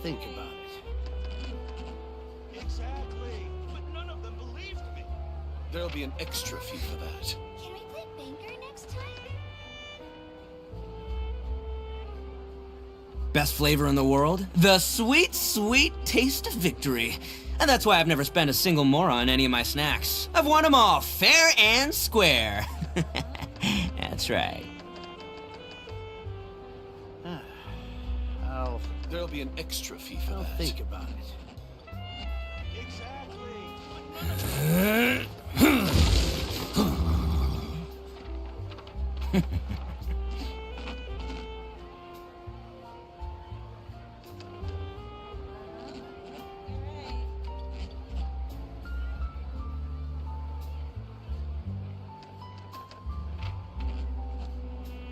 think about it. Exactly. But none of them believed me. There'll be an extra fee for that. Can we play Banker next time? Best flavor in the world? The sweet, sweet taste of victory. And that's why I've never spent a single more on any of my snacks. I've won them all, fair and square. That's right. There'll be an extra fee for I'll that. think about it. Exactly. But none of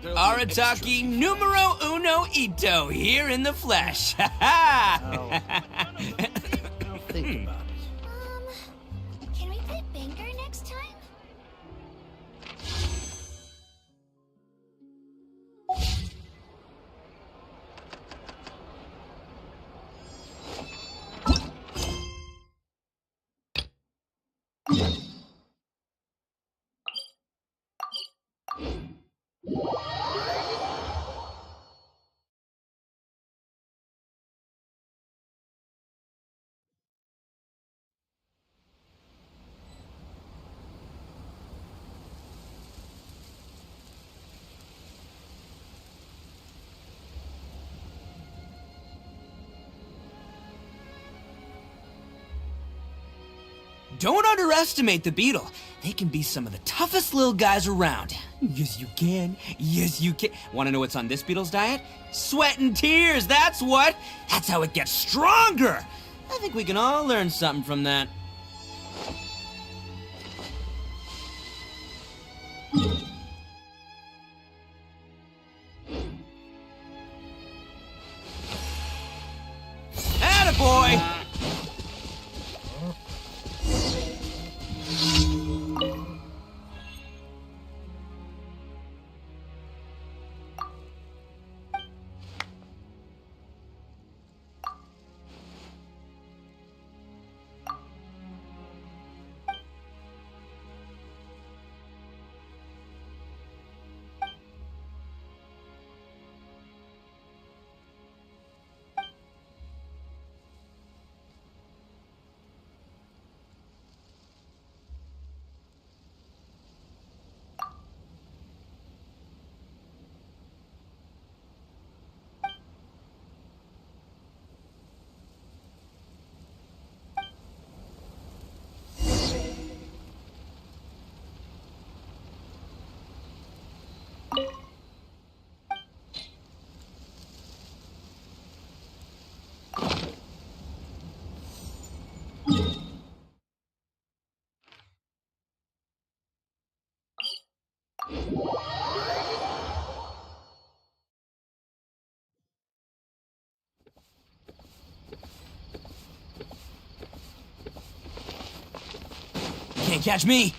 There'll be an extra Arataki fee. numero uno ito here in the flesh. Ha ha! I'll think about it. Can we play Banker next time? Don't underestimate the beetle. They can be some of the toughest little guys around. Yes, you can. Yes, you can. Want to know what's on this beetle's diet? Sweat and tears, that's what. That's how it gets stronger. I think we can all learn something from that. Attaboy! Can't catch me.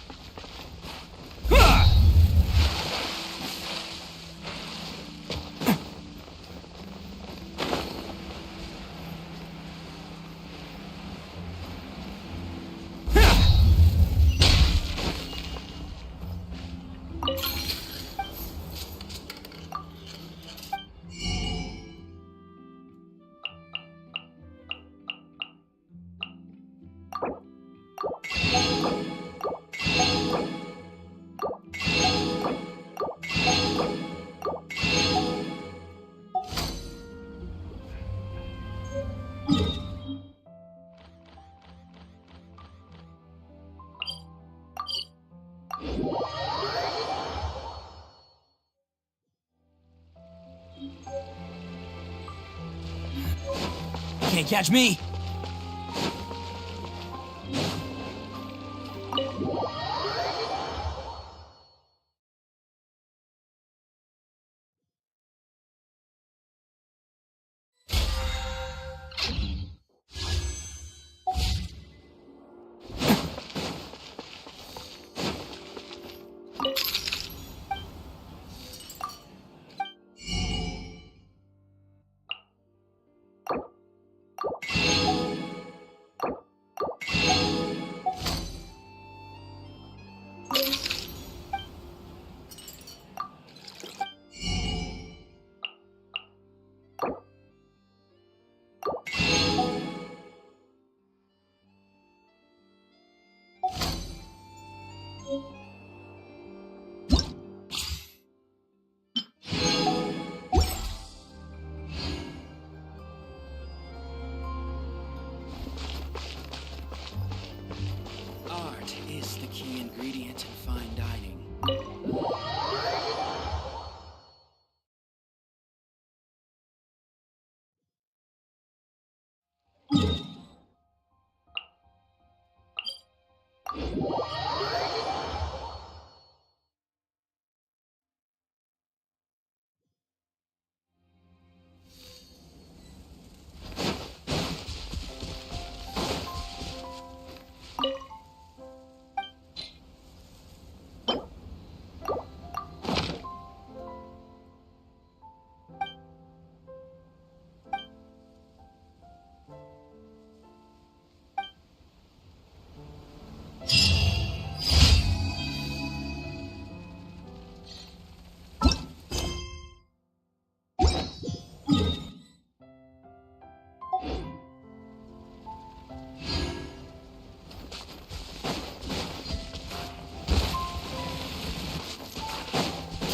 Can't catch me.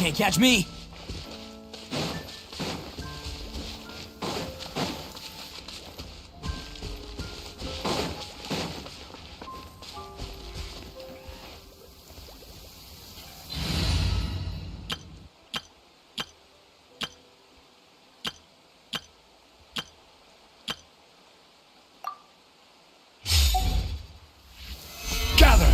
Can't catch me. Gather!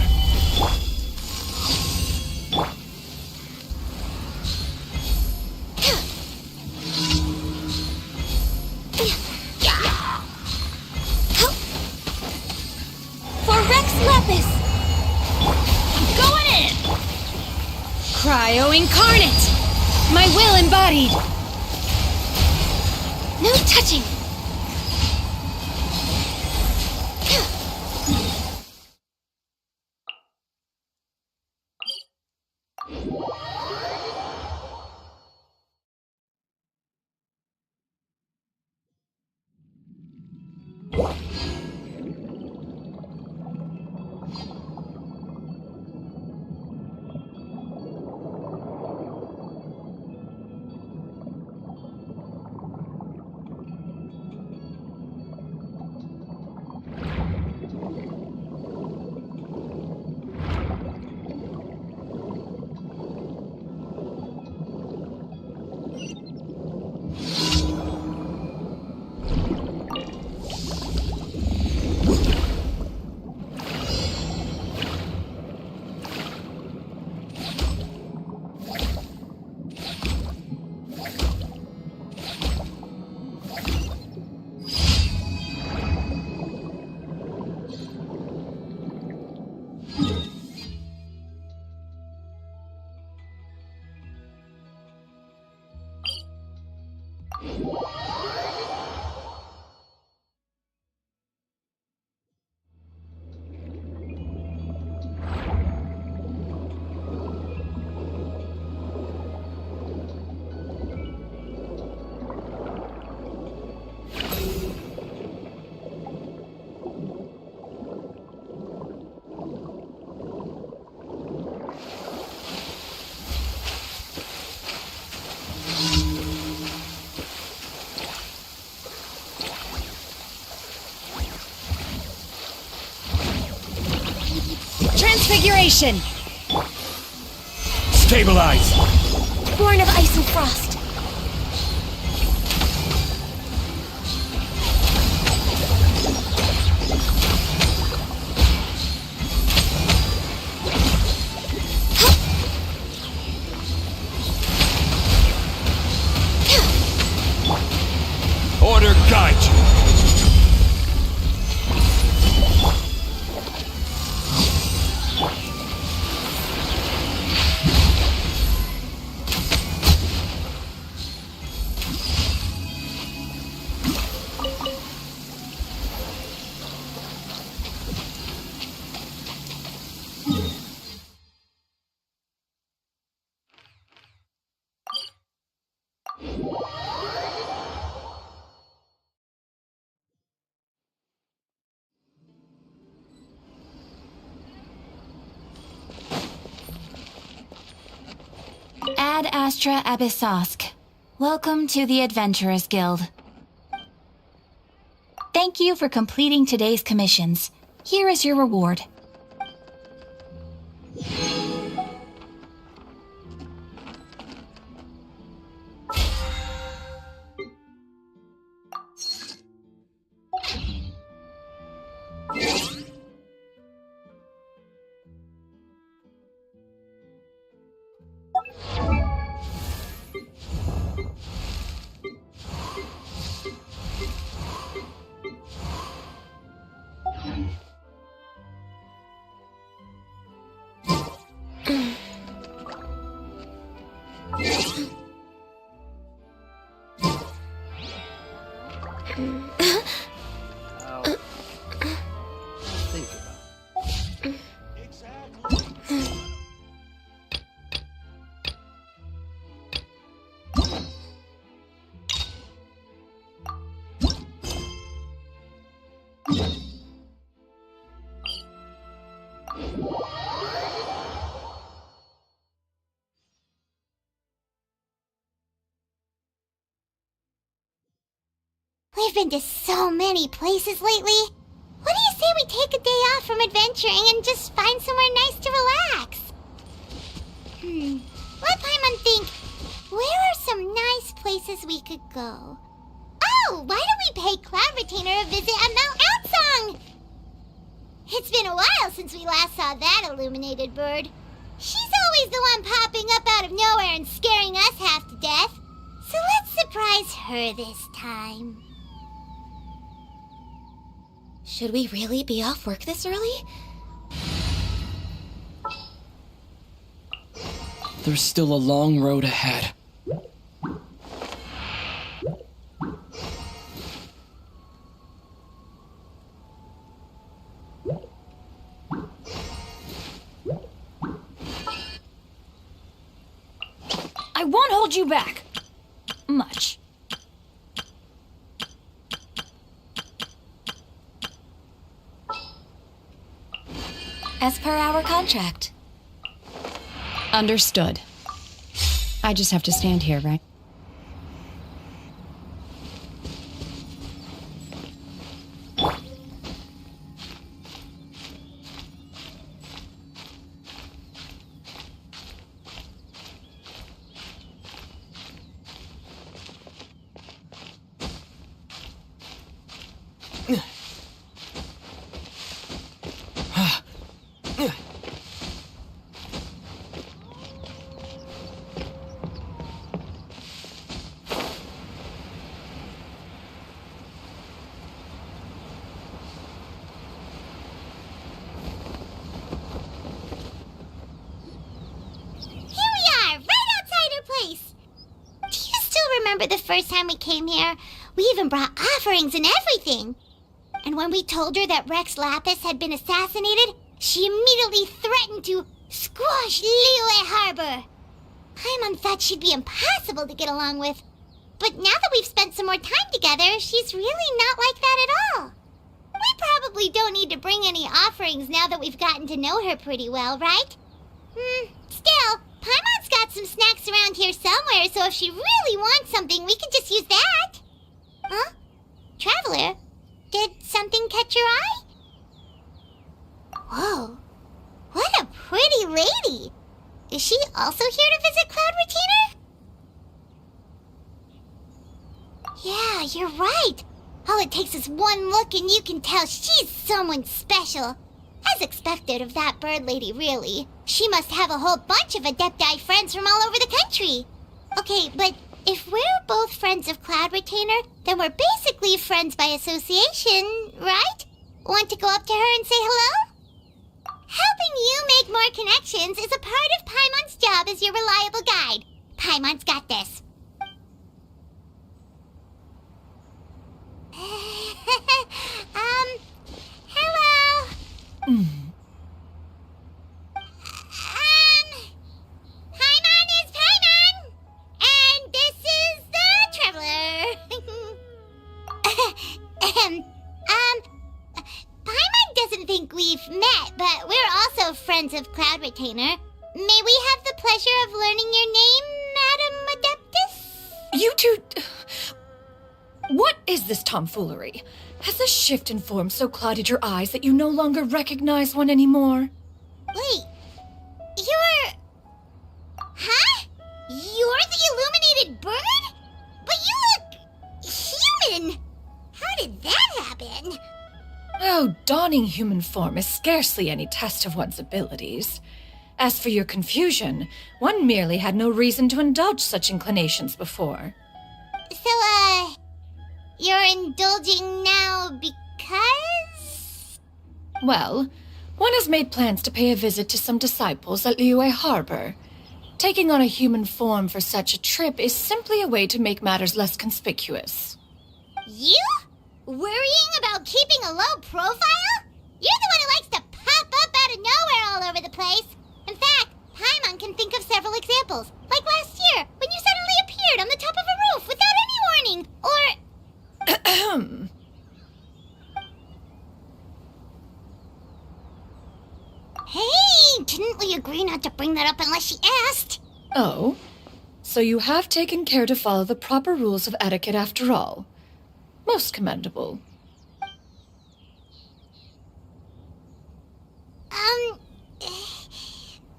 For Rex Lepus! Going in! Cryo Incarnate! My will embodied! No touching! Transfiguration! Stabilize! Born of ice and frost! Order guide you! Ad Astra Abyssosk. Welcome to the Adventurers Guild. Thank you for completing today's commissions. Here is your reward. Think about it. Exactly. We've been to so many places lately. What do you say we take a day off from adventuring and just find somewhere nice to relax? Let Paimon think. Where are some nice places we could go? Oh, why don't we pay Cloud Retainer a visit at Mount Outsong? It's been a while since we last saw that illuminated bird. She's always the one popping up out of nowhere and scaring us half to death. So let's surprise her this time. Should we really be off work this early? There's still a long road ahead. I won't hold you back. Much. As per our contract. Understood. I just have to stand here, right? Remember the first time we came here? We even brought offerings and everything. And when we told her that Rex Lapis had been assassinated, she immediately threatened to squash Liyue Harbor. Paimon thought she'd be impossible to get along with. But now that we've spent some more time together, she's really not like that at all. We probably don't need to bring any offerings now that we've gotten to know her pretty well, right? Still, Paimon's got some snacks around here somewhere, so if she really wants something, we can just use that. Huh? Traveler, did something catch your eye? Whoa, what a pretty lady. Is she also here to visit Cloud Retainer? Yeah, you're right. All it takes is one look and you can tell she's someone special. As expected of that bird lady, really. She must have a whole bunch of Adepti friends from all over the country. Okay, but if we're both friends of Cloud Retainer, then we're basically friends by association, right? Want to go up to her and say hello? Helping you make more connections is a part of Paimon's job as your reliable guide. Paimon's got this. Hello. Paimon is Paimon, and this is the Traveler. Paimon doesn't think we've met, but we're also friends of Cloud Retainer. May we have the pleasure of learning your name, Madam Adeptus? You two... What is this tomfoolery? Has the shift in form so clouded your eyes that you no longer recognize one anymore? Wait, you're... Huh? You're the illuminated bird? But you look... human! How did that happen? Oh, donning human form is scarcely any test of one's abilities. As for your confusion, one merely had no reason to indulge such inclinations before. So, you're indulging now because... Well, one has made plans to pay a visit to some disciples at Liyue Harbor. Taking on a human form for such a trip is simply a way to make matters less conspicuous. You? Worrying about keeping a low profile? You're the one who likes to pop up out of nowhere all over the place. In fact, Paimon can think of several examples. Like last year, when you suddenly appeared on the top of a roof without any warning. Or... Hey, didn't we agree not to bring that up unless she asked? Oh? So you have taken care to follow the proper rules of etiquette after all. Most commendable.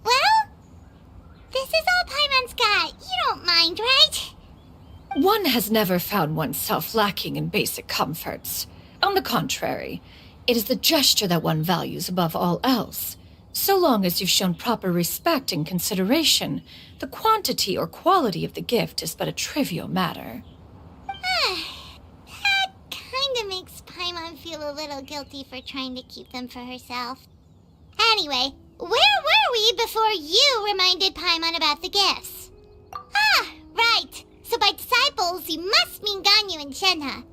Well, this is all Paimon's got. You don't mind, right? One has never found oneself lacking in basic comforts. On the contrary, it is the gesture that one values above all else. So long as you've shown proper respect and consideration, the quantity or quality of the gift is but a trivial matter. That kinda makes Paimon feel a little guilty for trying to keep them for herself. Anyway, where were we before you reminded Paimon about the gifts? Ah, right. So by disciples, you must mean Ganyu and Shenhe.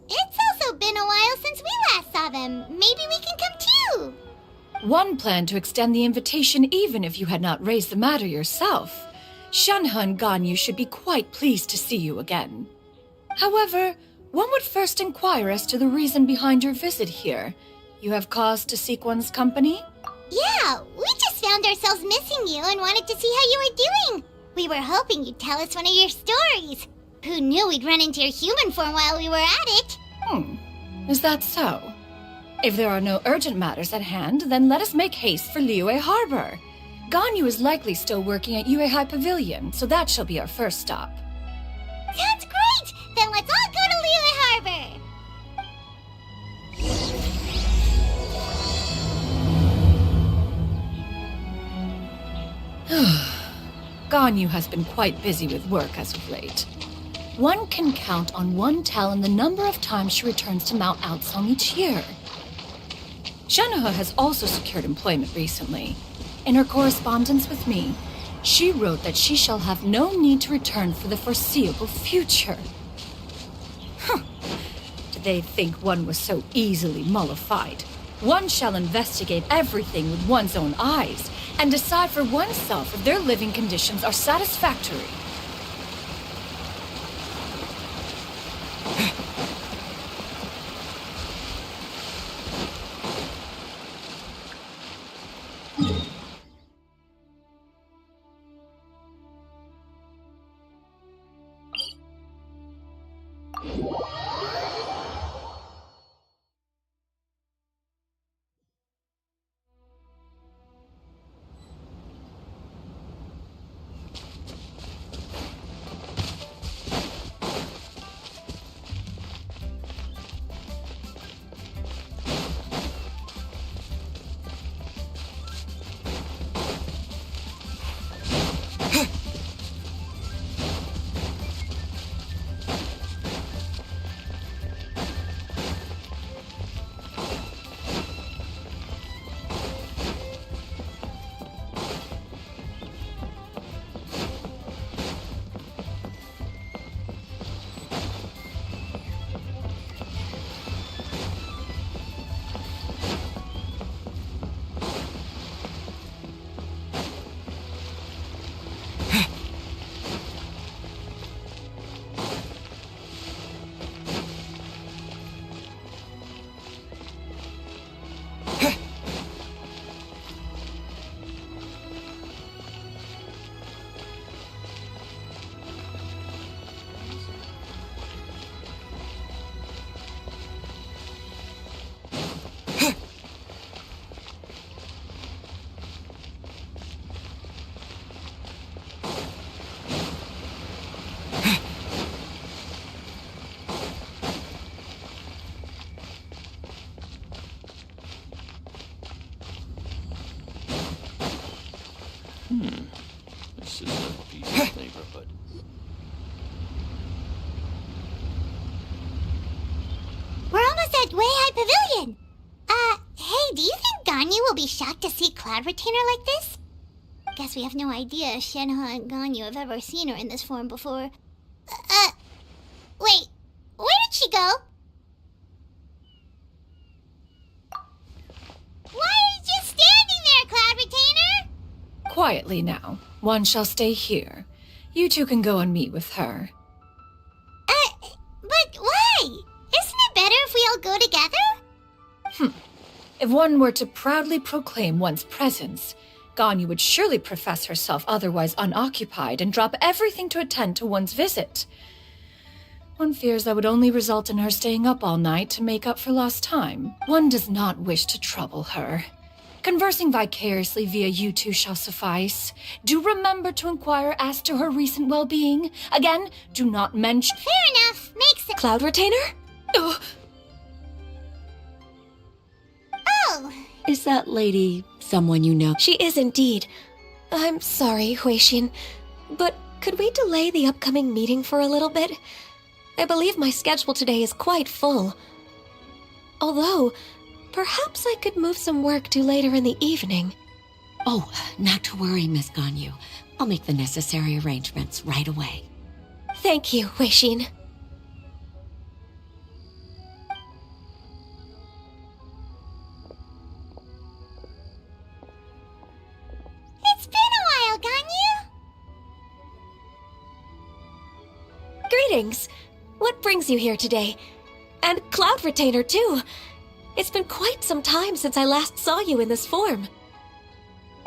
It's also been a while since we last saw them. Maybe we can come too. One planned to extend the invitation even if you had not raised the matter yourself. Shenhe and Ganyu should be quite pleased to see you again. However, one would first inquire as to the reason behind your visit here. You have cause to seek one's company? Yeah, we just found ourselves missing you and wanted to see how you were doing. We were hoping you'd tell us one of your stories. Who knew we'd run into your human form while we were at it? Is that so? If there are no urgent matters at hand, then let us make haste for Liyue Harbor. Ganyu is likely still working at Yuehai Pavilion, so that shall be our first stop. Sounds great! Then let's all go to Liyue Harbor! Ganyu has been quite busy with work as of late. One can count on one talon the number of times she returns to Mount Outsong each year. Shenhe has also secured employment recently. In her correspondence with me, she wrote that she shall have no need to return for the foreseeable future. Did they think one was so easily mollified? One shall investigate everything with one's own eyes and decide for oneself if their living conditions are satisfactory. This is a decent neighborhood. We're almost at Yuehai Pavilion. Hey, do you think Ganyu will be shocked to see Cloud Retainer like this? Guess we have no idea if Shenhe and Ganyu have ever seen her in this form before. Wait, where did she go? Why are you just standing there, Cloud Retainer? Quietly now. One shall stay here. You two can go and meet with her. But why? Isn't it better if we all go together? If one were to proudly proclaim one's presence, Ganyu would surely profess herself otherwise unoccupied and drop everything to attend to one's visit. One fears that would only result in her staying up all night to make up for lost time. One does not wish to trouble her. Conversing vicariously via you two shall suffice. Do remember to inquire as to her recent well-being. Again, do not mention— Fair enough. Makes sense. Cloud Retainer? Ugh. Oh, Is that lady someone you know? She is indeed. I'm sorry, Huixin, but could we delay the upcoming meeting for a little bit? I believe my schedule today is quite full. Although, perhaps I could move some work to later in the evening. Oh, not to worry, Miss Ganyu. I'll make the necessary arrangements right away. Thank you, Huixin. it's been a while, Ganyu. Greetings. What brings you here today? And Cloud Retainer, too. It's been quite some time since I last saw you in this form.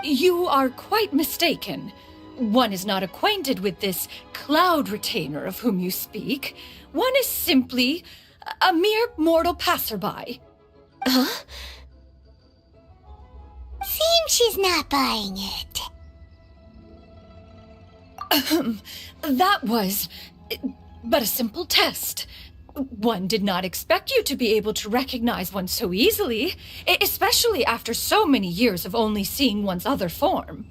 You are quite mistaken. One is not acquainted with this Cloud Retainer of whom you speak. One is simply a mere mortal passerby. Huh? Seems she's not buying it. That was but a simple test. One did not expect you to be able to recognize one so easily, especially after so many years of only seeing one's other form.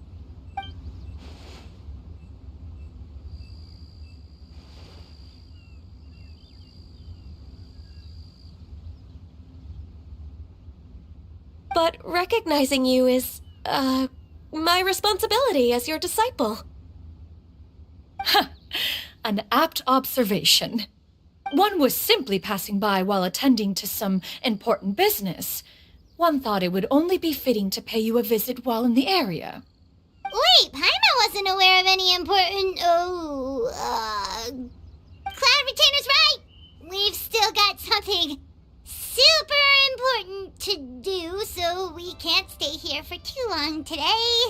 But recognizing you is, my responsibility as your disciple. An apt observation. One was simply passing by while attending to some important business. One thought it would only be fitting to pay you a visit while in the area. Wait, Paimon wasn't aware of any important. Cloud Retainer's right. We've still got something super important to do, so we can't stay here for too long today.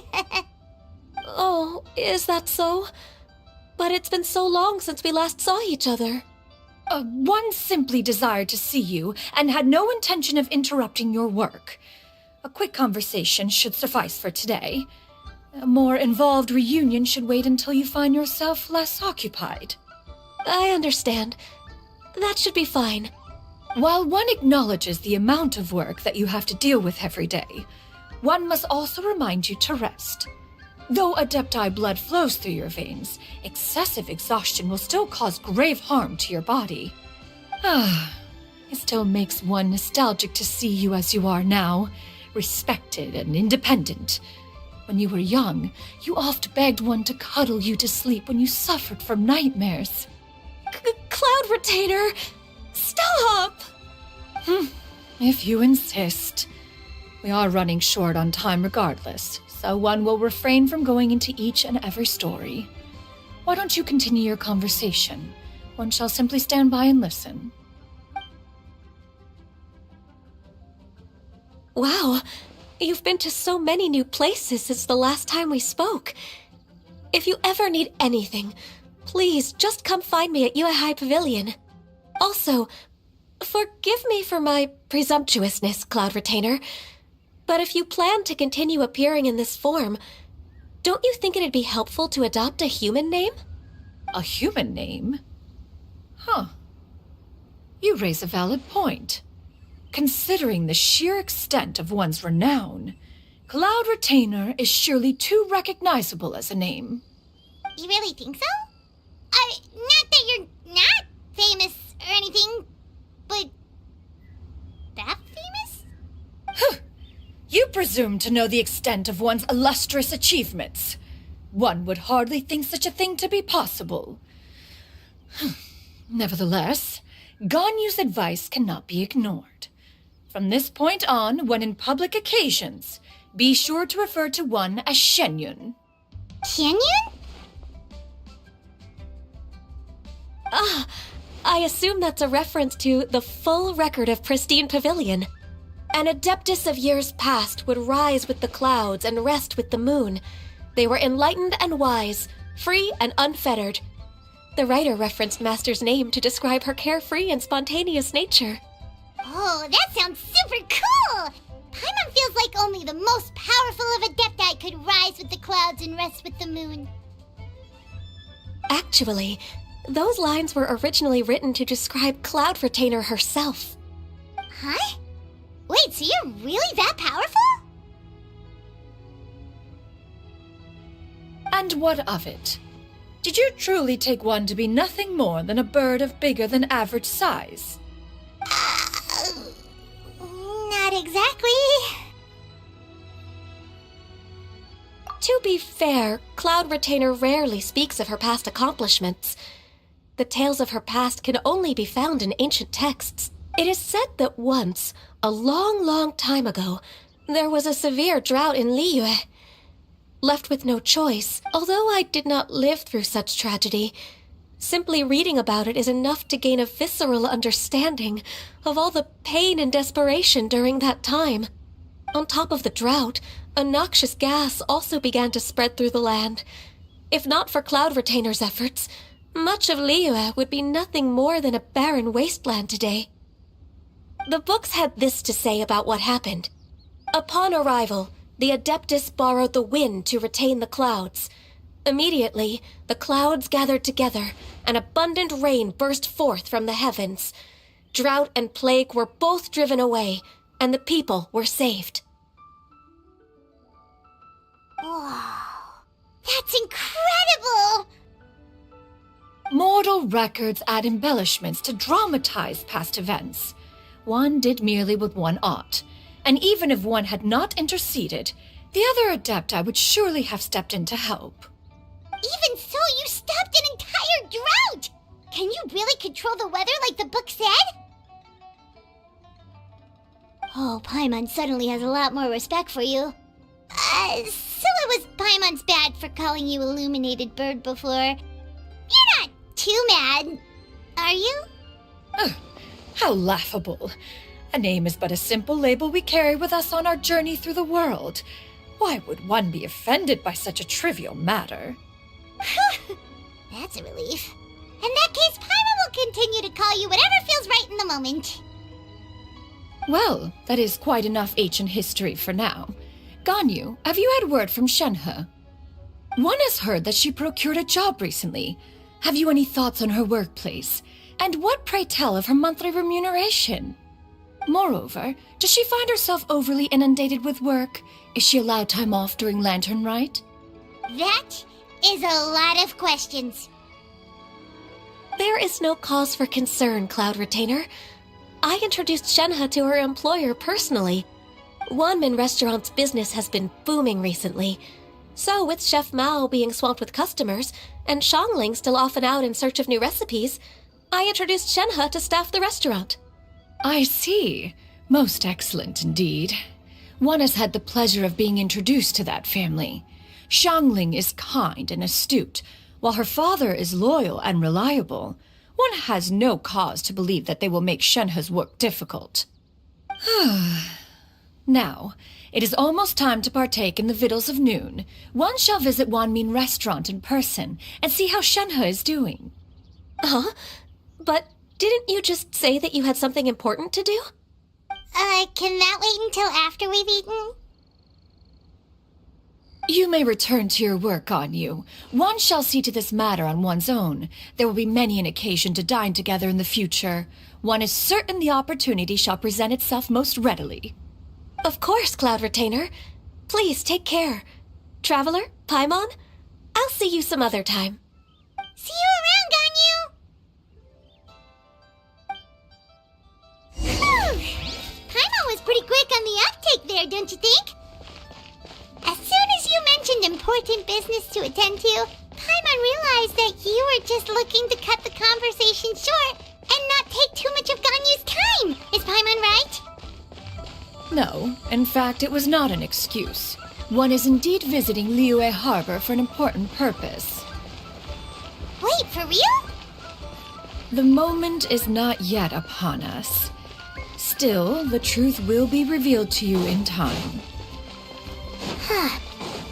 Oh, is that so? But it's been so long since we last saw each other. One simply desired to see you and had no intention of interrupting your work. A quick conversation should suffice for today. A more involved reunion should wait until you find yourself less occupied. I understand. That should be fine. While one acknowledges the amount of work that you have to deal with every day, one must also remind you to rest. Though Adepti blood flows through your veins, excessive exhaustion will still cause grave harm to your body. It still makes one nostalgic to see you as you are now, respected and independent. When you were young, you oft begged one to cuddle you to sleep when you suffered from nightmares. Cloud Retainer! Stop! If you insist. We are running short on time regardless, so one will refrain from going into each and every story. Why don't you continue your conversation? One shall simply stand by and listen. Wow, you've been to so many new places since the last time we spoke. If you ever need anything, please just come find me at Uehai Pavilion. Also, forgive me for my presumptuousness, Cloud Retainer, but if you plan to continue appearing in this form, don't you think it'd be helpful to adopt a human name? A human name? Huh. You raise a valid point. Considering the sheer extent of one's renown, Cloud Retainer is surely too recognizable as a name. You really think so? Not that you're not famous or anything, but that famous? You presume to know the extent of one's illustrious achievements. One would hardly think such a thing to be possible. Nevertheless, Ganyu's advice cannot be ignored. From this point on, when in public occasions, be sure to refer to one as Xianyun. Xianyun? I assume that's a reference to the full record of Pristine Pavilion. An adeptus of years past would rise with the clouds and rest with the moon. They were enlightened and wise, free and unfettered. The writer referenced Master's name to describe her carefree and spontaneous nature. Oh, that sounds super cool! Paimon feels like only the most powerful of Adepti could rise with the clouds and rest with the moon. Actually, those lines were originally written to describe Cloud Retainer herself. Huh? Wait, so you're really that powerful? And what of it? Did you truly take one to be nothing more than a bird of bigger than average size? Not exactly. To be fair, Cloud Retainer rarely speaks of her past accomplishments. The tales of her past can only be found in ancient texts. It is said that once, a long, long time ago, there was a severe drought in Liyue. Left with no choice, although I did not live through such tragedy, simply reading about it is enough to gain a visceral understanding of all the pain and desperation during that time. On top of the drought, a noxious gas also began to spread through the land. If not for Cloud Retainer's efforts, much of Liyue would be nothing more than a barren wasteland today. The books had this to say about what happened. Upon arrival, the Adeptus borrowed the wind to retain the clouds. Immediately, the clouds gathered together, and abundant rain burst forth from the heavens. Drought and plague were both driven away, and the people were saved. Wow, that's incredible! Mortal records add embellishments to dramatize past events. One did merely what one ought, and even if one had not interceded, the other Adepti would surely have stepped in to help. Even so, you stopped an entire drought! Can you really control the weather like the book said? Oh, Paimon suddenly has a lot more respect for you. So it was Paimon's bad for calling you Illuminated Bird before. You're not too mad, are you? How laughable. A name is but a simple label we carry with us on our journey through the world. Why would one be offended by such a trivial matter? That's a relief. In that case, Paimon will continue to call you whatever feels right in the moment. Well, that is quite enough ancient history for now. Ganyu, have you had word from Shenhe? One has heard that she procured a job recently. Have you any thoughts on her workplace? And what, pray tell, of her monthly remuneration? Moreover, does she find herself overly inundated with work? Is she allowed time off during Lantern Rite? That is a lot of questions. There is no cause for concern, Cloud Retainer. I introduced Shenhe to her employer personally. Wanmin Restaurant's business has been booming recently. So, with Chef Mao being swamped with customers, and Shangling still off and out in search of new recipes, I introduced Shenhe to staff the restaurant. I see. Most excellent indeed. One has had the pleasure of being introduced to that family. Shangling is kind and astute, while her father is loyal and reliable. One has no cause to believe that they will make Shenhe's work difficult. Now, it is almost time to partake in the victuals of noon. One shall visit Wanmin Restaurant in person and see how Shenhe is doing. Huh? But didn't you just say that you had something important to do? Can that wait until after we've eaten? You may return to your work, Ganyu. One shall see to this matter on one's own. There will be many an occasion to dine together in the future. One is certain the opportunity shall present itself most readily. Of course, Cloud Retainer. Please take care. Traveler, Paimon, I'll see you some other time. See you around, Ganyu! Whew. Paimon was pretty quick on the uptake there, don't you think? As soon as you mentioned important business to attend to, Paimon realized that you were just looking to cut the conversation short and not take too much of Ganyu's time. Is Paimon right? No, in fact, it was not an excuse. One is indeed visiting Liyue Harbor for an important purpose. Wait, for real? The moment is not yet upon us. Still, the truth will be revealed to you in time. Huh.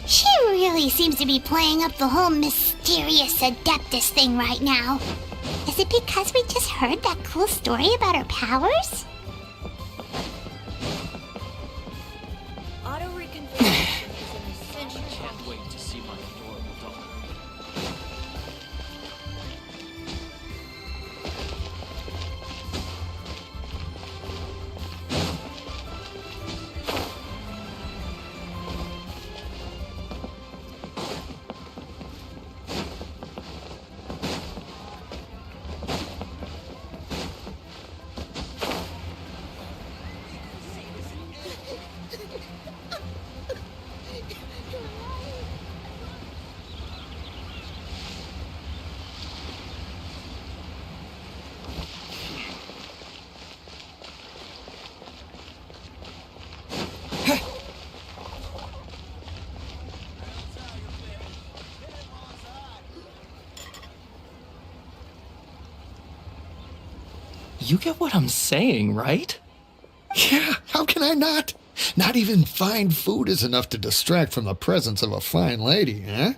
She really seems to be playing up the whole mysterious mysterious Adeptus thing right now. Is it because we just heard that cool story about her powers? Auto reconfiguration is an essential. Can't wait to see my adorable daughter. You get what I'm saying, right? Yeah, how can I not? Not even fine food is enough to distract from the presence of a fine lady, eh?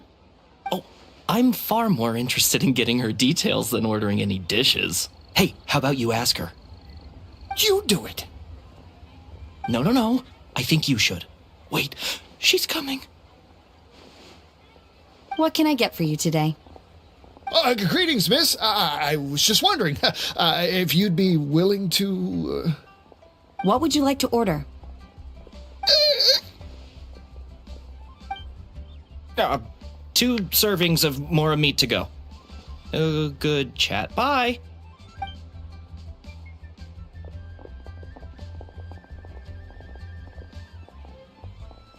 Oh, I'm far more interested in getting her details than ordering any dishes. Hey, how about you ask her? You do it. No. I think you should. Wait, she's coming. What can I get for you today? Greetings, miss. I was just wondering if you'd be willing to... What would you like to order? 2 servings of Mora meat to go. Good chat. Bye.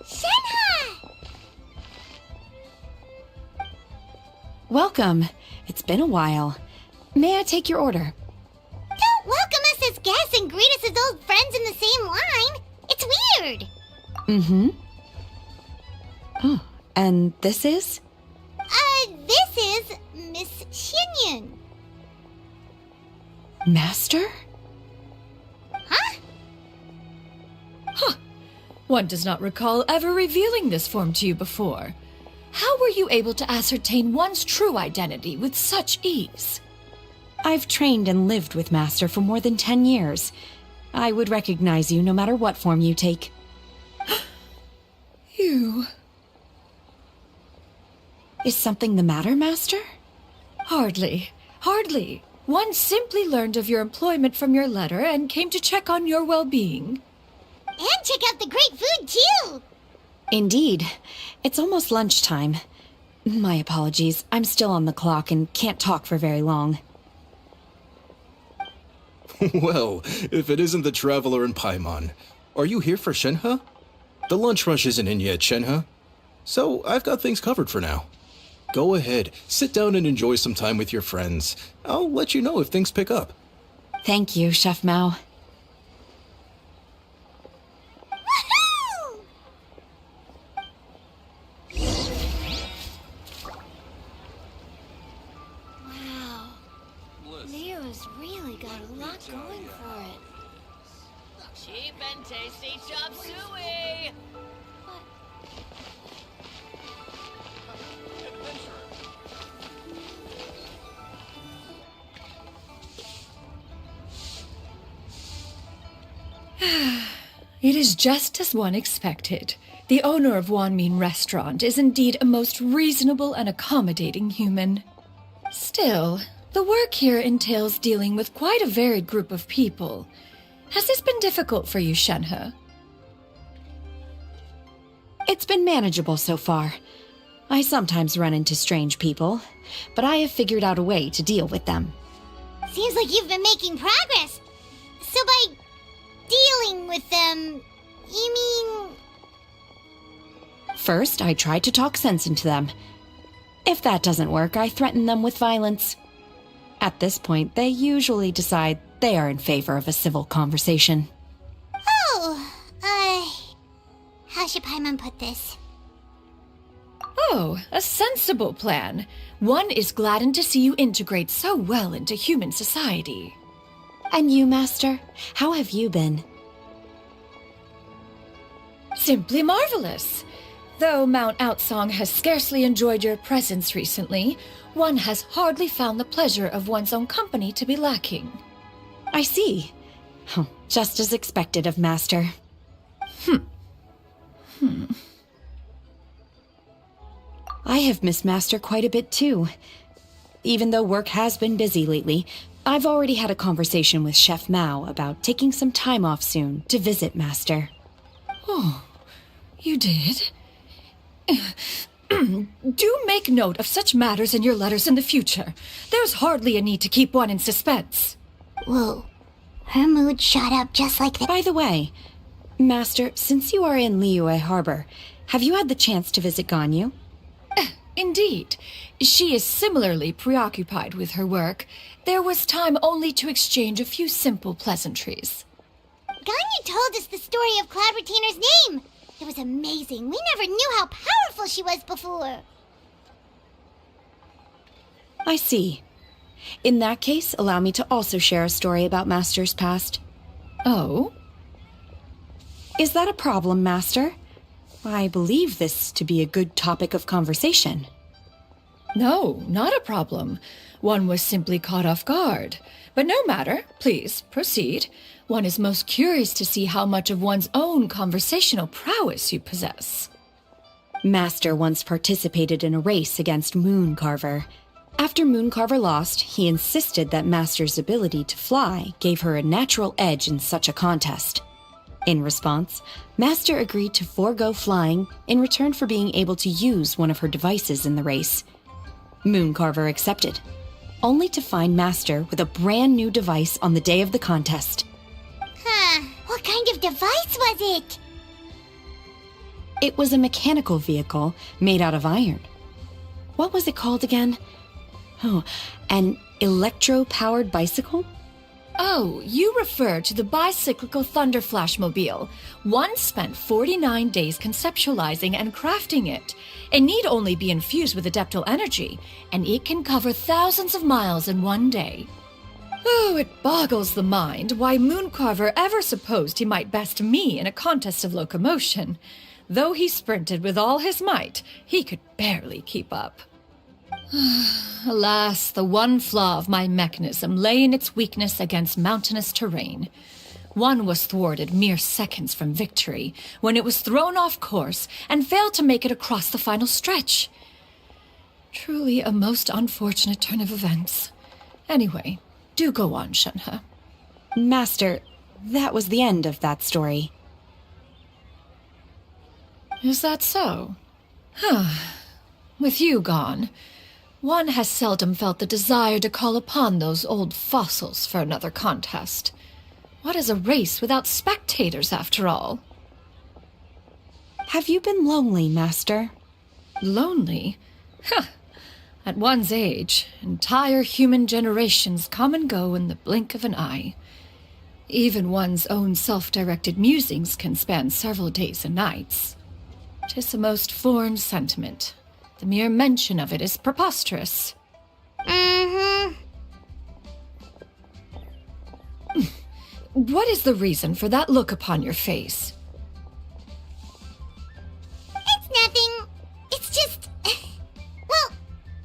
Shenhe! Welcome. It's been a while. May I take your order? Don't welcome us as guests and greet us as old friends in the same line. It's weird. Mm-hmm. Oh, and this is? This is Miss Xianyun. Master? Huh? One does not recall ever revealing this form to you before. How were you able to ascertain one's true identity with such ease? I've trained and lived with Master for more than 10 years. I would recognize you no matter what form you take. You... Is something the matter, Master? Hardly. One simply learned of your employment from your letter and came to check on your well-being. And check out the great food, too. Indeed. It's almost lunchtime. My apologies. I'm still on the clock and can't talk for very long. Well, if it isn't the Traveler in Paimon, are you here for Shenhe? The lunch rush isn't in yet, Shenhe. So I've got things covered for now. Go ahead, sit down and enjoy some time with your friends. I'll let you know if things pick up. Thank you, Chef Mao. Woohoo! Wow. Nero's really got a lot going for it. Cheap and tasty chop suey! It is just as one expected. The owner of Wanmin Restaurant is indeed a most reasonable and accommodating human. Still, the work here entails dealing with quite a varied group of people. Has this been difficult for you, Shenhe? It's been manageable so far. I sometimes run into strange people, but I have figured out a way to deal with them. Seems like you've been making progress. So by dealing with them, you mean... First, I try to talk sense into them. If that doesn't work, I threaten them with violence. At this point, they usually decide they are in favor of a civil conversation. Oh, how should Paimon put this? Oh, a sensible plan. One is gladdened to see you integrate so well into human society. And you, Master? How have you been? Simply marvelous. Though Mount Outsong has scarcely enjoyed your presence recently, one has hardly found the pleasure of one's own company to be lacking. I see. Just as expected of Master. I have missed Master quite a bit too. Even though work has been busy lately, I've already had a conversation with Chef Mao about taking some time off soon to visit Master. Oh, you did? Do make note of such matters in your letters in the future. There's hardly a need to keep one in suspense. Whoa. Her mood shot up just like that. By the way, Master, since you are in Liyue Harbor, have you had the chance to visit Ganyu? Indeed. She is similarly preoccupied with her work. There was time only to exchange a few simple pleasantries. Ganyu told us the story of Cloud Retainer's name. It was amazing. We never knew how powerful she was before. I see. In that case, allow me to also share a story about Master's past. Oh? Is that a problem, Master? I believe this to be a good topic of conversation. No, not a problem. One was simply caught off guard. But no matter. Please, proceed. One is most curious to see how much of one's own conversational prowess you possess. Master once participated in a race against Mooncarver. After Mooncarver lost, he insisted that Master's ability to fly gave her a natural edge in such a contest. In response, Master agreed to forego flying in return for being able to use one of her devices in the race. Mooncarver accepted, only to find Master with a brand new device on the day of the contest. What kind of device was it? It was a mechanical vehicle made out of iron. What was it called again? Oh, an electro-powered bicycle? Oh, you refer to the bicyclical Thunder Flashmobile. One spent 49 days conceptualizing and crafting it. It need only be infused with adeptal energy, and it can cover thousands of miles in one day. Oh, it boggles the mind why Mooncarver ever supposed he might best me in a contest of locomotion. Though he sprinted with all his might, he could barely keep up. Alas, the one flaw of my mechanism lay in its weakness against mountainous terrain. One was thwarted mere seconds from victory, when it was thrown off course and failed to make it across the final stretch. Truly a most unfortunate turn of events. Anyway, do go on, Shenhe. Master, that was the end of that story. Is that so? With you gone, one has seldom felt the desire to call upon those old fossils for another contest. What is a race without spectators, after all? Have you been lonely, Master? Lonely? At one's age, entire human generations come and go in the blink of an eye. Even one's own self-directed musings can span several days and nights. 'Tis a most foreign sentiment. The mere mention of it is preposterous. What is the reason for that look upon your face? It's nothing. It's just... Well,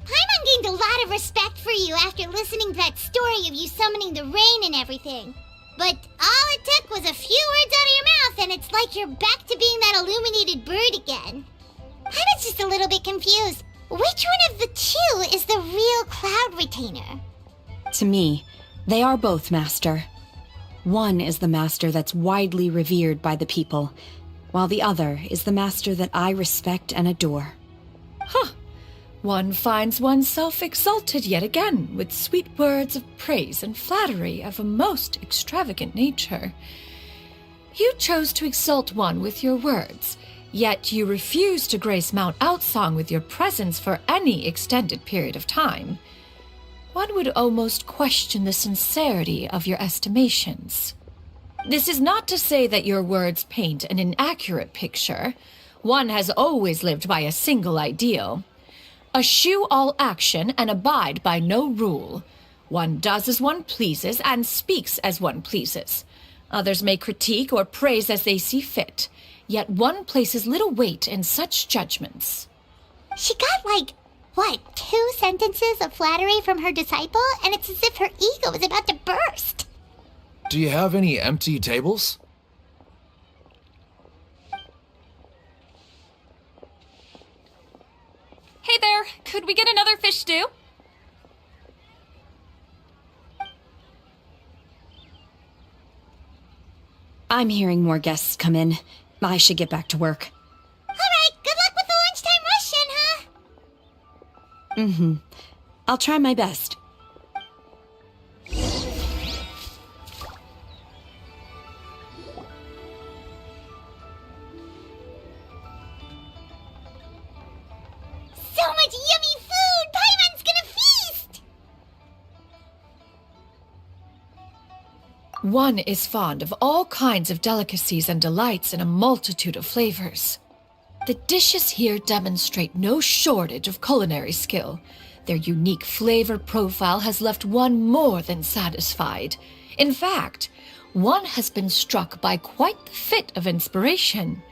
Paimon gained a lot of respect for you after listening to that story of you summoning the rain and everything. But all it took was a few words out of your mouth and it's like you're back to being that illuminated bird again. I was just a little bit confused. Which one of the two is the real Cloud Retainer? To me, they are both, Master. One is the master that's widely revered by the people, while the other is the master that I respect and adore. One finds oneself exalted yet again with sweet words of praise and flattery of a most extravagant nature. You chose to exalt one with your words, yet you refuse to grace Mount Outsong with your presence for any extended period of time. One would almost question the sincerity of your estimations. This is not to say that your words paint an inaccurate picture. One has always lived by a single ideal. Eschew all action and abide by no rule. One does as one pleases and speaks as one pleases. Others may critique or praise as they see fit. Yet one places little weight in such judgments. She got like, what, 2 sentences of flattery from her disciple, and it's as if her ego is about to burst. Do you have any empty tables? Hey there, could we get another fish stew? I'm hearing more guests come in. I should get back to work. All right, good luck with the lunchtime rush, Shinha. I'll try my best. So much yummy food! Paimon's gonna feast! One is fond of all kinds of delicacies and delights in a multitude of flavors. The dishes here demonstrate no shortage of culinary skill. Their unique flavor profile has left one more than satisfied. In fact, one has been struck by quite the fit of inspiration.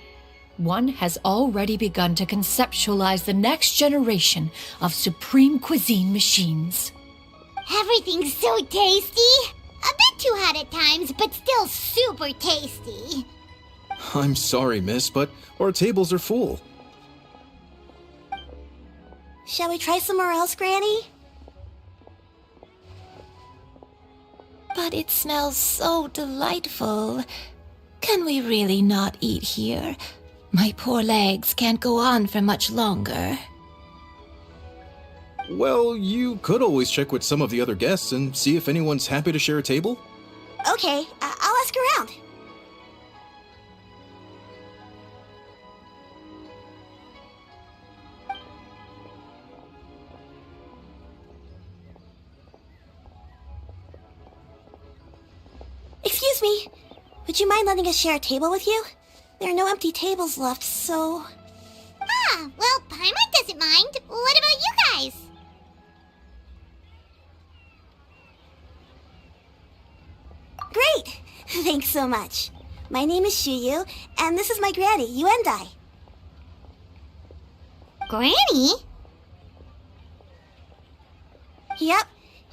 One has already begun to conceptualize the next generation of supreme cuisine machines. Everything's so tasty! A bit too hot at times, but still super tasty. I'm sorry, miss, but our tables are full. Shall we try somewhere else, Granny? But it smells so delightful. Can we really not eat here? My poor legs can't go on for much longer. Well, you could always check with some of the other guests and see if anyone's happy to share a table. Okay, I'll ask around. Excuse me, would you mind letting us share a table with you? There are no empty tables left, so... Ah, well, Paimon doesn't mind. What about you guys? Great! Thanks so much. My name is Xiyu, and this is my granny, Yuendai. Granny? Yep.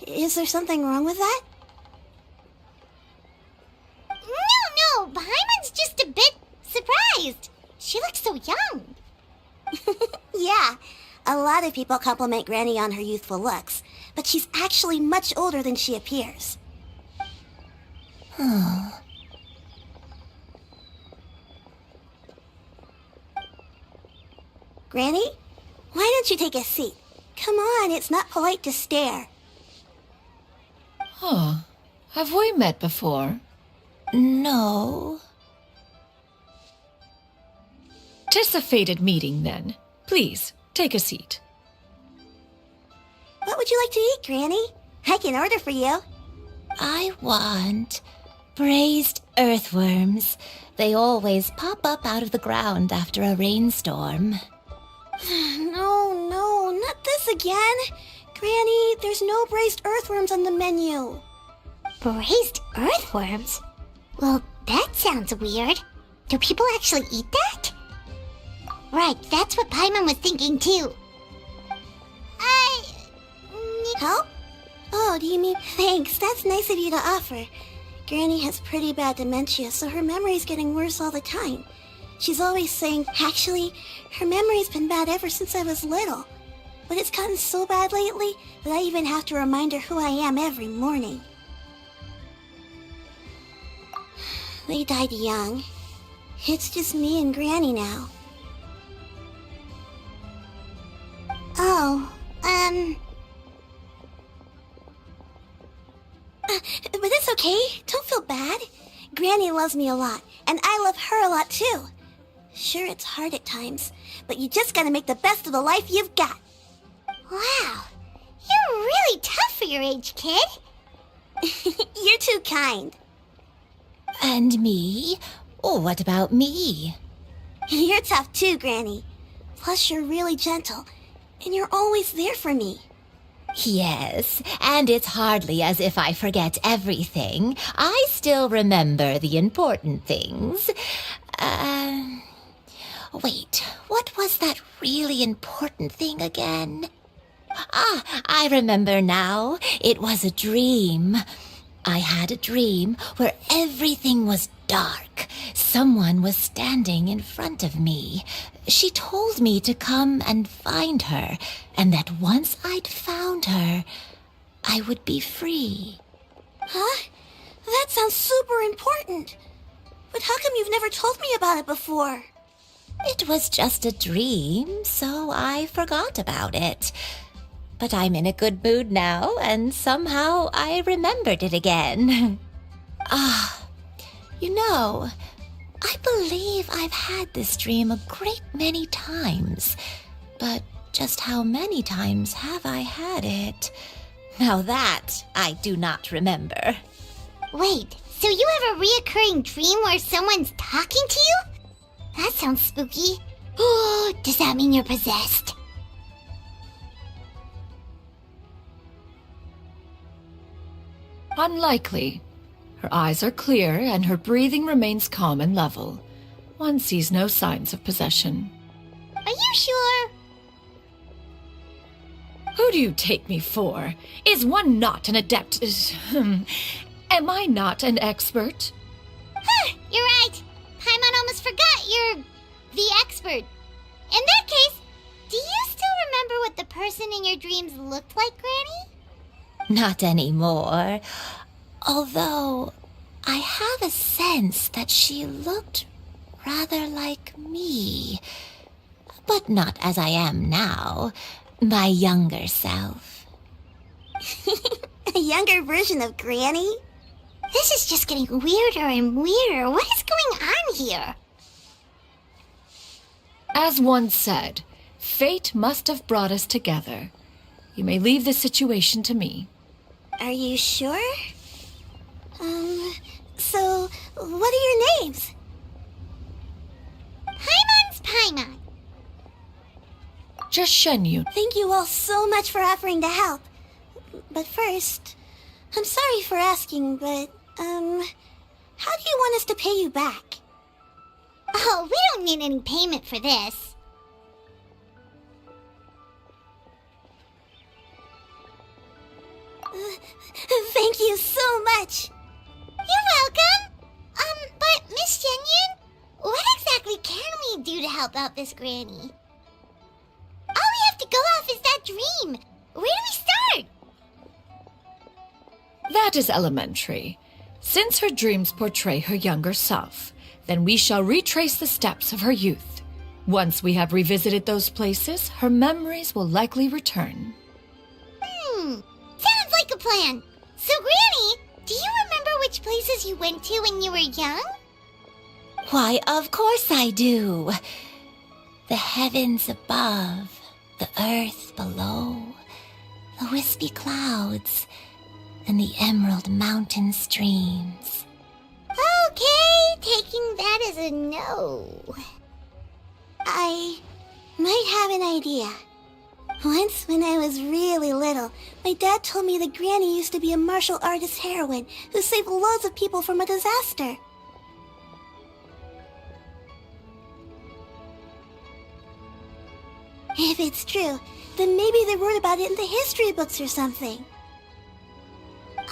Is there something wrong with that? No, Paimon's just a bit surprised. She looks so young. Yeah, a lot of people compliment Granny on her youthful looks, but she's actually much older than she appears. Granny, why don't you take a seat? Come on, it's not polite to stare. Huh. Have we met before? No. 'Tis a fated meeting, then. Please, take a seat. What would you like to eat, Granny? I can order for you. I want braised earthworms. They always pop up out of the ground after a rainstorm. No, not this again. Granny, there's no braised earthworms on the menu. Braised earthworms? Well, that sounds weird. Do people actually eat that? Right, that's what Paimon was thinking too. Help? Oh, do you mean... Thanks, that's nice of you to offer. Granny has pretty bad dementia, so her memory's getting worse all the time. She's always saying, actually, her memory's been bad ever since I was little. But it's gotten so bad lately that I even have to remind her who I am every morning. They died young. It's just me and Granny now. Oh, but it's okay. Don't feel bad. Granny loves me a lot, and I love her a lot too. Sure, it's hard at times, but you just gotta make the best of the life you've got. Wow, you're really tough for your age, kid. You're too kind. And me? Oh, what about me? You're tough too, Granny. Plus, you're really gentle, and you're always there for me. Yes, and it's hardly as if I forget everything. I still remember the important things. Wait, what was that really important thing again? Ah, I remember now. It was a dream. I had a dream where everything was dark. Someone was standing in front of me. She told me to come and find her, and that once I'd found her, I would be free. Huh? That sounds super important. But how come you've never told me about it before? It was just a dream, so I forgot about it. But I'm in a good mood now, and somehow I remembered it again. You know, I believe I've had this dream a great many times. But just how many times have I had it? Now that I do not remember. Wait, so you have a reoccurring dream where someone's talking to you? That sounds spooky. Oh, does that mean you're possessed? Unlikely. Her eyes are clear and her breathing remains calm and level. One sees no signs of possession. Are you sure? Who do you take me for? Is one not an adept? Am I not an expert? Huh, you're right. Paimon almost forgot you're the expert. In that case, do you still remember what the person in your dreams looked like, Granny? Not anymore. Although, I have a sense that she looked rather like me. But not as I am now. My younger self. A younger version of Granny? This is just getting weirder and weirder. What is going on here? As one said, fate must have brought us together. You may leave this situation to me. Are you sure? So, what are your names? Paimon's Paimon. Just Xianyun. Thank you all so much for offering to help. But first, I'm sorry for asking, but, how do you want us to pay you back? Oh, we don't need any payment for this. Thank you so much. You're welcome. But Miss Xianyun, what exactly can we do to help out this granny? All we have to go off is that dream. Where do we start? That is elementary. Since her dreams portray her younger self, then we shall retrace the steps of her youth. Once we have revisited those places, her memories will likely return. Sounds like a plan. So, Granny, do you remember which places you went to when you were young? Why, of course I do. The heavens above, the earth below, the wispy clouds, and the emerald mountain streams. Okay, taking that as a no. I might have an idea. Once, when I was really little, my dad told me that Granny used to be a martial artist heroine who saved loads of people from a disaster. If it's true, then maybe they wrote about it in the history books or something.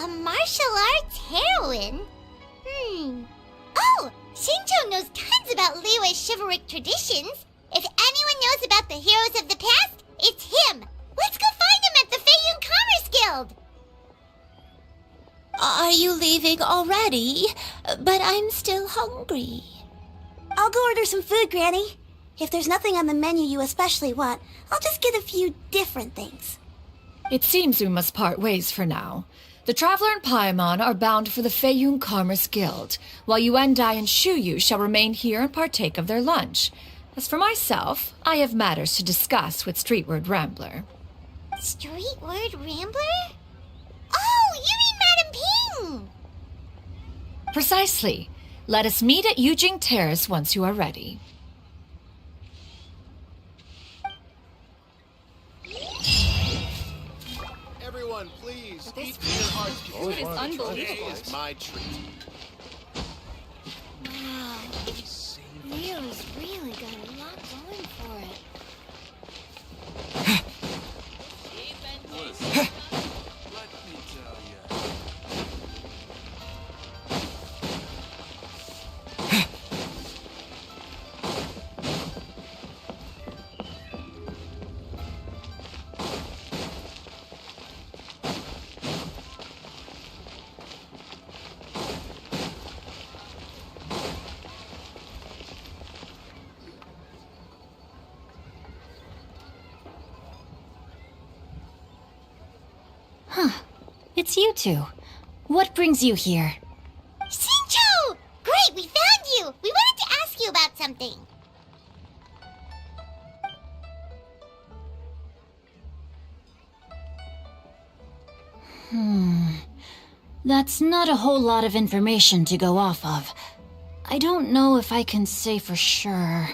A martial arts heroine? Oh, Shinjo knows tons about Liyue's chivalric traditions. If anyone knows about the heroes of the past, it's him. Let's go find him at the Xianyun Commerce Guild. Are you leaving already? But I'm still hungry. I'll go order some food, Granny. If there's nothing on the menu you especially want, I'll just get a few different things. It seems we must part ways for now. The Traveler and Paimon are bound for the Xianyun Commerce Guild, while Yuendai and Shuyu shall remain here and partake of their lunch. As for myself, I have matters to discuss with Streetward Rambler. Streetward Rambler? Oh, you mean Madame Ping! Precisely. Let us meet at Yujing Terrace once you are ready. Everyone, please, eat to your heart's Food is unbelievable. Today is my treat. Wow. Leo's really got a lot It's you two. What brings you here? Xinqiu! Great, we found you! We wanted to ask you about something. That's not a whole lot of information to go off of. I don't know if I can say for sure.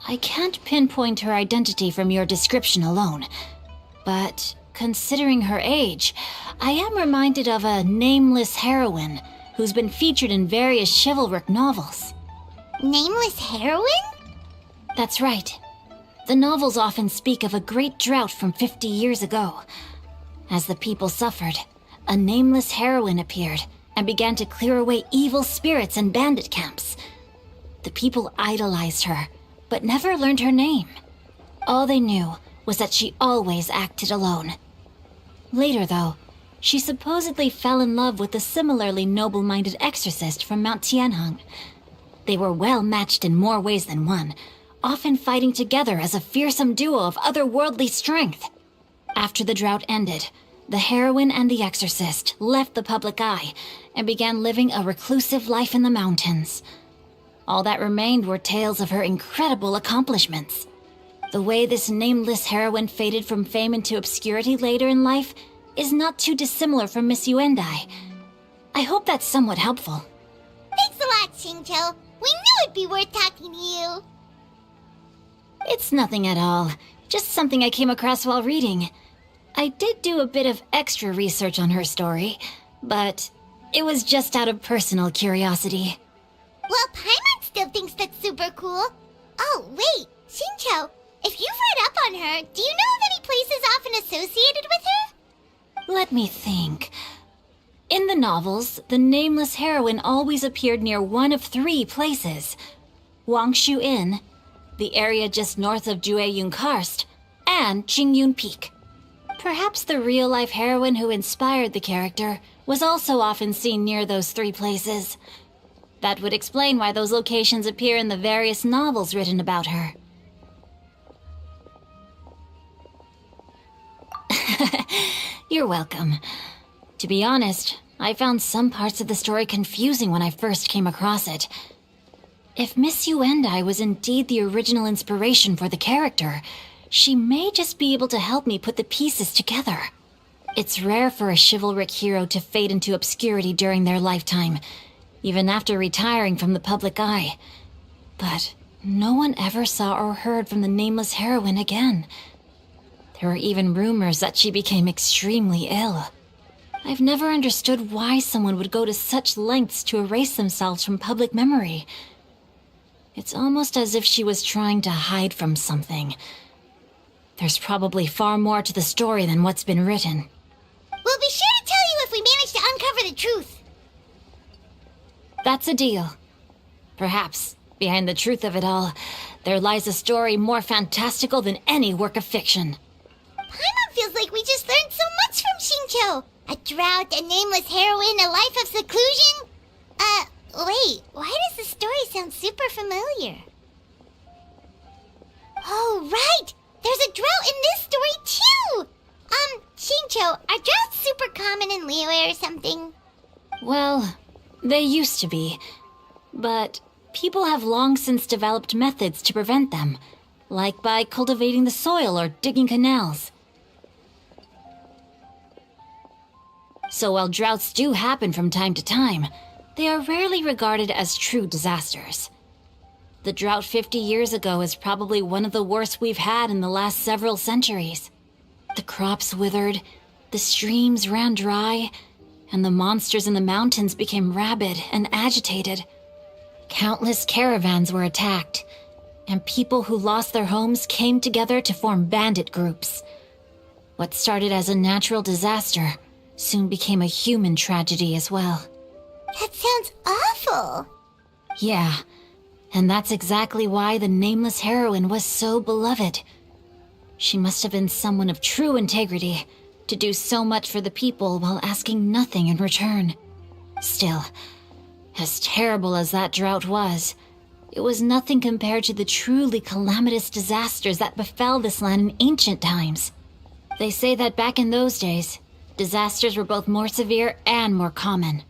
I can't pinpoint her identity from your description alone, but considering her age, I am reminded of a nameless heroine who's been featured in various chivalric novels. Nameless heroine? That's right. The novels often speak of a great drought from 50 years ago. As the people suffered, a nameless heroine appeared and began to clear away evil spirits and bandit camps. The people idolized her, but never learned her name. All they knew was that she always acted alone. Later, though, she supposedly fell in love with a similarly noble-minded exorcist from Mount Tianheng. They were well matched in more ways than one, often fighting together as a fearsome duo of otherworldly strength. After the drought ended, the heroine and the exorcist left the public eye and began living a reclusive life in the mountains. All that remained were tales of her incredible accomplishments. The way this nameless heroine faded from fame into obscurity later in life is not too dissimilar from Miss Yuendai. I hope that's somewhat helpful. Thanks a lot, Xinqiu. We knew it'd be worth talking to you. It's nothing at all. Just something I came across while reading. I did do a bit of extra research on her story, but it was just out of personal curiosity. Well, Paimon still thinks that's super cool. Oh, wait, Xinqiu, if you've read up on her, do you know of any places often associated with her? Let me think. In the novels, the nameless heroine always appeared near one of 3 places. Wangshu Inn, the area just north of Jueyun Karst, and Qingyun Peak. Perhaps the real-life heroine who inspired the character was also often seen near those 3 places. That would explain why those locations appear in the various novels written about her. You're welcome. To be honest, I found some parts of the story confusing when I first came across it. If Miss Yuendai was indeed the original inspiration for the character, she may just be able to help me put the pieces together. It's rare for a chivalric hero to fade into obscurity during their lifetime, even after retiring from the public eye. But no one ever saw or heard from the nameless heroine again. There were even rumors that she became extremely ill. I've never understood why someone would go to such lengths to erase themselves from public memory. It's almost as if she was trying to hide from something. There's probably far more to the story than what's been written. We'll be sure to tell you if we manage to uncover the truth. That's a deal. Perhaps, behind the truth of it all, there lies a story more fantastical than any work of fiction. Paimon feels like we just learned so much from Xinqiu. A drought, a nameless heroine, a life of seclusion. Wait, why does the story sound super familiar? Oh, right! There's a drought in this story, too! Xinqiu, are droughts super common in Liyue or something? Well, they used to be. But people have long since developed methods to prevent them, like by cultivating the soil or digging canals. So while droughts do happen from time to time, they are rarely regarded as true disasters. The drought 50 years ago is probably one of the worst we've had in the last several centuries. The crops withered, the streams ran dry, and the monsters in the mountains became rabid and agitated. Countless caravans were attacked, and people who lost their homes came together to form bandit groups. What started as a natural disaster soon became a human tragedy as well. That sounds awful. Yeah, and that's exactly why the nameless heroine was so beloved. She must have been someone of true integrity to do so much for the people while asking nothing in return. Still, as terrible as that drought was, it was nothing compared to the truly calamitous disasters that befell this land in ancient times. They say that back in those days, disasters were both more severe and more common.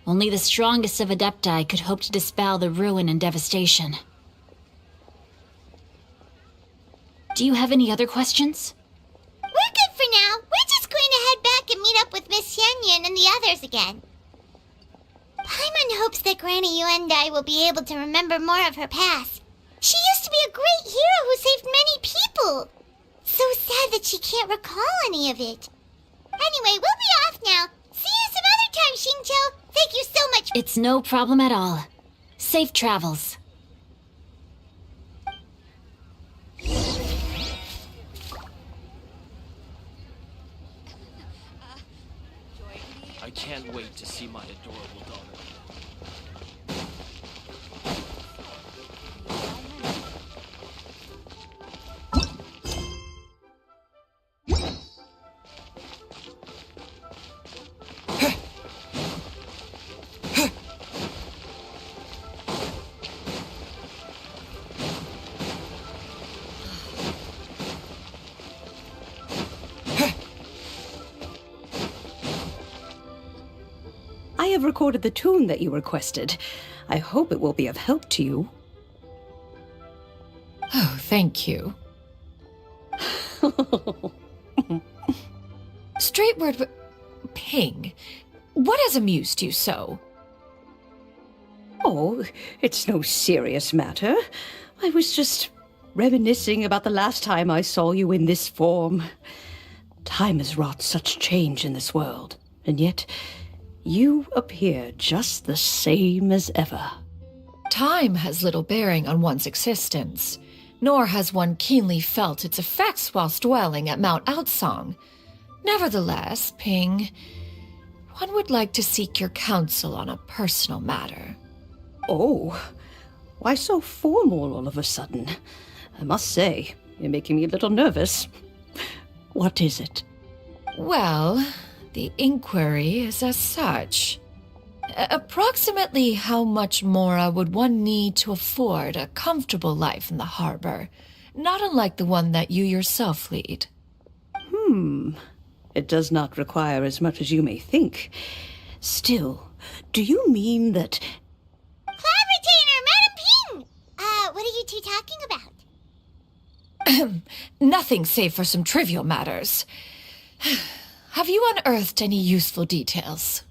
Only the strongest of Adepti could hope to dispel the ruin and devastation. Do you have any other questions? We're good for now. We're just going to head back and meet up with Miss Xianyun and the others again. Paimon hopes that Granny Yuendai will be able to remember more of her past. She used to be a great hero who saved many people. So sad that she can't recall any of it. Anyway, we'll be off now. See you some other time, Xingqiu. Thank you so much. It's no problem at all. Safe travels. I can't wait to see my adorable daughter. I have recorded the tune that you requested. I hope it will be of help to you. Oh, thank you. Straight word, Ping, what has amused you so? Oh, it's no serious matter. I was just reminiscing about the last time I saw you in this form. Time has wrought such change in this world, and yet you appear just the same as ever. Time has little bearing on one's existence, nor has one keenly felt its effects whilst dwelling at Mount Outsong. Nevertheless, Ping, one would like to seek your counsel on a personal matter. Oh, why so formal all of a sudden? I must say, you're making me a little nervous. What is it? Well, the inquiry is as such. Approximately how much more would one need to afford a comfortable life in the harbor, not unlike the one that you yourself lead? It does not require as much as you may think. Still, do you mean that... Cloud Retainer, Madam Ping! What are you two talking about? Nothing save for some trivial matters. Have you unearthed any useful details?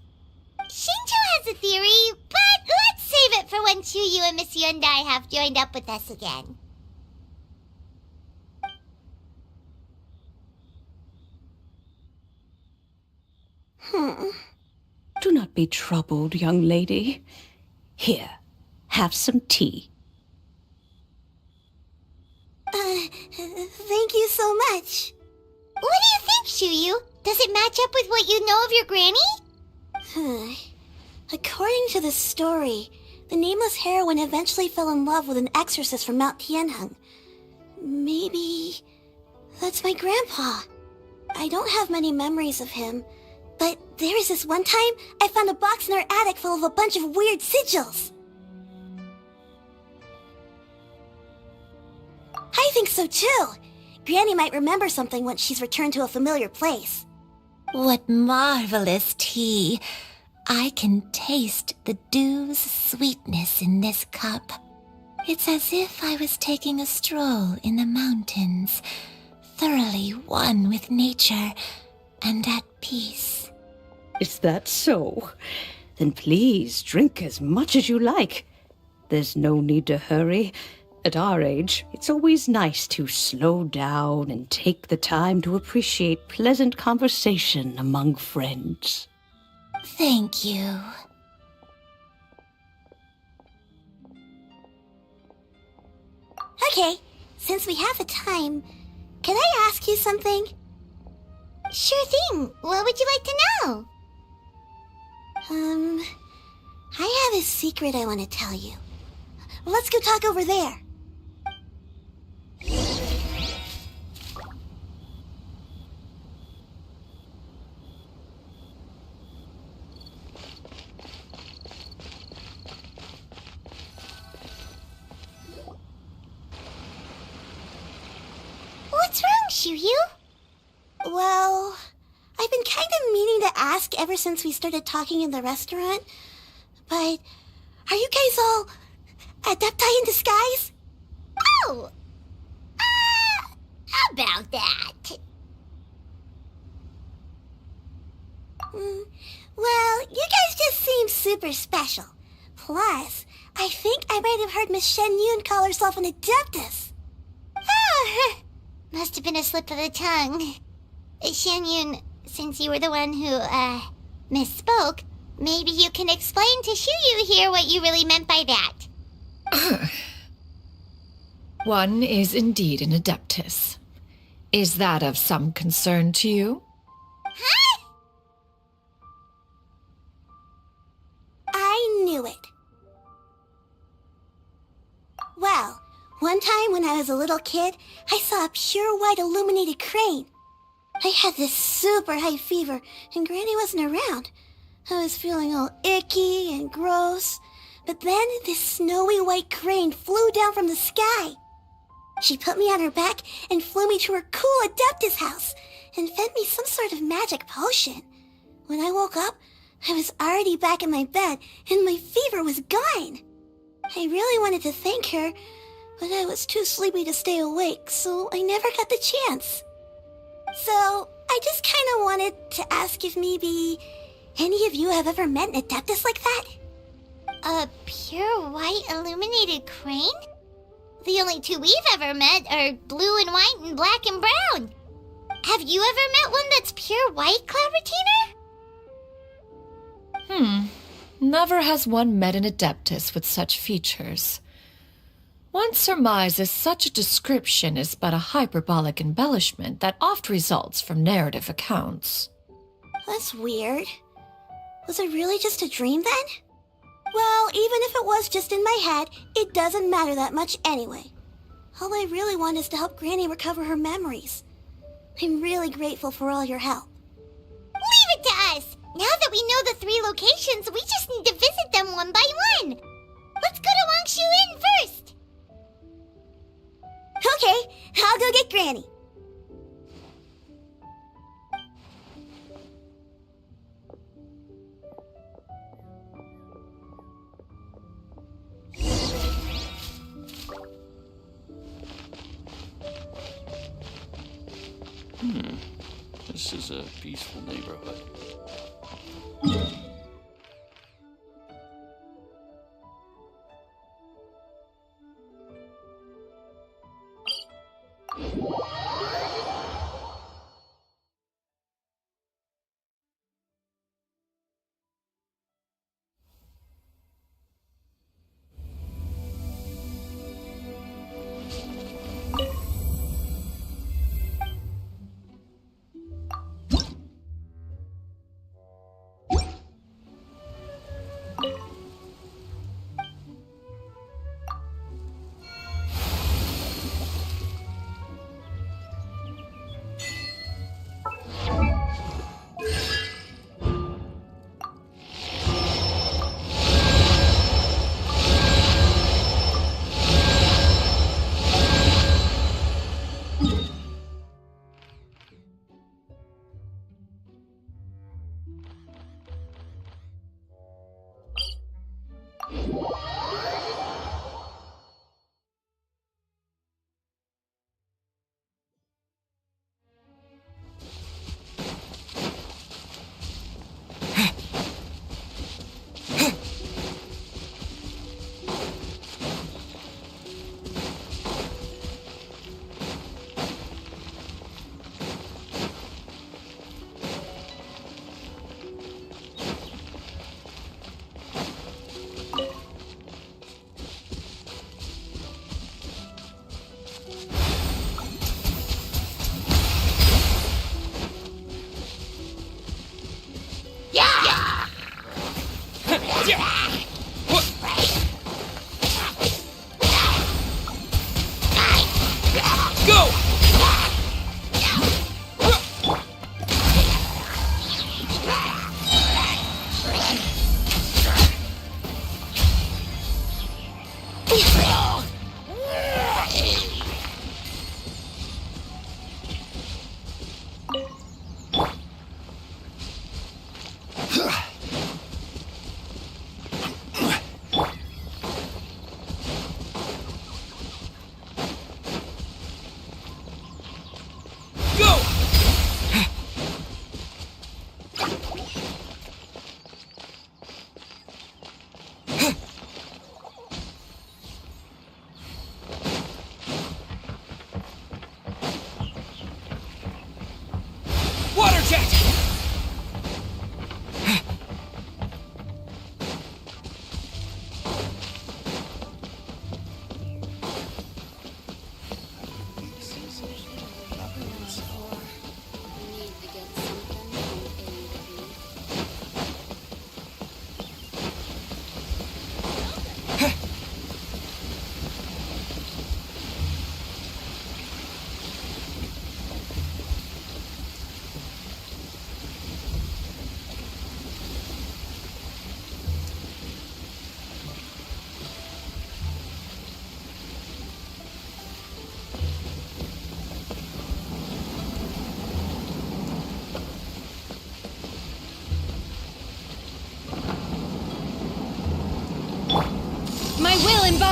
Xingqiu has a theory, but let's save it for when Chuyu and Miss Yuendai have joined up with us again. Do not be troubled, young lady. Here, have some tea. Thank you so much. What do you think, Chuyu? Does it match up with what you know of your granny? According to the story, the nameless heroine eventually fell in love with an exorcist from Mount Tianheng. Maybe that's my grandpa. I don't have many memories of him, but there was this one time I found a box in our attic full of a bunch of weird sigils. I think so too. Granny might remember something once she's returned to a familiar place. What marvelous tea! I can taste the dew's sweetness in this cup. It's as if I was taking a stroll in the mountains, thoroughly one with nature and at peace. Is that so? Then please drink as much as you like. There's no need to hurry. At our age, it's always nice to slow down and take the time to appreciate pleasant conversation among friends. Thank you. Okay, since we have the time, can I ask you something? Sure thing. What would you like to know? I have a secret I want to tell you. Let's go talk over there. What's wrong, Chuyu? Well, I've been kind of meaning to ask ever since we started talking in the restaurant, but are you guys all adepti in disguise? Oh! About that. Well, you guys just seem super special. Plus, I think I might have heard Miss Xianyun call herself an adeptus. Oh, must have been a slip of the tongue. Xianyun, since you were the one who, misspoke, maybe you can explain to Xiuyu here what you really meant by that. One is indeed an adeptus. Is that of some concern to you? Huh? I knew it. Well, one time when I was a little kid, I saw a pure white illuminated crane. I had this super high fever, and Granny wasn't around. I was feeling all icky and gross. But then this snowy white crane flew down from the sky. She put me on her back and flew me to her cool Adeptus house and fed me some sort of magic potion. When I woke up, I was already back in my bed and my fever was gone. I really wanted to thank her, but I was too sleepy to stay awake, so I never got the chance. So, I just kind of wanted to ask if maybe any of you have ever met an Adeptus like that? A pure white illuminated crane? The only two we've ever met are blue and white and black and brown. Have you ever met one that's pure white, Clovertina? Never has one met an adeptus with such features. One surmises such a description is but a hyperbolic embellishment that oft results from narrative accounts. That's weird. Was it really just a dream then? Well, even if it was just in my head, it doesn't matter that much anyway. All I really want is to help Granny recover her memories. I'm really grateful for all your help. Leave it to us! Now that we know the 3 locations, we just need to visit them one by one. Let's go to Wangshu Inn first. Okay, I'll go get Granny. This is a peaceful neighborhood.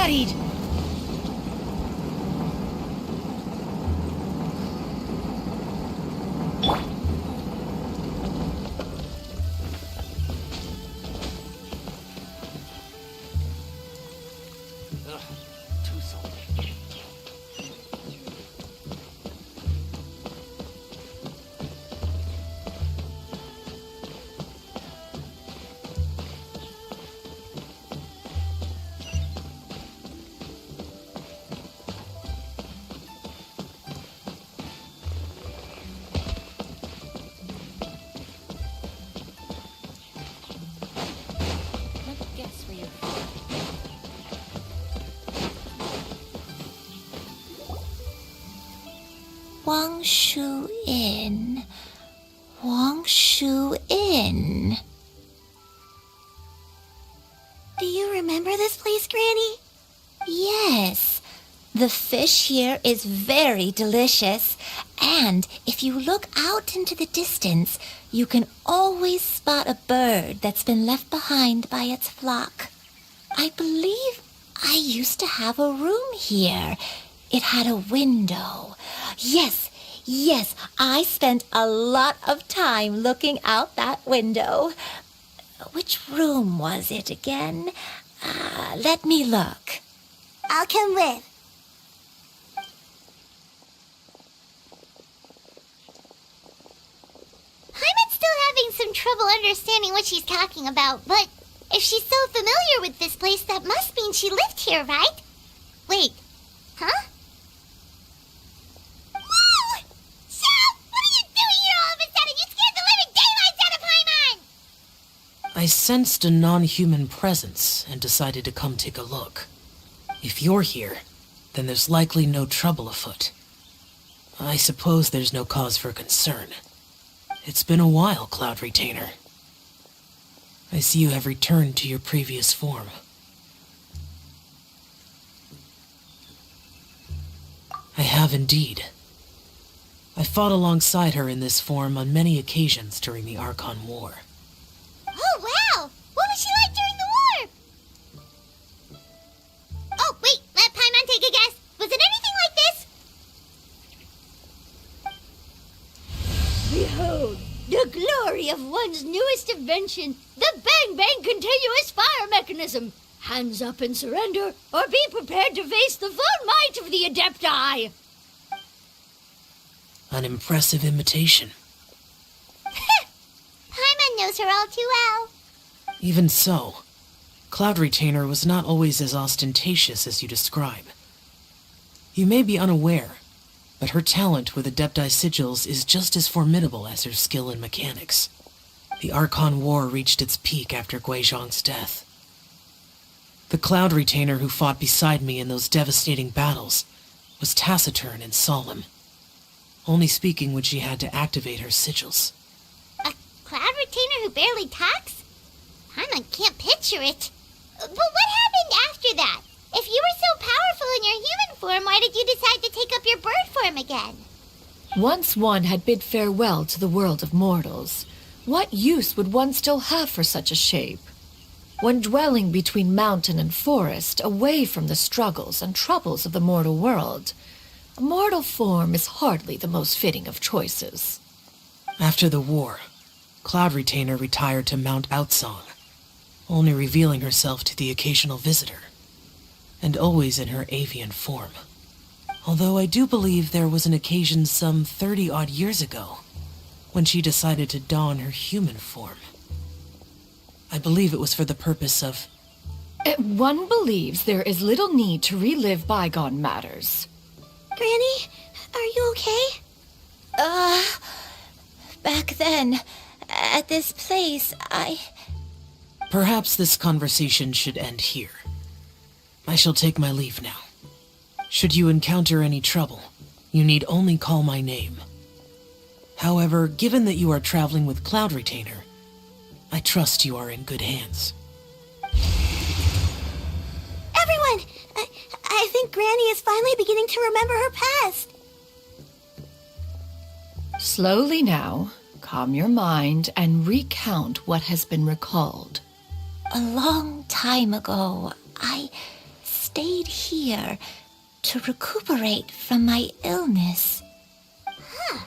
studied. Too salty. Let me guess where you're Wangshu Inn. Wangshu Inn. Do you remember this place, Granny? Yes. The fish here is very delicious. And if you look out into the distance, you can always spot a bird that's been left behind by its flock. I believe I used to have a room here. It had a window. Yes, I spent a lot of time looking out that window. Which room was it again? Let me look. I'll come with. Hyman's still having some trouble understanding what she's talking about, but if she's so familiar with this place, that must mean she lived here, right? Wait, huh? Whoa! Shell! What are you doing here all of a sudden? You scared the living daylights out of Paimon! I sensed a non-human presence and decided to come take a look. If you're here, then there's likely no trouble afoot. I suppose there's no cause for concern. It's been a while, Cloud Retainer. I see you have returned to your previous form. I have indeed. I fought alongside her in this form on many occasions during the Archon War. Oh, wow! What was she like during the war? Oh, wait, let Paimon take a guess. Was it anything like this? Behold, the glory of one's newest invention, the Bang Bang Continuous Fire Mechanism. Hands up and surrender, or be prepared to face the full might of the Adepti. An impressive imitation. Paimon knows her all too well. Even so, Cloud Retainer was not always as ostentatious as you describe. You may be unaware, but her talent with Adepti sigils is just as formidable as her skill in mechanics. The Archon War reached its peak after Guizhong's death. The Cloud Retainer who fought beside me in those devastating battles was taciturn and solemn, only speaking when she had to activate her sigils. A Cloud Retainer who barely talks? Paimon can't picture it. But what happened after that? If you were so powerful in your human form, why did you decide to take up your bird form again? Once one had bid farewell to the world of mortals, what use would one still have for such a shape? When dwelling between mountain and forest, away from the struggles and troubles of the mortal world, a mortal form is hardly the most fitting of choices. After the war, Cloud Retainer retired to Mount Outsong, only revealing herself to the occasional visitor, and always in her avian form. Although I do believe there was an occasion some 30-odd years ago when she decided to don her human form. I believe it was for the purpose of... One believes there is little need to relive bygone matters. Granny, are you okay? Back then, at this place, Perhaps this conversation should end here. I shall take my leave now. Should you encounter any trouble, you need only call my name. However, given that you are traveling with Cloud Retainer, I trust you are in good hands. Everyone! I think Granny is finally beginning to remember her past. Slowly now, calm your mind and recount what has been recalled. a long time ago, I stayed here to recuperate from my illness. Huh.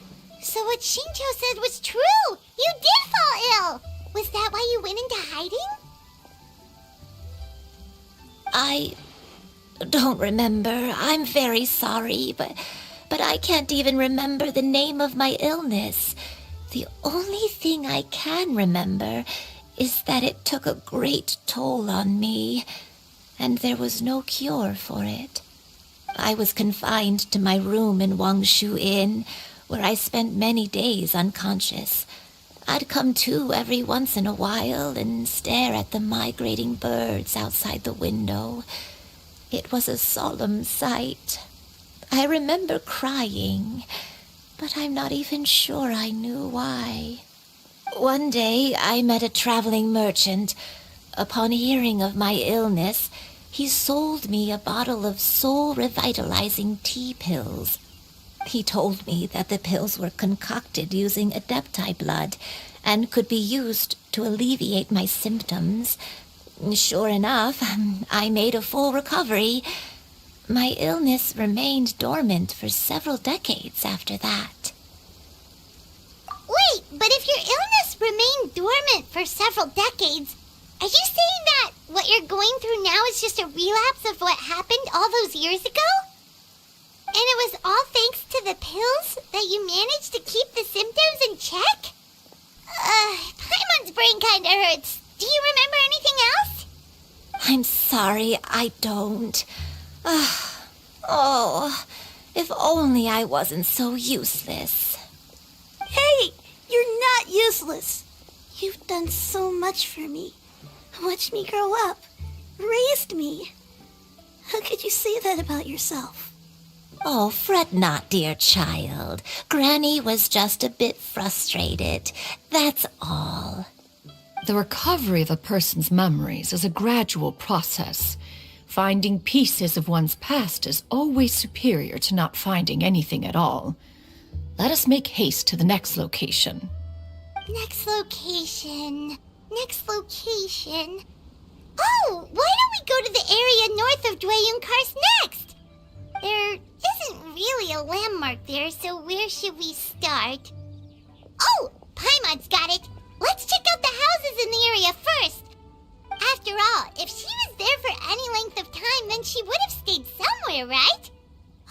So what Shinjo said was true! You did fall ill! Was that why you went into hiding? I don't remember. I'm very sorry, but I can't even remember the name of my illness. The only thing I can remember is that it took a great toll on me, and there was no cure for it. I was confined to my room in Wangshu Inn, where I spent many days unconscious. I'd come to every once in a while and stare at the migrating birds outside the window. It was a solemn sight. I remember crying, but I'm not even sure I knew why. One day, I met a traveling merchant. Upon hearing of my illness, he sold me a bottle of soul-revitalizing tea pills. He told me that the pills were concocted using Adepti blood and could be used to alleviate my symptoms. Sure enough, I made a full recovery. My illness remained dormant for several decades after that. Wait, but if your illness remained dormant for several decades, are you saying that what you're going through now is just a relapse of what happened all those years ago? And it was all thanks to the pills that you managed to keep the symptoms in check? Paimon's brain kinda hurts. Do you remember anything else? I'm sorry, I don't. Oh, if only I wasn't so useless. Hey, you're not useless. You've done so much for me. Watched me grow up. Raised me. How could you say that about yourself? Oh, fret not, dear child. Granny was just a bit frustrated. That's all. The recovery of a person's memories is a gradual process. Finding pieces of one's past is always superior to not finding anything at all. Let us make haste to the next location. Next location. Oh, why don't we go to the area north of Dwayun Karst next? There isn't really a landmark there, so where should we start? Oh, Paimon's got it. Let's check out the houses in the area first. After all, if she was there for any length of time, then she would have stayed somewhere, right?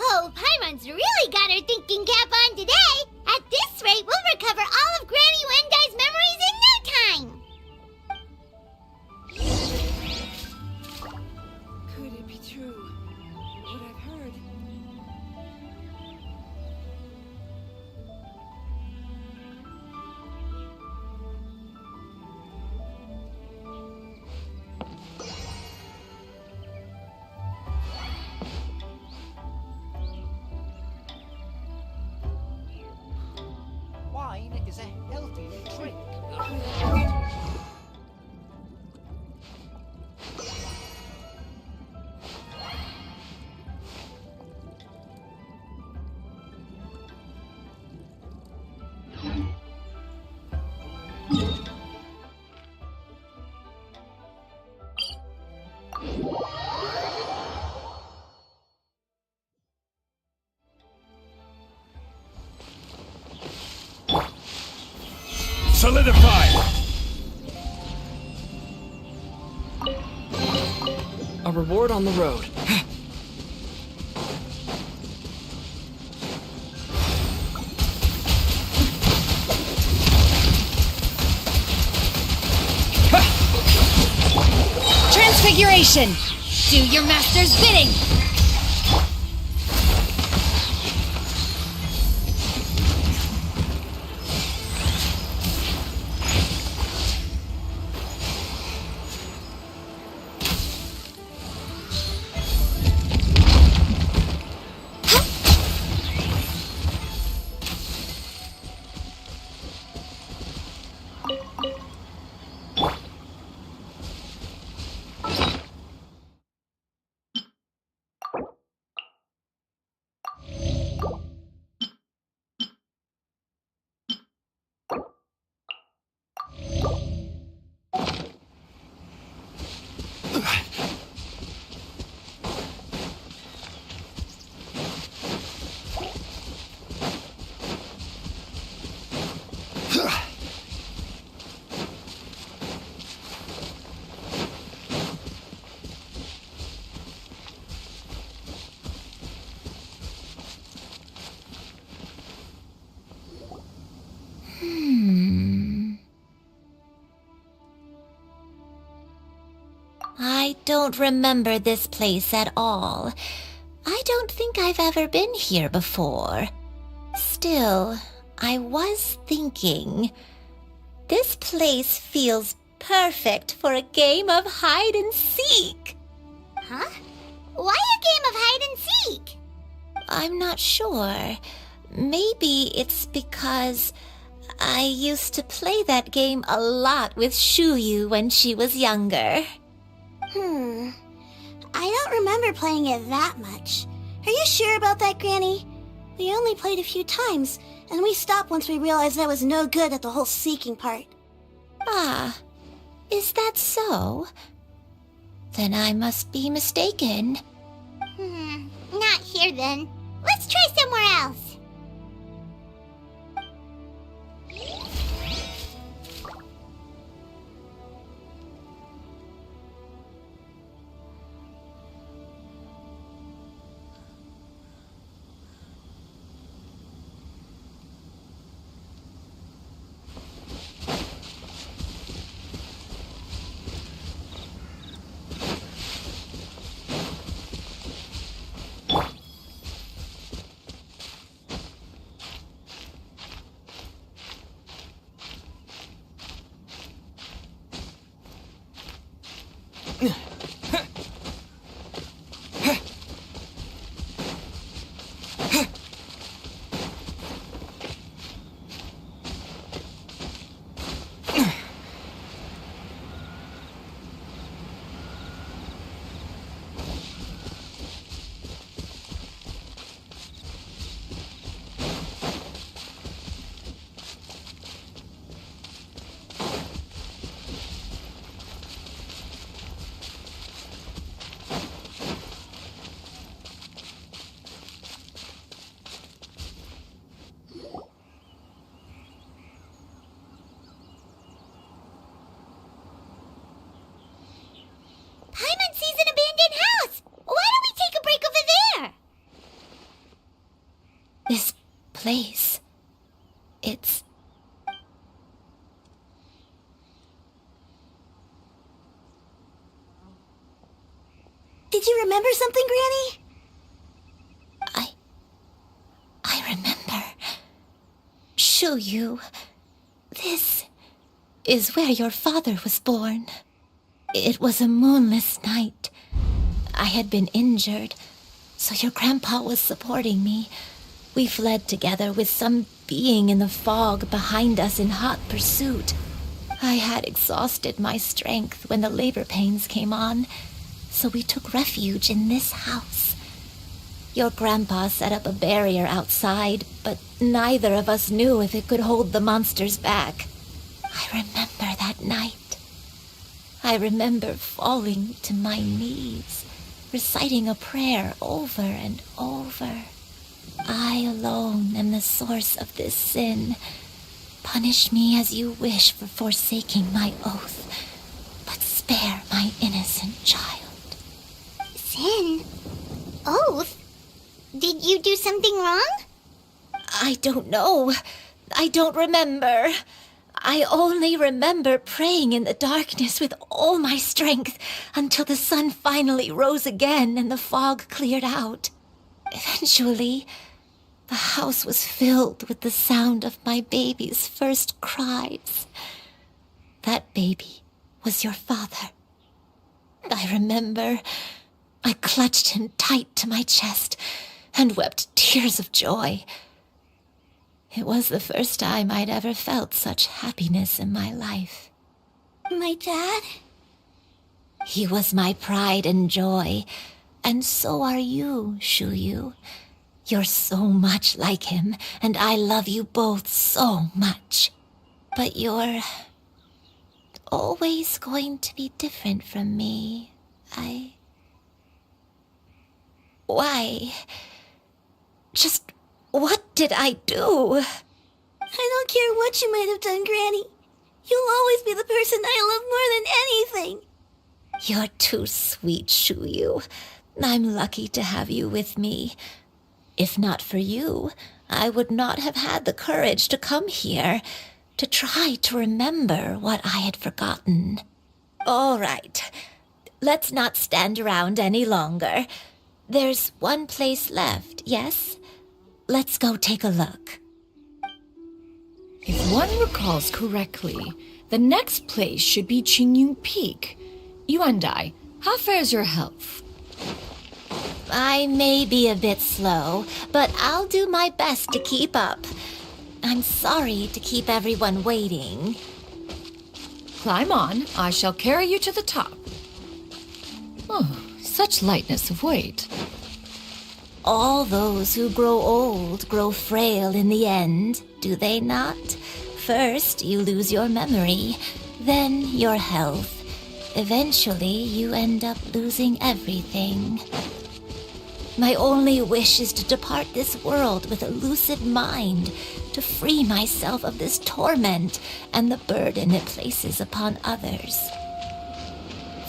Oh, Paimon's really got her thinking cap on today. At this rate, we'll recover all of Granny Wendai's memories in no time. Could it be true? What I've heard? Wine is a healthy drink. Solidified! A reward on the road. Transfiguration! Do your master's bidding! I don't remember this place at all. I don't think I've ever been here before. Still, I was thinking, this place feels perfect for a game of hide and seek. Huh? Why a game of hide and seek? I'm not sure. Maybe it's because I used to play that game a lot with Shuyu when she was younger. I don't remember playing it that much. Are you sure about that, Granny? We only played a few times, and we stopped once we realized I was no good at the whole seeking part. Ah, is that so? Then I must be mistaken. Not here then. Let's try somewhere else. Paimon sees an abandoned house! Why don't we take a break over there? This place, it's... Did you remember something, Granny? I remember. Shuyu, this is where your father was born. It was a moonless night. I had been injured, so your grandpa was supporting me. We fled together with some being in the fog behind us in hot pursuit. I had exhausted my strength when the labor pains came on, so we took refuge in this house. Your grandpa set up a barrier outside, but neither of us knew if it could hold the monsters back. I remember that night. I remember falling to my knees, reciting a prayer over and over. I alone am the source of this sin. Punish me as you wish for forsaking my oath, but spare my innocent child. Sin? Oath? Did you do something wrong? I don't know. I don't remember. I only remember praying in the darkness with all my strength until the sun finally rose again and the fog cleared out. Eventually, the house was filled with the sound of my baby's first cries. That baby was your father. I remember I clutched him tight to my chest and wept tears of joy. It was the first time I'd ever felt such happiness in my life. My dad? He was my pride and joy, and so are you, Shuyu. You're so much like him, and I love you both so much. But you're always going to be different from me. Why? Just what did I do? I don't care what you might have done, Granny. You'll always be the person I love more than anything. You're too sweet, Shuyu. I'm lucky to have you with me. If not for you, I would not have had the courage to come here, to try to remember what I had forgotten. All right. let's not stand around any longer. There's one place left, yes? Let's go take a look. If one recalls correctly, the next place should be Xianyun Peak. Yuandai, how fares your health? I may be a bit slow, but I'll do my best to keep up. I'm sorry to keep everyone waiting. Climb on. I shall carry you to the top. Oh, such lightness of weight. All those who grow old grow frail in the end, do they not? First, you lose your memory, then your health. Eventually, you end up losing everything. My only wish is to depart this world with a lucid mind, to free myself of this torment and the burden it places upon others.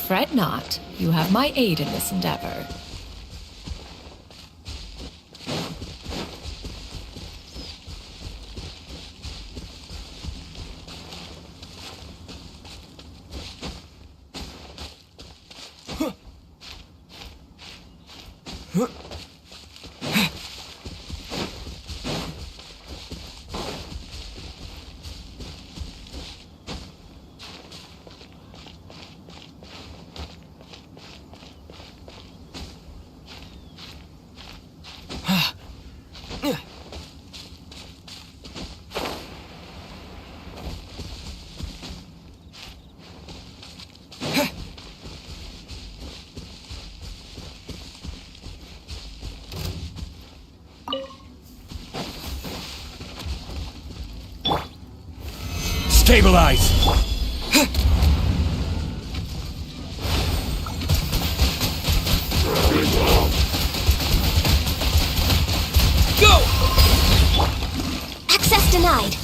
Fret not. You have my aid in this endeavor. Stabilize! Go! Access denied.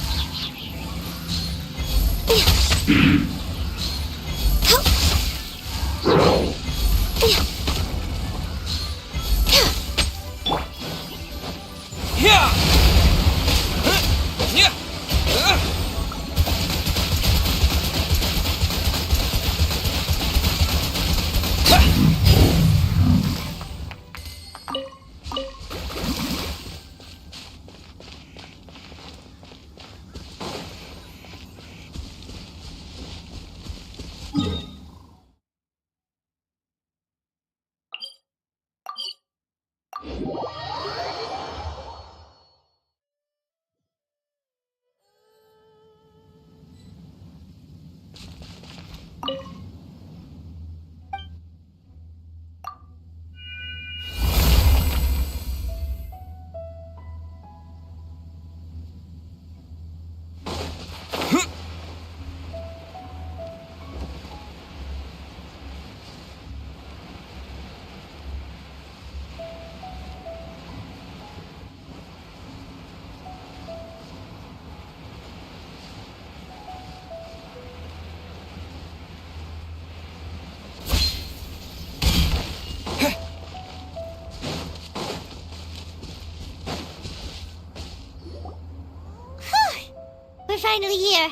We're finally here.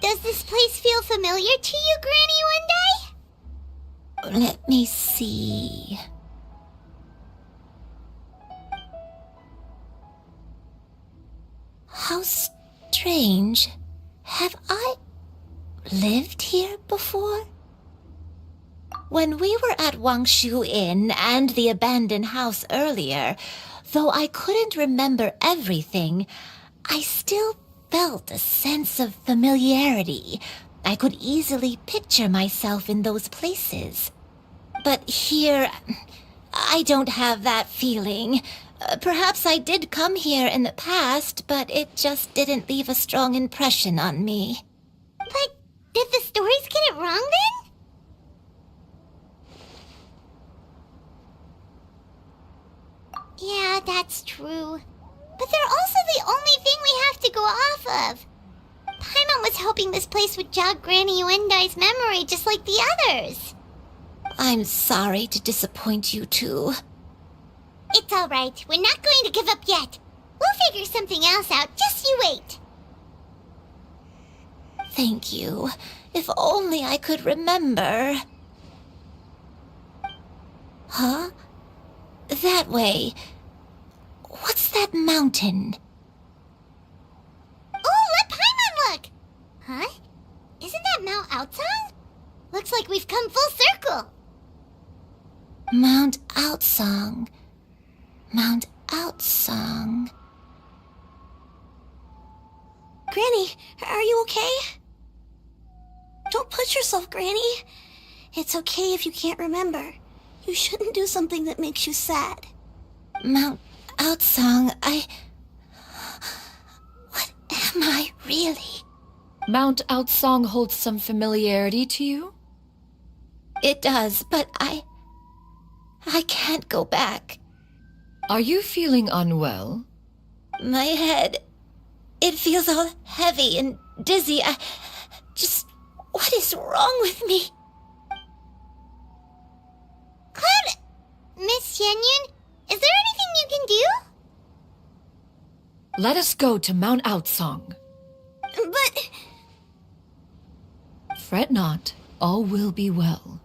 Does this place feel familiar to you, Granny One Day? Let me see. How strange. Have I lived here before? When we were at Wangshu Inn and the abandoned house earlier, though I couldn't remember everything, I still felt a sense of familiarity. I could easily picture myself in those places. But here, I don't have that feeling. Perhaps I did come here in the past, but it just didn't leave a strong impression on me. But did the stories get it wrong then? Yeah, that's true. But they're also the only thing we have to go off of. Paimon was hoping this place would jog Granny Uendai's memory just like the others. I'm sorry to disappoint you too. It's alright. We're not going to give up yet. We'll figure something else out. Just you wait. Thank you. If only I could remember. Huh? That way. What's that mountain? Oh, let Paimon look! Huh? Isn't that Mount Outsong? Looks like we've come full circle. Mount Outsong. Mount Outsong. Granny, are you okay? Don't push yourself, Granny. It's okay if you can't remember. You shouldn't do something that makes you sad. Mount Outsong, What am I really? Mount Outsong holds some familiarity to you? It does, but I can't go back. Are you feeling unwell? My head, it feels all heavy and dizzy. What is wrong with me? Cloud, Miss Xianyun, is there anything you can do? Let us go to Mount Outsong. But... Fret not, all will be well.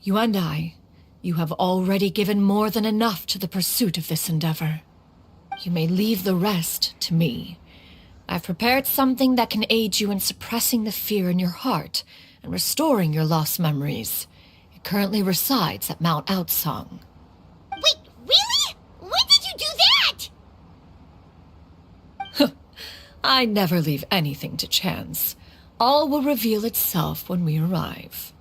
You and I, you have already given more than enough to the pursuit of this endeavor. You may leave the rest to me. I've prepared something that can aid you in suppressing the fear in your heart and restoring your lost memories. It currently resides at Mount Outsong. Wait, really? When did you do that? I never leave anything to chance. All will reveal itself when we arrive.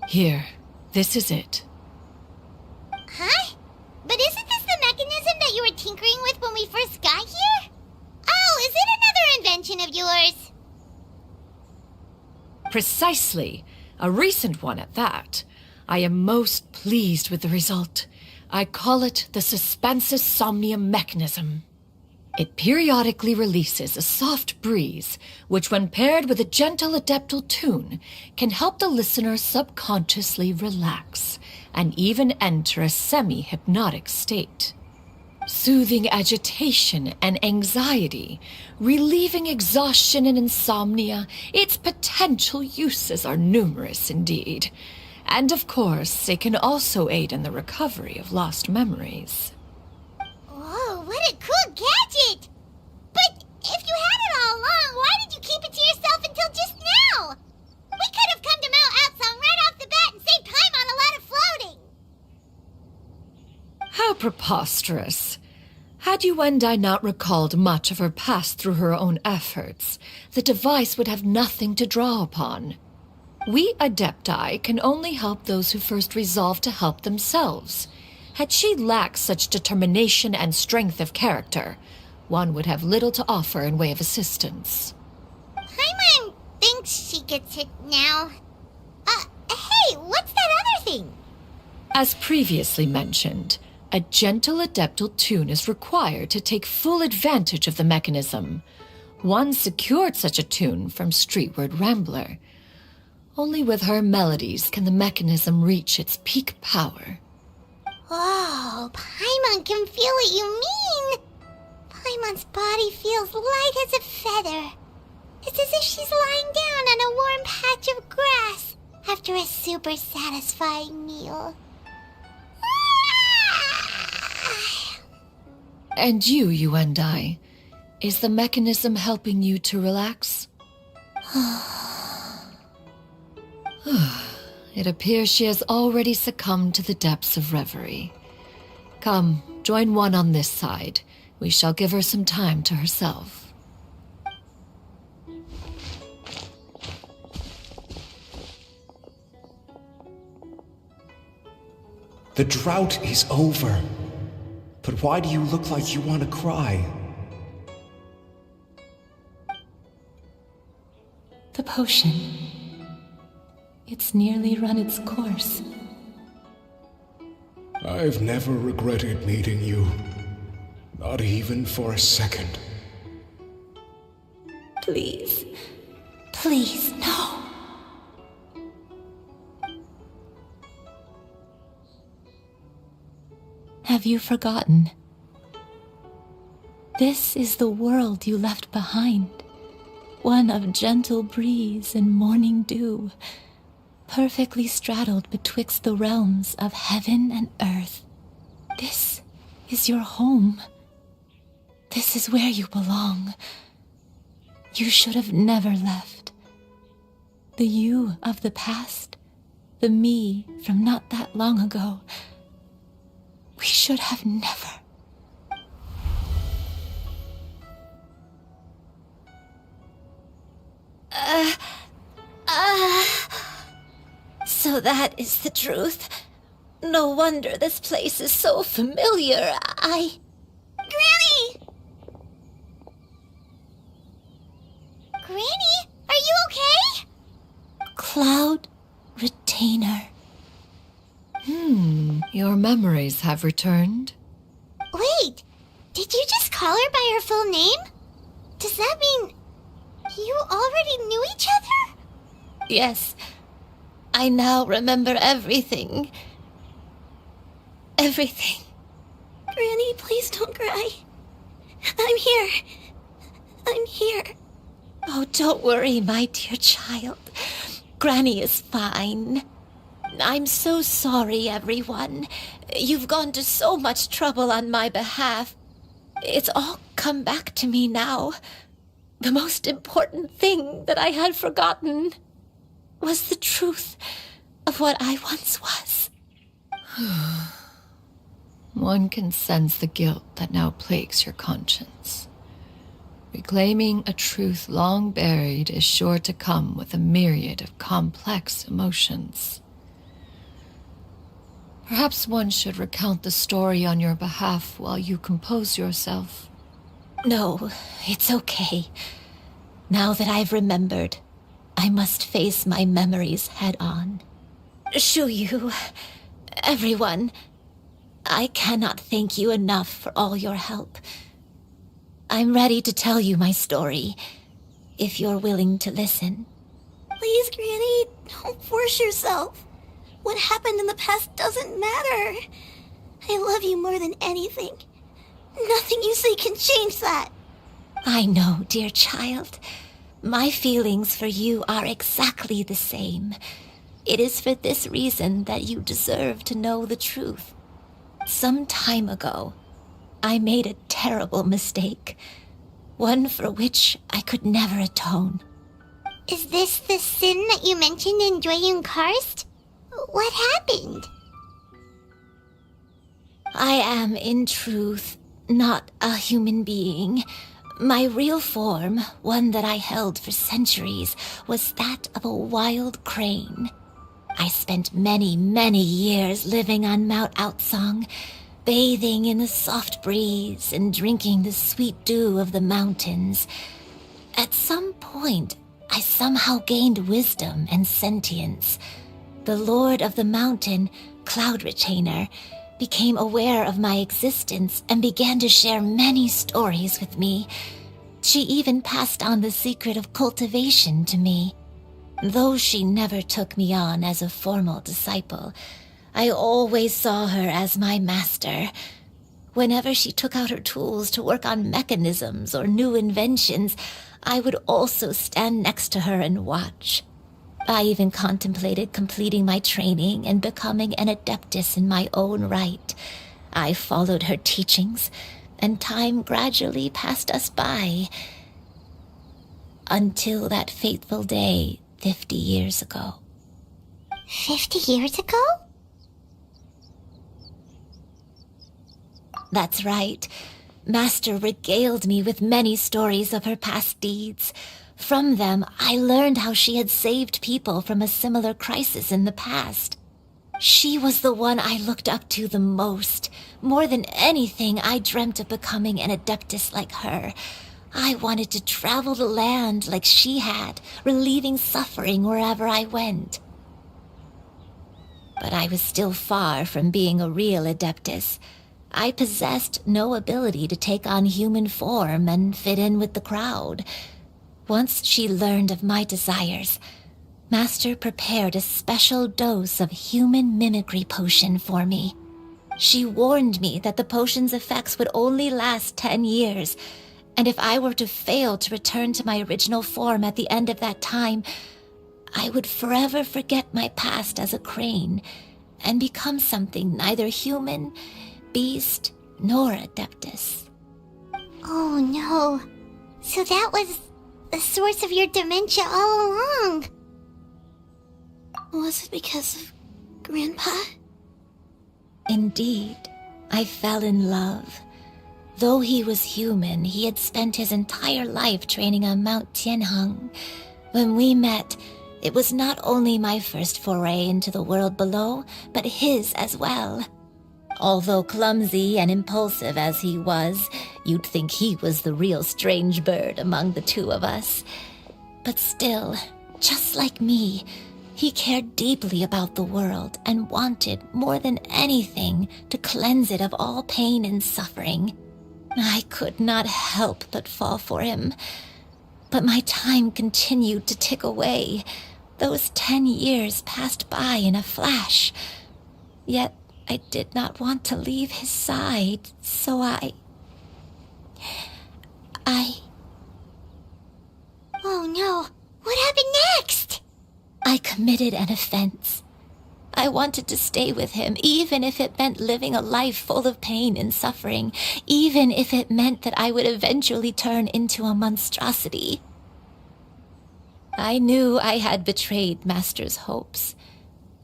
Here, this is it. Huh? But isn't this the mechanism that you were tinkering with when we first got here? Oh, is it another invention of yours? Precisely. A recent one at that. I am most pleased with the result. I call it the Suspensus Somnium mechanism. It periodically releases a soft breeze, which when paired with a gentle adeptal tune, can help the listener subconsciously relax and even enter a semi-hypnotic state. Soothing agitation and anxiety, relieving exhaustion and insomnia, its potential uses are numerous indeed. And of course, it can also aid in the recovery of lost memories. Whoa, what a cool gadget! But if you had it all along, why did you keep it to yourself until just now? We could have come to Mount Outsong right off the bat and saved Paimon a lot of floating! How preposterous. Had you and I not recalled much of her past through her own efforts, the device would have nothing to draw upon. We Adepti can only help those who first resolve to help themselves. Had she lacked such determination and strength of character, one would have little to offer in way of assistance. Paimon thinks she gets it now. Hey, what's that other thing? As previously mentioned, a gentle adeptal tune is required to take full advantage of the mechanism. One secured such a tune from Streetward Rambler. Only with her melodies can the mechanism reach its peak power. Whoa, Paimon can feel what you mean. Paimon's body feels light as a feather. It's as if she's lying down on a warm patch of grass after a super satisfying meal. And you and I, is the mechanism helping you to relax? It appears she has already succumbed to the depths of reverie. Come, join one on this side. We shall give her some time to herself. The drought is over. But why do you look like you want to cry? The potion. It's nearly run its course. I've never regretted meeting you. Not even for a second. Please. Please, no. Have you forgotten? This is the world you left behind. One of gentle breeze and morning dew, perfectly straddled betwixt the realms of heaven and earth. This is your home. This is where you belong. You should have never left. The you of the past, the me from not that long ago, we should have never. So that is the truth. No wonder this place is so familiar. Granny! Granny, are you okay? Cloud Retainer. Your memories have returned. Wait, did you just call her by her full name? Does that mean you already knew each other? Yes, I now remember everything. Everything. Granny, please don't cry. I'm here. I'm here. Oh, don't worry, my dear child. Granny is fine. I'm so sorry, everyone. You've gone to so much trouble on my behalf. It's all come back to me now. The most important thing that I had forgotten was the truth of what I once was. One can sense the guilt that now plagues your conscience. Reclaiming a truth long buried is sure to come with a myriad of complex emotions. Perhaps one should recount the story on your behalf while you compose yourself. No, it's okay. Now that I've remembered, I must face my memories head on. Shuyu, everyone, I cannot thank you enough for all your help. I'm ready to tell you my story, if you're willing to listen. Please, Granny, don't force yourself. What happened in the past doesn't matter. I love you more than anything. Nothing you say can change that. I know, dear child. My feelings for you are exactly the same. It is for this reason that you deserve to know the truth. Some time ago, I made a terrible mistake. One for which I could never atone. Is this the sin that you mentioned in Xianyun Karst? What happened? I am, in truth, not a human being. My real form, one that I held for centuries, was that of a wild crane. I spent many, many years living on Mount Outsong, bathing in the soft breeze and drinking the sweet dew of the mountains. At some point, I somehow gained wisdom and sentience. The Lord of the Mountain, Cloud Retainer, became aware of my existence and began to share many stories with me. She even passed on the secret of cultivation to me. Though she never took me on as a formal disciple, I always saw her as my master. Whenever she took out her tools to work on mechanisms or new inventions, I would also stand next to her and watch. I even contemplated completing my training and becoming an adeptus in my own right. I followed her teachings, and time gradually passed us by. Until that fateful day 50 years ago. 50 years ago? That's right. Master regaled me with many stories of her past deeds. From them, I learned how she had saved people from a similar crisis in the past. She was the one I looked up to the most. More than anything, I dreamt of becoming an adeptus like her. I wanted to travel the land like she had, relieving suffering wherever I went. But I was still far from being a real adeptus. I possessed no ability to take on human form and fit in with the crowd. Once she learned of my desires, Master prepared a special dose of human mimicry potion for me. She warned me that the potion's effects would only last 10 years, and if I were to fail to return to my original form at the end of that time, I would forever forget my past as a crane and become something neither human, beast, nor adeptus. Oh no. So that was the source of your dementia all along. Was it because of Grandpa? Indeed, I fell in love. Though he was human, he had spent his entire life training on Mount Tianheng. When we met, it was not only my first foray into the world below, but his as well. Although clumsy and impulsive as he was, you'd think he was the real strange bird among the two of us. But still, just like me, he cared deeply about the world and wanted, more than anything, to cleanse it of all pain and suffering. I could not help but fall for him. But my time continued to tick away. Those 10 years passed by in a flash. Yet I did not want to leave his side, so I... Oh no, what happened next? I committed an offense. I wanted to stay with him, even if it meant living a life full of pain and suffering, even if it meant that I would eventually turn into a monstrosity. I knew I had betrayed Master's hopes,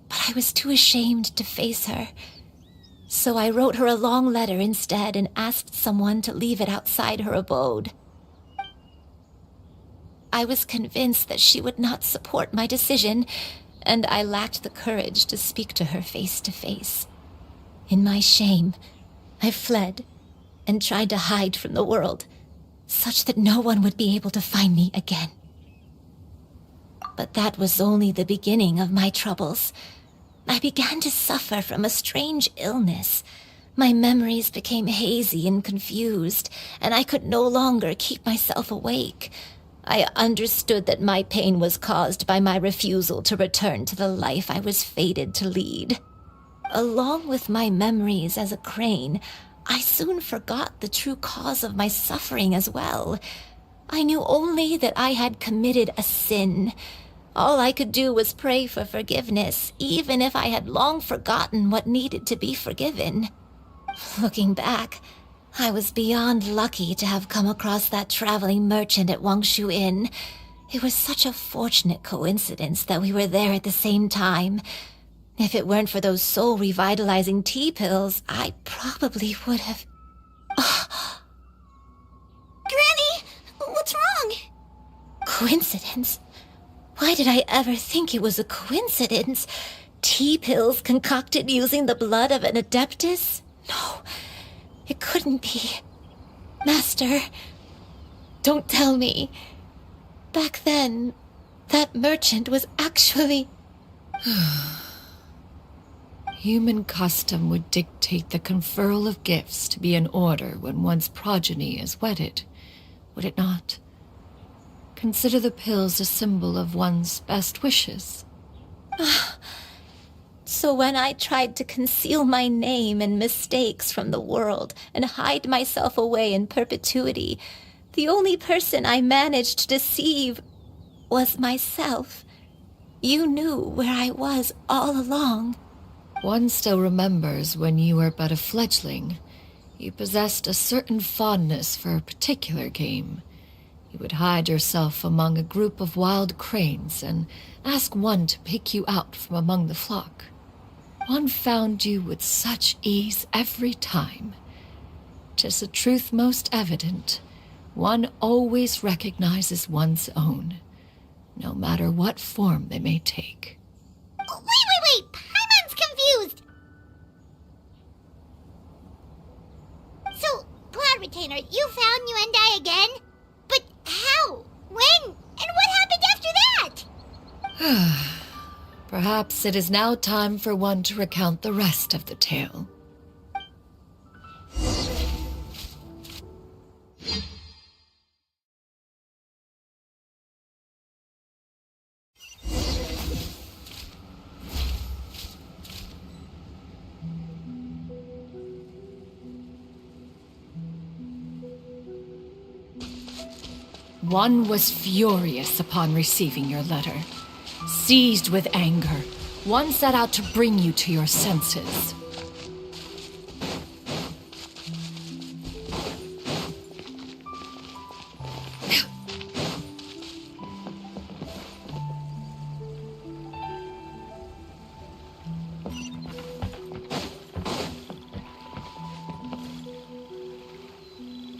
but I was too ashamed to face her. So I wrote her a long letter instead and asked someone to leave it outside her abode. I was convinced that she would not support my decision, and I lacked the courage to speak to her face to face. In my shame, I fled and tried to hide from the world, such that no one would be able to find me again. But that was only the beginning of my troubles. I began to suffer from a strange illness. My memories became hazy and confused, and I could no longer keep myself awake. I understood that my pain was caused by my refusal to return to the life I was fated to lead. Along with my memories as a crane, I soon forgot the true cause of my suffering as well. I knew only that I had committed a sin. All I could do was pray for forgiveness, even if I had long forgotten what needed to be forgiven. Looking back, I was beyond lucky to have come across that traveling merchant at Wangshu Inn. It was such a fortunate coincidence that we were there at the same time. If it weren't for those soul-revitalizing tea pills, I probably would have... Granny! What's wrong? Coincidence? Why did I ever think it was a coincidence? Tea pills concocted using the blood of an adeptus? No, it couldn't be. Master, don't tell me. Back then, that merchant was actually... Human custom would dictate the conferral of gifts to be in order when one's progeny is wedded, would it not? Consider the pills a symbol of one's best wishes. So when I tried to conceal my name and mistakes from the world and hide myself away in perpetuity, the only person I managed to deceive was myself. You knew where I was all along. One still remembers when you were but a fledgling. You possessed a certain fondness for a particular game. You would hide yourself among a group of wild cranes and ask one to pick you out from among the flock. One found you with such ease every time. 'Tis a truth most evident. One always recognizes one's own, no matter what form they may take. Wait! Paimon's confused! So, Cloud Retainer, you found Yuendai again? But how? When? And what happened after that? Perhaps it is now time for one to recount the rest of the tale. One was furious upon receiving your letter. Seized with anger, one set out to bring you to your senses.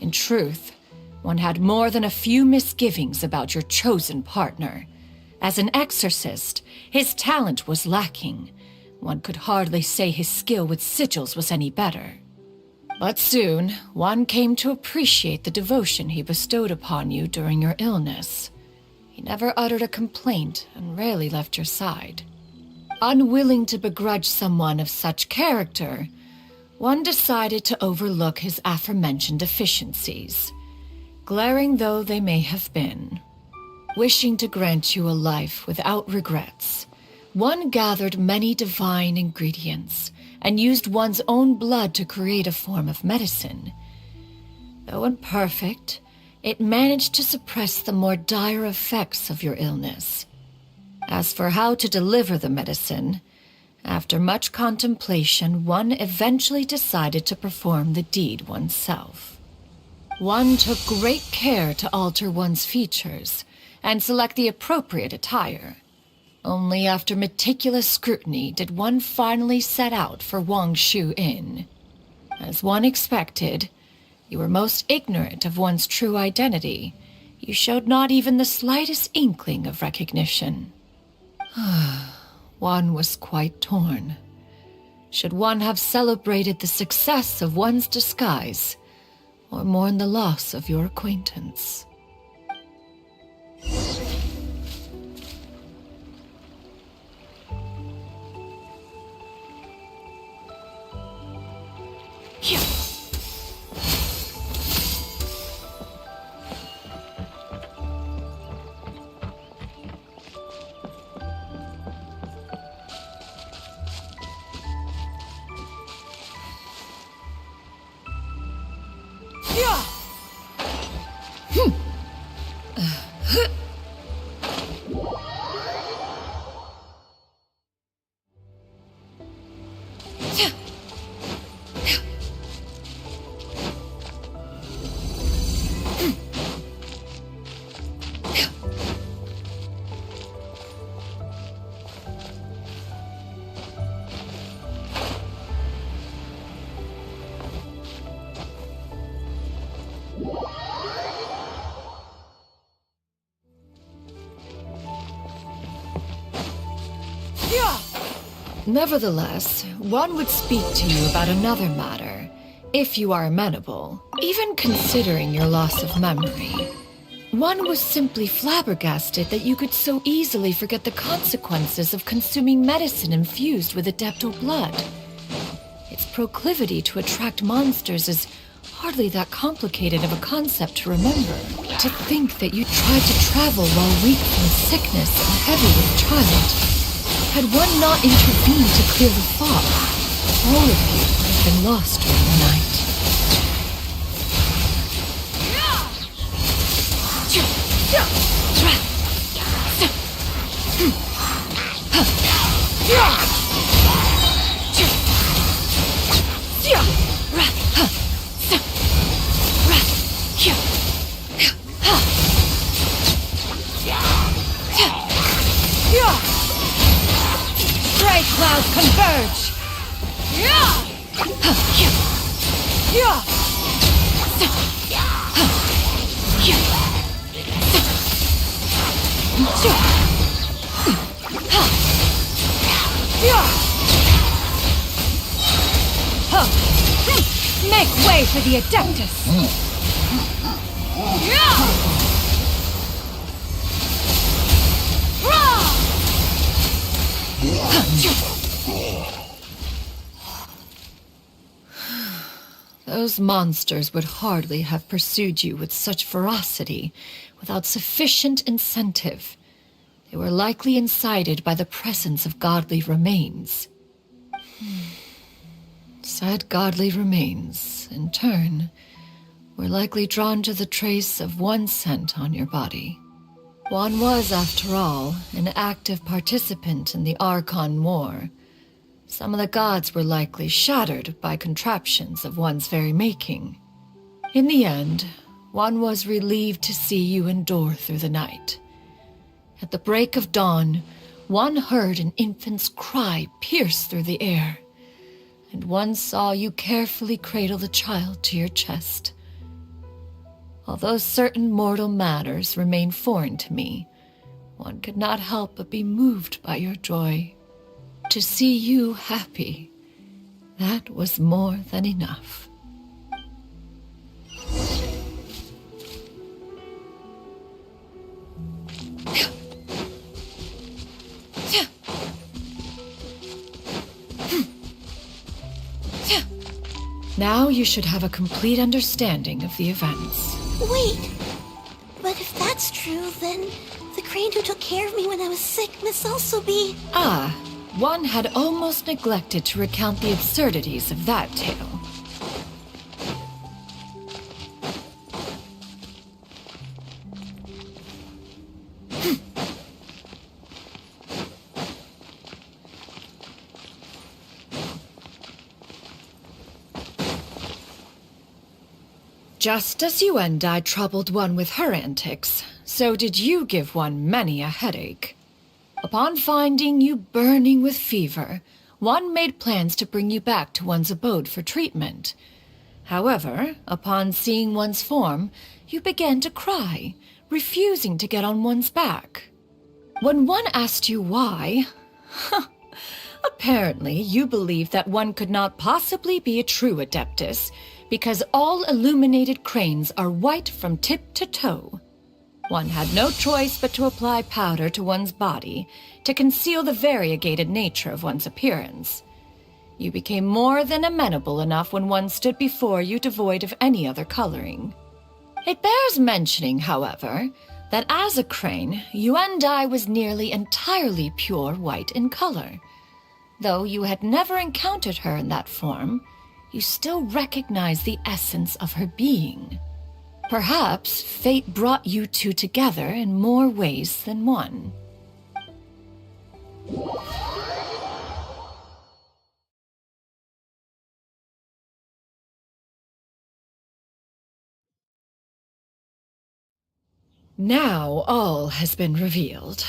In truth, one had more than a few misgivings about your chosen partner. As an exorcist, his talent was lacking. One could hardly say his skill with sigils was any better. But soon, one came to appreciate the devotion he bestowed upon you during your illness. He never uttered a complaint and rarely left your side. Unwilling to begrudge someone of such character, one decided to overlook his aforementioned deficiencies, glaring though they may have been. Wishing to grant you a life without regrets, one gathered many divine ingredients and used one's own blood to create a form of medicine. Though imperfect, it managed to suppress the more dire effects of your illness. As for how to deliver the medicine, after much contemplation, one eventually decided to perform the deed oneself. One took great care to alter one's features and select the appropriate attire. Only after meticulous scrutiny did one finally set out for Wangshu Inn. As one expected, you were most ignorant of one's true identity. You showed not even the slightest inkling of recognition. One was quite torn. Should one have celebrated the success of one's disguise, or mourn the loss of your acquaintance? Nevertheless, one would speak to you about another matter, if you are amenable. Even considering your loss of memory, one was simply flabbergasted that you could so easily forget the consequences of consuming medicine infused with Adeptal blood. Its proclivity to attract monsters is hardly that complicated of a concept to remember. To think that you tried to travel while weak from sickness and heavy with child. Had one not intervened to clear the fog, all of you would have been lost during the night. Gray clouds converge! Make way for the Adeptus! Those monsters would hardly have pursued you with such ferocity without sufficient incentive. They were likely incited by the presence of godly remains. Said godly remains, in turn, were likely drawn to the trace of one scent on your body. One was, after all, an active participant in the Archon War. Some of the gods were likely shattered by contraptions of one's very making. In the end, one was relieved to see you endure through the night. At the break of dawn, one heard an infant's cry pierce through the air, and one saw you carefully cradle the child to your chest. Although certain mortal matters remain foreign to me, one could not help but be moved by your joy. To see you happy, that was more than enough. Now you should have a complete understanding of the events. Wait! But if that's true, then the crane who took care of me when I was sick must also be... Ah, one had almost neglected to recount the absurdities of that tale. Just as you and I troubled one with her antics, so did you give one many a headache. Upon finding you burning with fever, one made plans to bring you back to one's abode for treatment. However, upon seeing one's form, you began to cry, refusing to get on one's back. When one asked you why, apparently you believed that one could not possibly be a true Adeptus, because all illuminated cranes are white from tip to toe. One had no choice but to apply powder to one's body to conceal the variegated nature of one's appearance. You became more than amenable enough when one stood before you devoid of any other coloring. It bears mentioning, however, that as a crane, Yuandai was nearly entirely pure white in color. Though you had never encountered her in that form, you still recognize the essence of her being. Perhaps fate brought you two together in more ways than one. Now all has been revealed.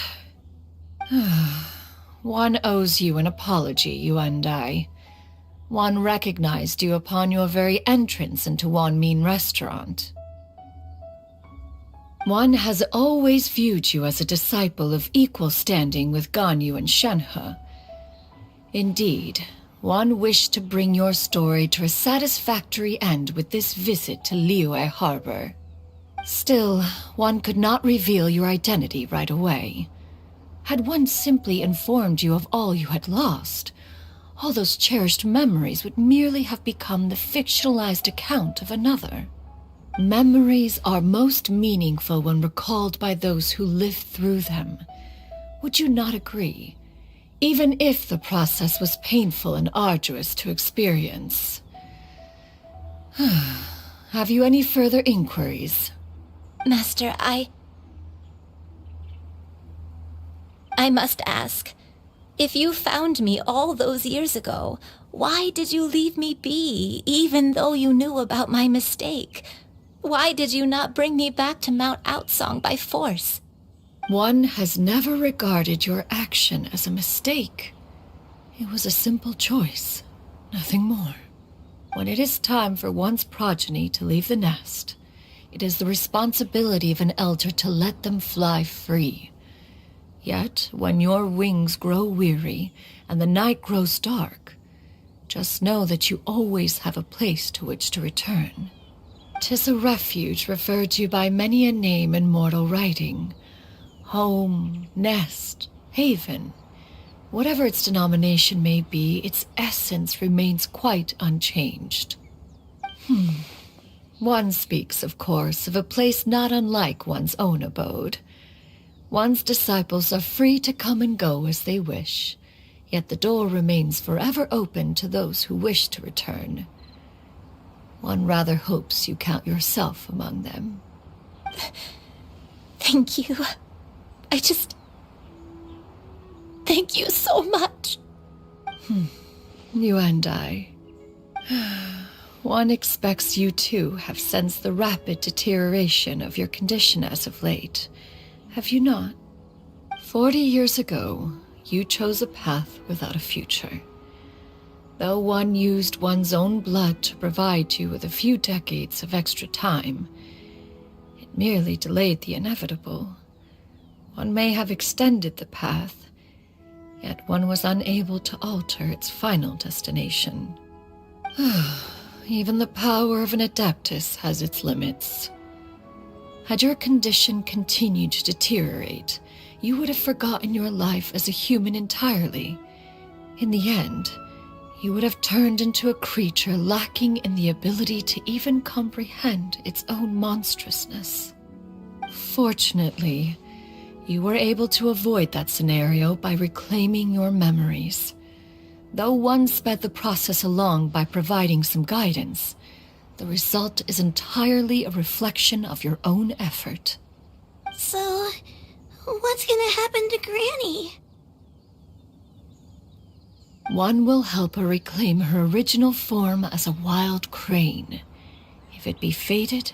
One owes you an apology, you and I. One recognized you upon your very entrance into Wanmin restaurant. One has always viewed you as a disciple of equal standing with Ganyu and Shenhe. Indeed, one wished to bring your story to a satisfactory end with this visit to Liyue Harbor. Still, one could not reveal your identity right away. Had one simply informed you of all you had lost, all those cherished memories would merely have become the fictionalized account of another. Memories are most meaningful when recalled by those who lived through them. Would you not agree? Even if the process was painful and arduous to experience. Have you any further inquiries? Master, I must ask. If you found me all those years ago, why did you leave me be, even though you knew about my mistake? Why did you not bring me back to Mount Outsong by force? One has never regarded your action as a mistake. It was a simple choice, nothing more. When it is time for one's progeny to leave the nest, it is the responsibility of an elder to let them fly free. Yet, when your wings grow weary and the night grows dark, just know that you always have a place to which to return. 'Tis a refuge referred to by many a name in mortal writing. Home, nest, haven. Whatever its denomination may be, its essence remains quite unchanged. One speaks, of course, of a place not unlike one's own abode. One's disciples are free to come and go as they wish, yet the door remains forever open to those who wish to return. One rather hopes you count yourself among them. Thank you. Thank you so much. You and I. One expects you too have sensed the rapid deterioration of your condition as of late, have you not? 40 years ago, you chose a path without a future. Though one used one's own blood to provide you with a few decades of extra time, it merely delayed the inevitable. One may have extended the path, yet one was unable to alter its final destination. Even the power of an adeptus has its limits. Had your condition continued to deteriorate, you would have forgotten your life as a human entirely. In the end, you would have turned into a creature lacking in the ability to even comprehend its own monstrousness. Fortunately, you were able to avoid that scenario by reclaiming your memories. Though one sped the process along by providing some guidance, the result is entirely a reflection of your own effort. So, what's gonna happen to Granny? One will help her reclaim her original form as a wild crane. If it be fated,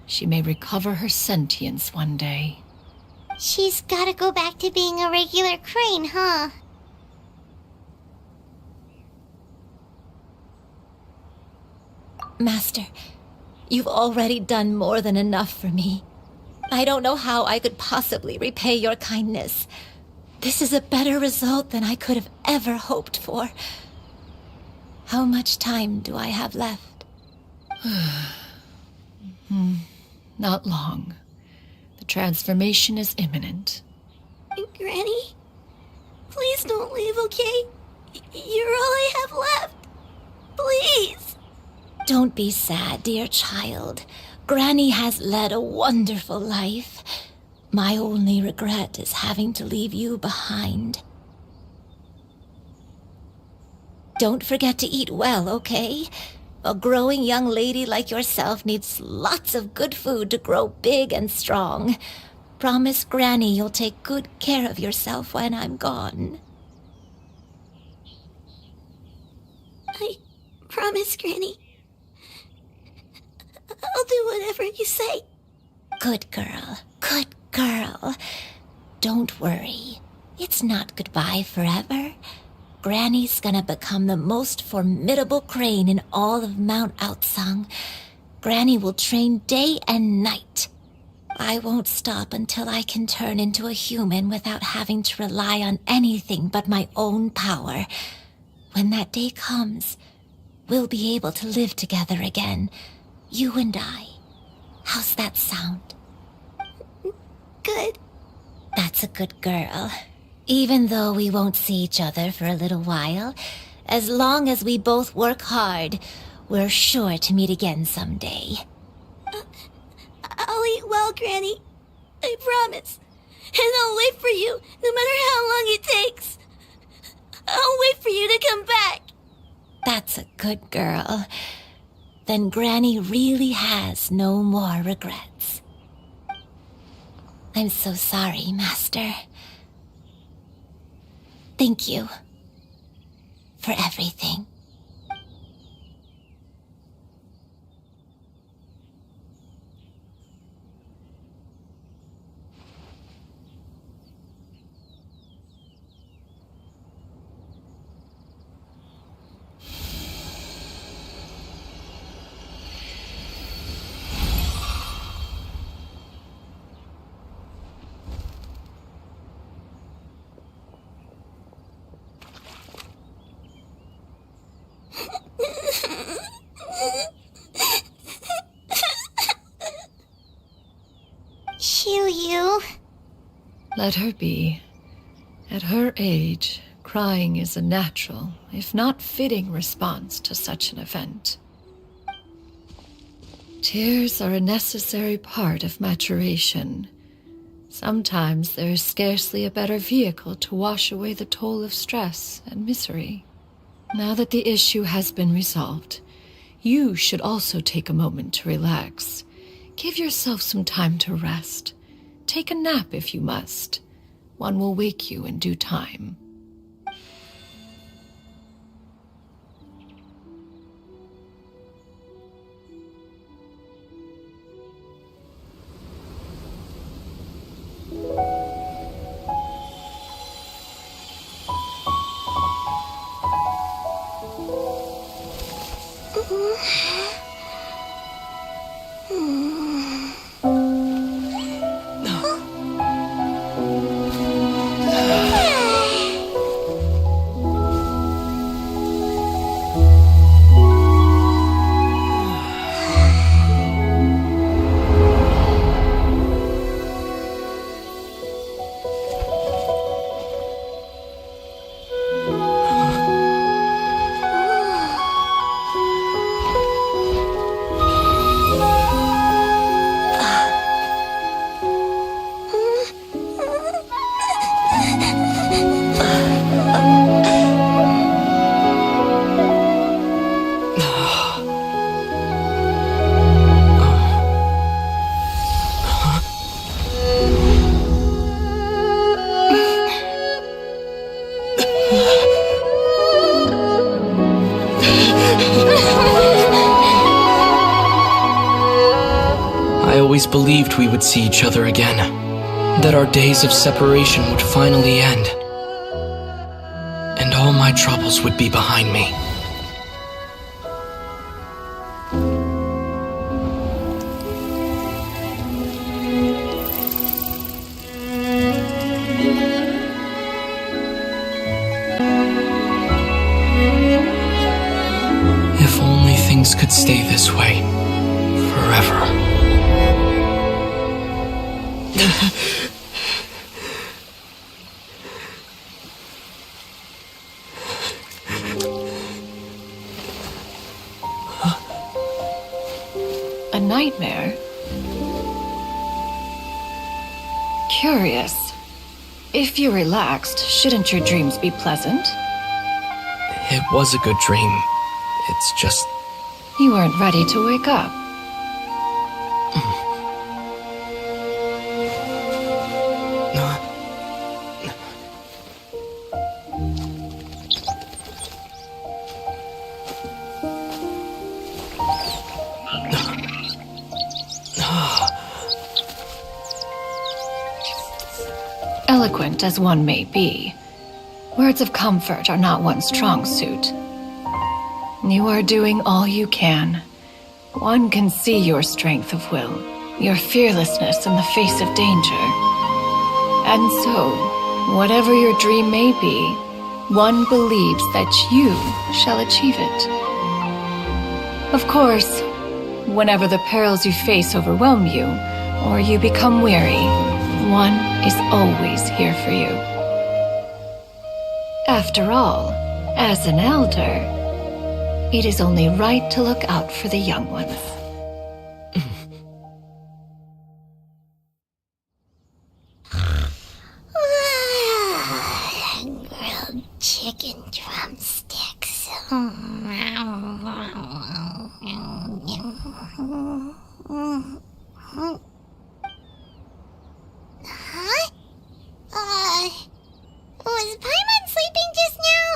she may recover her sentience one day. She's gotta go back to being a regular crane, huh? Master, you've already done more than enough for me. I don't know how I could possibly repay your kindness. This is a better result than I could have ever hoped for. How much time do I have left? Not long. The transformation is imminent. Granny? Please don't leave, okay? You're all I have left. Please. Don't be sad, dear child. Granny has led a wonderful life. My only regret is having to leave you behind. Don't forget to eat well, okay? A growing young lady like yourself needs lots of good food to grow big and strong. Promise Granny you'll take good care of yourself when I'm gone. I promise, Granny. I'll do whatever you say. Good girl. Good girl. Don't worry. It's not goodbye forever. Granny's gonna become the most formidable crane in all of Mount Outsung. Granny will train day and night. I won't stop until I can turn into a human without having to rely on anything but my own power. When that day comes, we'll be able to live together again. You and I. How's that sound? Good. That's a good girl. Even though we won't see each other for a little while, as long as we both work hard, we're sure to meet again someday. I'll eat well, Granny. I promise. And I'll wait for you, no matter how long it takes. I'll wait for you to come back. That's a good girl. Then Granny really has no more regrets. I'm so sorry, Master. Thank you for everything. Let her be. At her age, crying is a natural, if not fitting, response to such an event. Tears are a necessary part of maturation. Sometimes there is scarcely a better vehicle to wash away the toll of stress and misery. Now that the issue has been resolved, you should also take a moment to relax. Give yourself some time to rest. Take a nap if you must. One will wake you in due time. I always believed we would see each other again, that our days of separation would finally end, and all my troubles would be behind me. If only things could stay this way forever. A nightmare? Curious. If you're relaxed, shouldn't your dreams be pleasant? It was a good dream. It's just... You weren't ready to wake up. Eloquent as one may be, words of comfort are not one's strong suit. You are doing all you can. One can see your strength of will, your fearlessness in the face of danger. And so, whatever your dream may be, one believes that you shall achieve it. Of course, whenever the perils you face overwhelm you, or you become weary, one is always here for you. After all, as an elder, it is only right to look out for the young ones. Grilled chicken drumsticks. Huh? Was Paimon sleeping just now?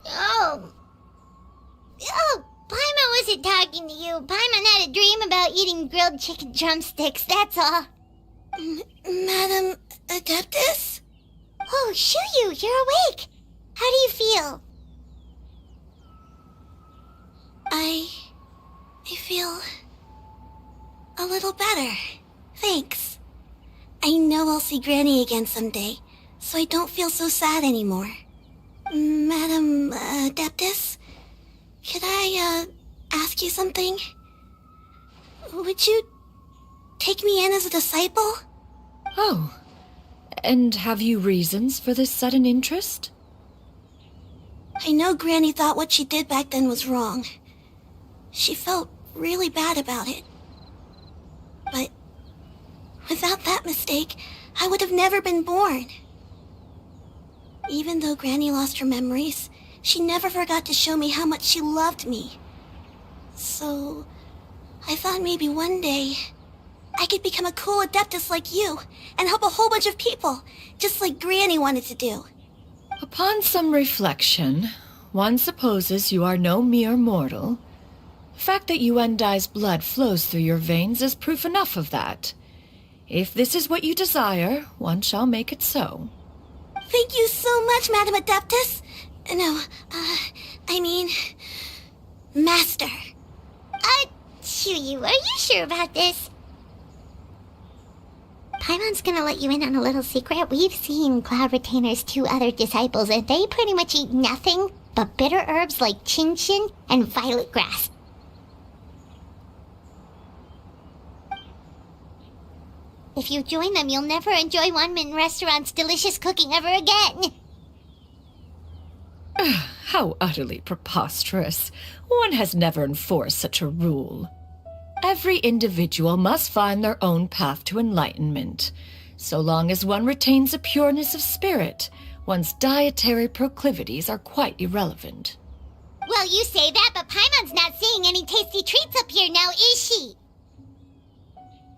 Oh, Paimon wasn't talking to you. Paimon had a dream about eating grilled chicken drumsticks, that's all. Madam Adeptus? Oh, Xianyun, you're awake. How do you feel? I feel a little better. Thanks. I know I'll see Granny again someday, so I don't feel so sad anymore. Madam Adeptus, could I ask you something? Would you take me in as a disciple? Oh, and have you reasons for this sudden interest? I know Granny thought what she did back then was wrong. She felt really bad about it. But without that mistake, I would have never been born. Even though Granny lost her memories, she never forgot to show me how much she loved me. So, I thought maybe one day I could become a cool Adeptus like you and help a whole bunch of people, just like Granny wanted to do. Upon some reflection, one supposes you are no mere mortal. The fact that Yuendai's blood flows through your veins is proof enough of that. If this is what you desire, one shall make it so. Thank you so much, Madam Adeptus. No, I mean, Master. Chuyu, are you sure about this? Paimon's gonna let you in on a little secret. We've seen Cloud Retainer's 2 other disciples, and they pretty much eat nothing but bitter herbs like chin-chin and violet grass. If you join them, you'll never enjoy Wanmin Restaurant's delicious cooking ever again. How utterly preposterous. One has never enforced such a rule. Every individual must find their own path to enlightenment. So long as one retains a pureness of spirit, one's dietary proclivities are quite irrelevant. Well, you say that, but Paimon's not seeing any tasty treats up here now, is she?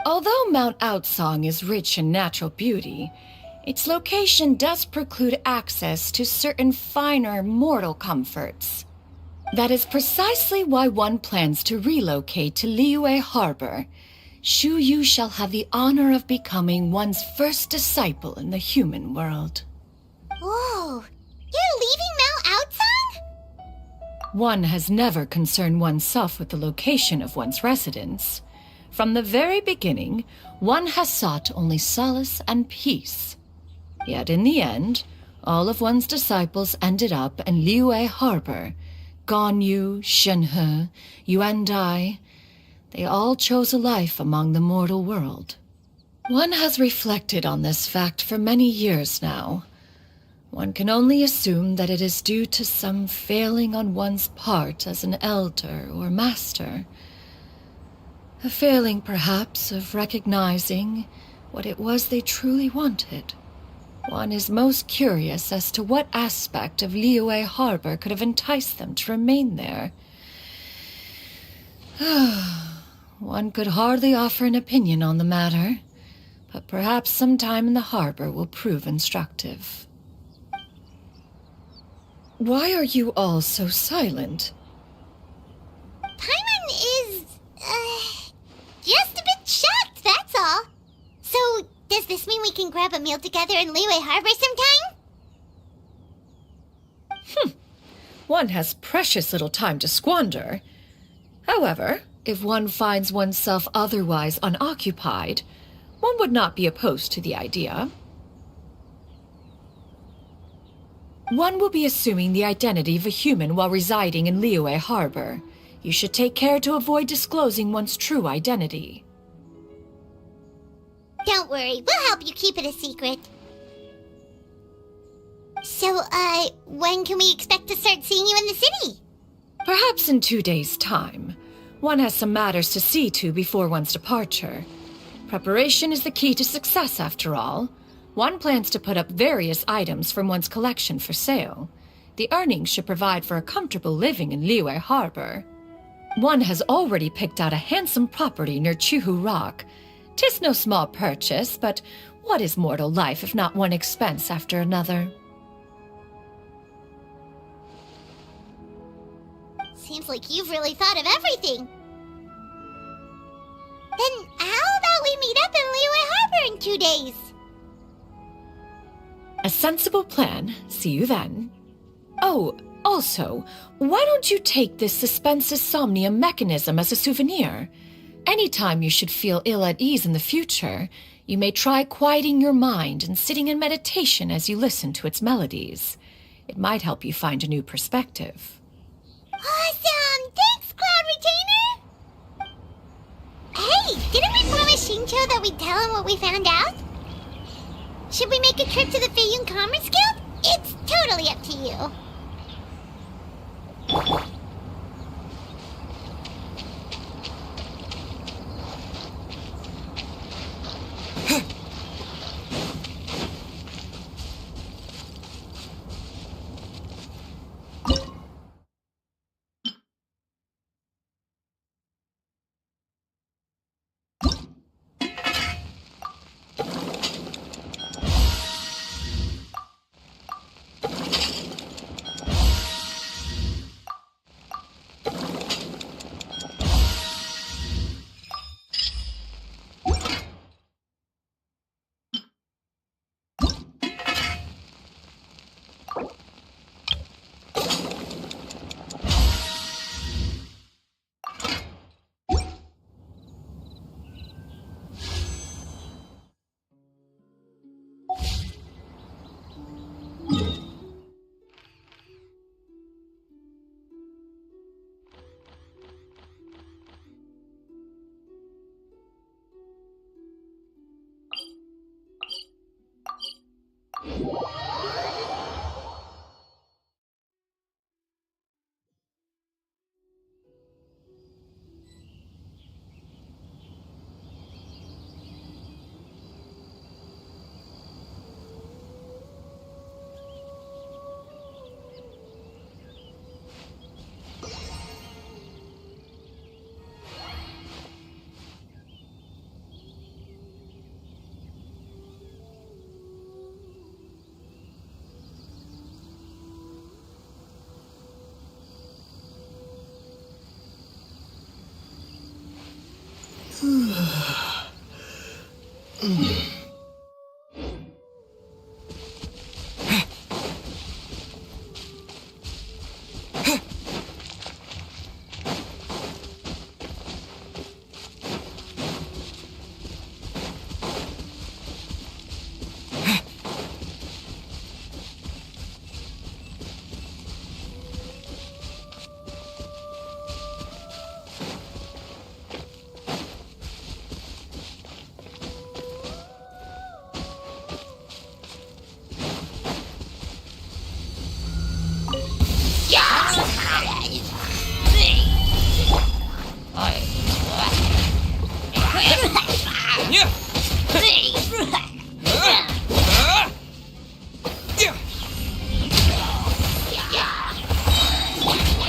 Although Mount Outsong is rich in natural beauty, its location does preclude access to certain finer mortal comforts. That is precisely why one plans to relocate to Liyue Harbor. Shu Yu shall have the honor of becoming one's first disciple in the human world. Whoa, you're leaving Mount Outsong? One has never concerned oneself with the location of one's residence. From the very beginning, one has sought only solace and peace. Yet in the end, all of one's disciples ended up in Liyue Harbor. Ganyu, Shenhe, Yuendai, they all chose a life among the mortal world. One has reflected on this fact for many years now. One can only assume that it is due to some failing on one's part as an elder or master. A failing, perhaps, of recognizing what it was they truly wanted. One is most curious as to what aspect of Liyue Harbor could have enticed them to remain there. One could hardly offer an opinion on the matter, but perhaps some time in the harbor will prove instructive. Why are you all so silent? Paimon is, just a bit shocked, that's all. So, does this mean we can grab a meal together in Liyue Harbor sometime? One has precious little time to squander. However, if one finds oneself otherwise unoccupied, one would not be opposed to the idea. One will be assuming the identity of a human while residing in Liyue Harbor. You should take care to avoid disclosing one's true identity. Don't worry, we'll help you keep it a secret. So, when can we expect to start seeing you in the city? Perhaps in 2 days' time. One has some matters to see to before one's departure. Preparation is the key to success, after all. One plans to put up various items from one's collection for sale. The earnings should provide for a comfortable living in Liyue Harbor. One has already picked out a handsome property near Chuhu Rock. 'Tis no small purchase, but what is mortal life if not one expense after another? Seems like you've really thought of everything. Then how about we meet up in Liyue Harbor in 2 days? A sensible plan. See you then. Oh, also, why don't you take this suspensus somnium mechanism as a souvenir? Anytime you should feel ill at ease in the future, you may try quieting your mind and sitting in meditation as you listen to its melodies. It might help you find a new perspective. Awesome! Thanks, Cloud Retainer! Hey, didn't we promise Xingqiu that we tell him what we found out? Should we make a trip to the Feiyun Commerce Guild? It's totally up to you.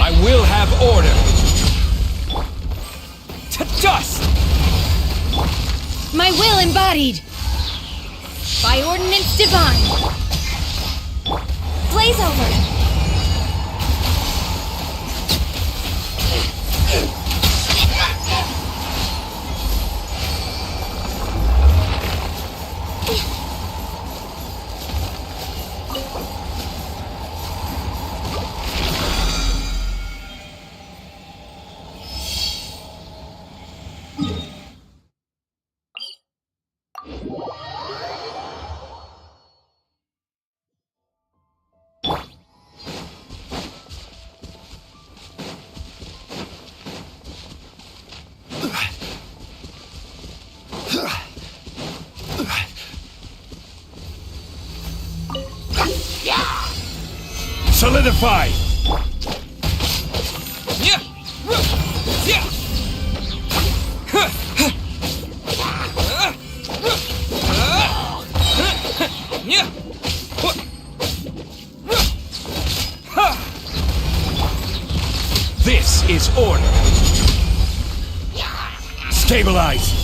I will have order. To dust! My will embodied! By ordinance divine! Blaze over! Solidify! This is order. Stabilize.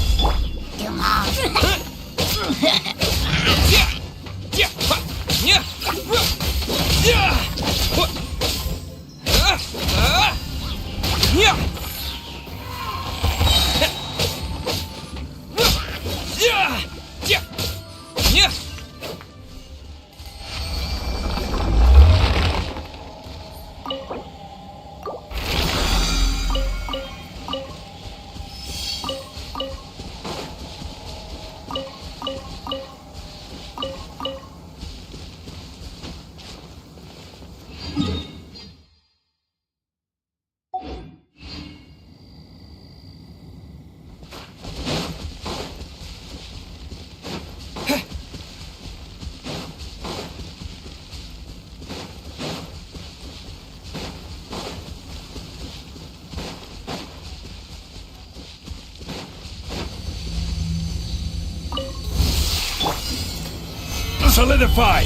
Solidify!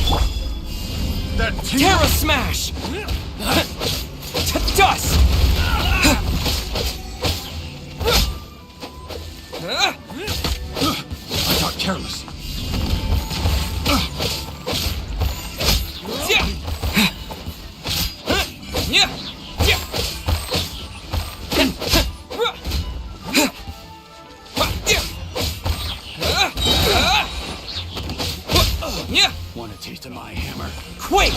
Terra Smash! To dust! I got careless. Want a taste of my hammer? Quick!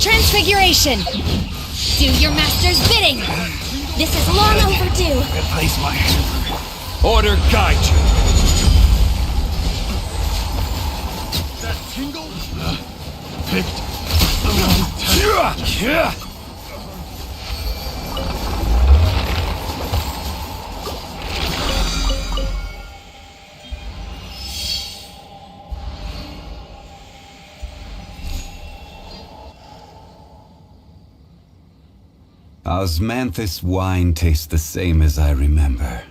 Transfiguration! Do your master's bidding! This is long overdue! Replace my hammer. Order guide you! That tingle? Picked the wrong time. Osmanthus wine tastes the same as I remember.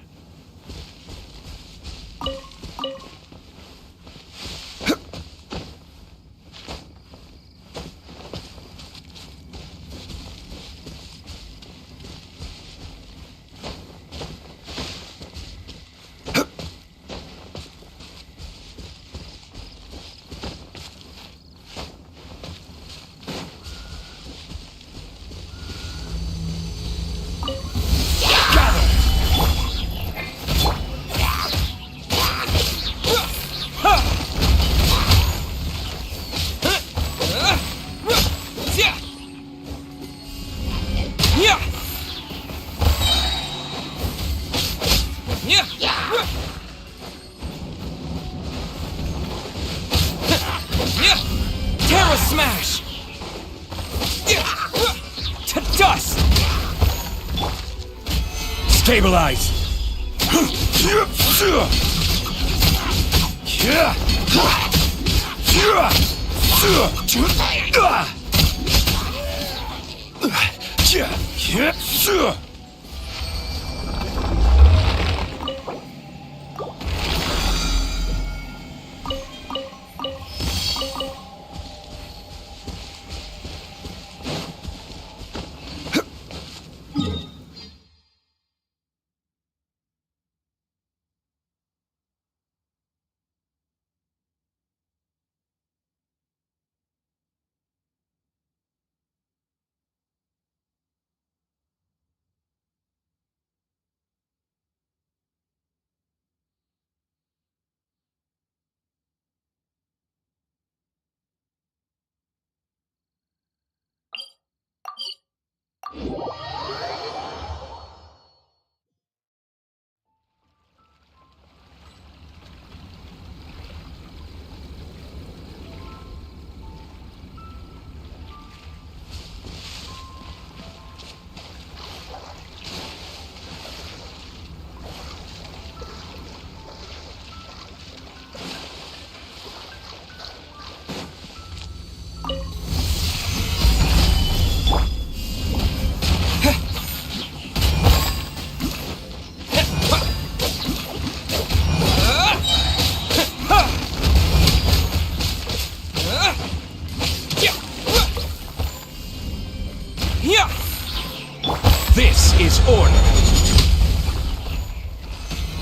Terra Smash! To dust! Stabilize! This is order.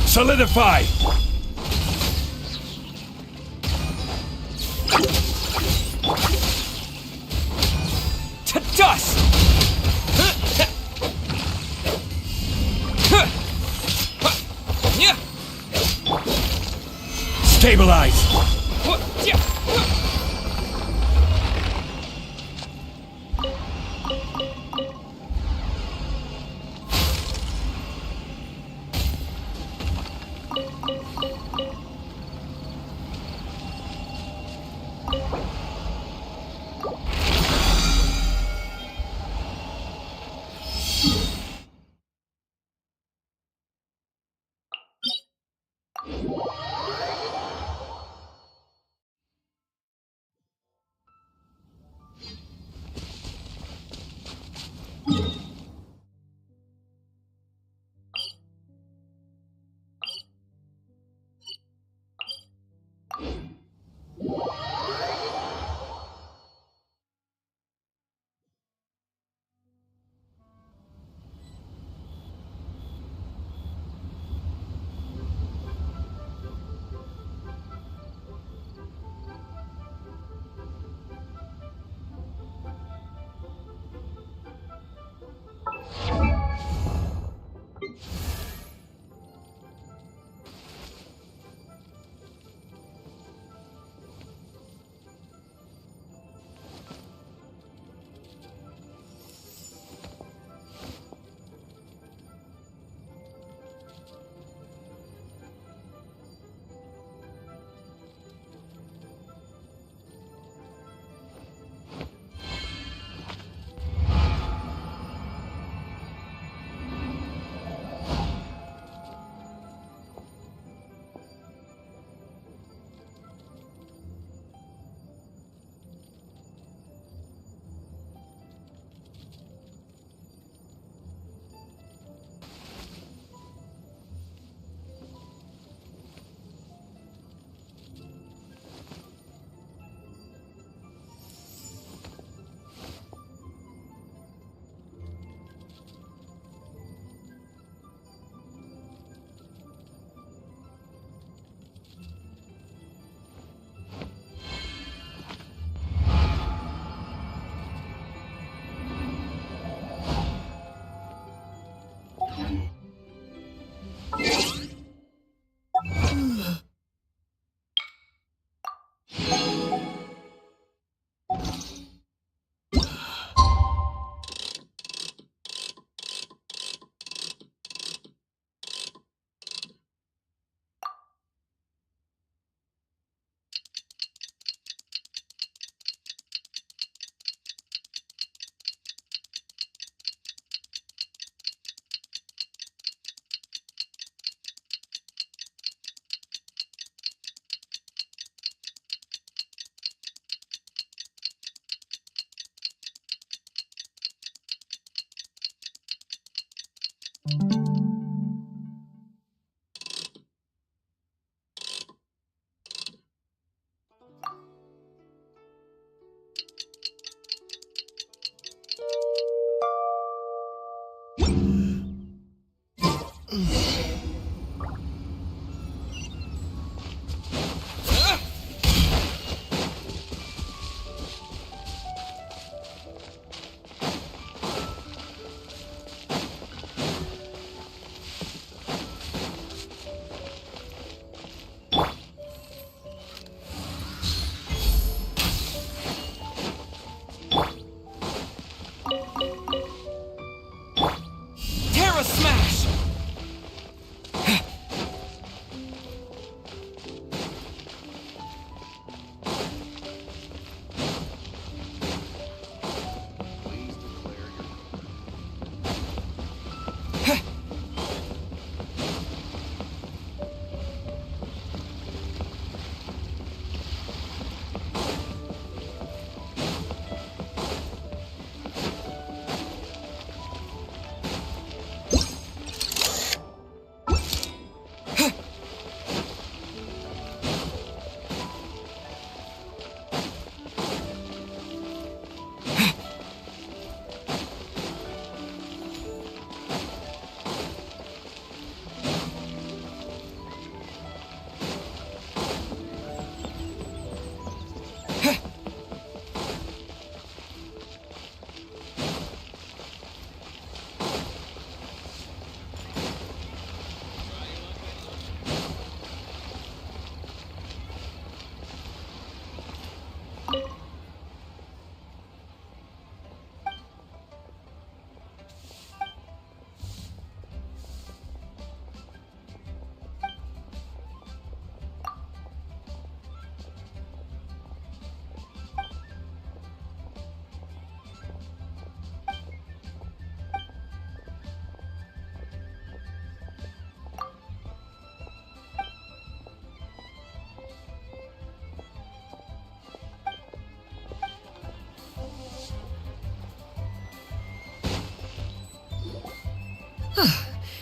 Solidify! To dust! Stabilize!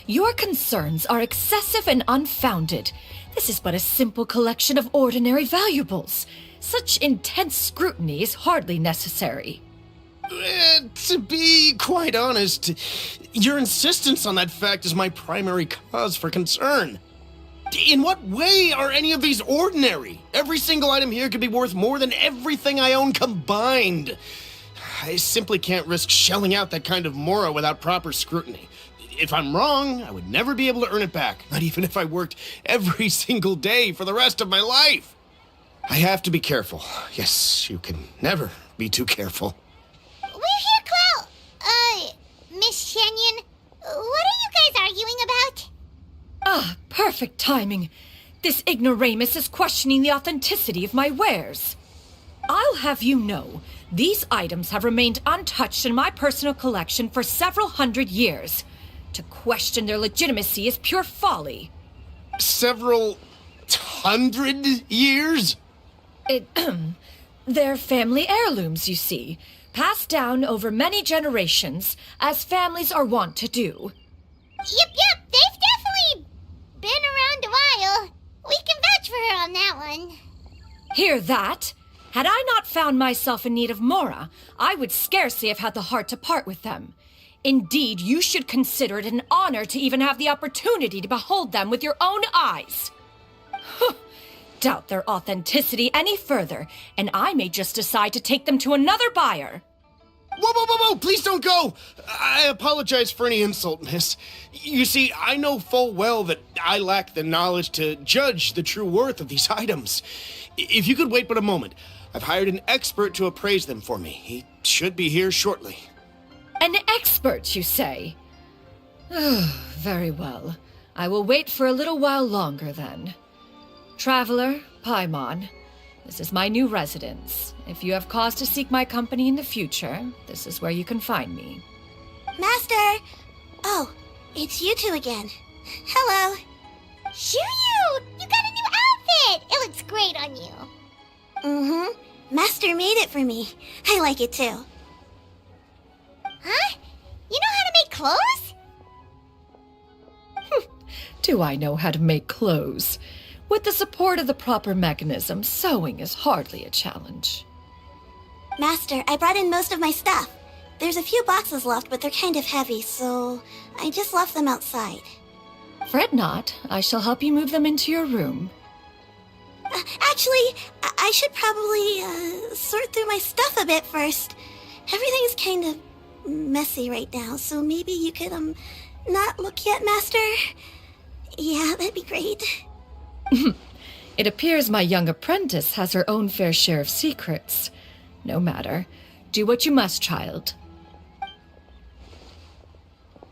Your concerns are excessive and unfounded. This is but a simple collection of ordinary valuables. Such intense scrutiny is hardly necessary. To be quite honest, your insistence on that fact is my primary cause for concern. In what way are any of these ordinary? Every single item here could be worth more than everything I own combined. I simply can't risk shelling out that kind of mora without proper scrutiny. If I'm wrong, I would never be able to earn it back, not even if I worked every single day for the rest of my life. I have to be careful. Yes, you can never be too careful. We're here, Clow. Miss Xianyun, what are you guys arguing about? Ah, perfect timing. This ignoramus is questioning the authenticity of my wares. I'll have you know, these items have remained untouched in my personal collection for several hundred years. To question their legitimacy is pure folly. Several hundred years? They're family heirlooms, you see, passed down over many generations, as families are wont to do. Yep, they've definitely been around a while. We can vouch for her on that one. Hear that? Had I not found myself in need of mora, I would scarcely have had the heart to part with them. Indeed, you should consider it an honor to even have the opportunity to behold them with your own eyes. Doubt their authenticity any further, and I may just decide to take them to another buyer. Whoa, please don't go! I apologize for any insult, miss. You see, I know full well that I lack the knowledge to judge the true worth of these items. If you could wait but a moment, I've hired an expert to appraise them for me. He should be here shortly. An expert, you say? Very well. I will wait for a little while longer, then. Traveler, Paimon, this is my new residence. If you have cause to seek my company in the future, this is where you can find me. Master! Oh, it's you two again. Hello. Xianyun! You got a new outfit! It looks great on you. Mm-hmm. Master made it for me. I like it too. Huh? You know how to make clothes? Do I know how to make clothes? With the support of the proper mechanism, sewing is hardly a challenge. Master, I brought in most of my stuff. There's a few boxes left, but they're kind of heavy, so I just left them outside. Fret not. I shall help you move them into your room. Actually, I should probably sort through my stuff a bit first. Everything's kind of messy right now, so maybe you could, not look yet, Master? Yeah, that'd be great. It appears my young apprentice has her own fair share of secrets. No matter. Do what you must, child.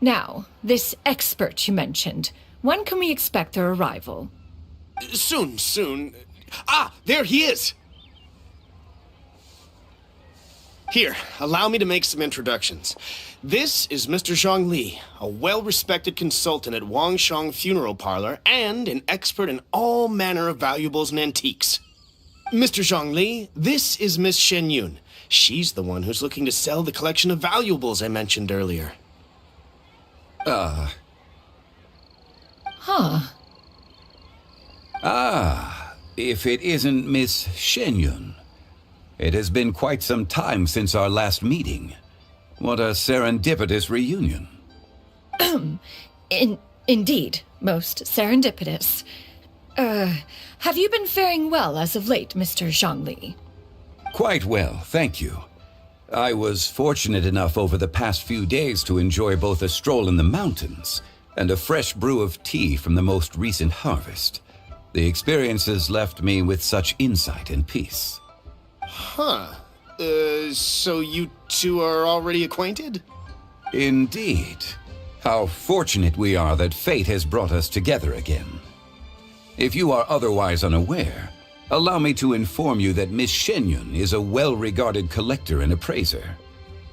Now, this expert you mentioned, when can we expect their arrival? Soon. Ah, there he is! Here, allow me to make some introductions. This is Mr. Zhongli, a well-respected consultant at Wangshang Funeral Parlor and an expert in all manner of valuables and antiques. Mr. Zhongli, this is Miss Xianyun. She's the one who's looking to sell the collection of valuables I mentioned earlier. If it isn't Miss Xianyun. It has been quite some time since our last meeting. What a serendipitous reunion. Indeed, most serendipitous. Have you been faring well as of late, Mr. Zhongli? Quite well, thank you. I was fortunate enough over the past few days to enjoy both a stroll in the mountains and a fresh brew of tea from the most recent harvest. The experiences left me with such insight and peace. Huh. So you two are already acquainted? Indeed. How fortunate we are that fate has brought us together again. If you are otherwise unaware, allow me to inform you that Miss Xianyun is a well-regarded collector and appraiser.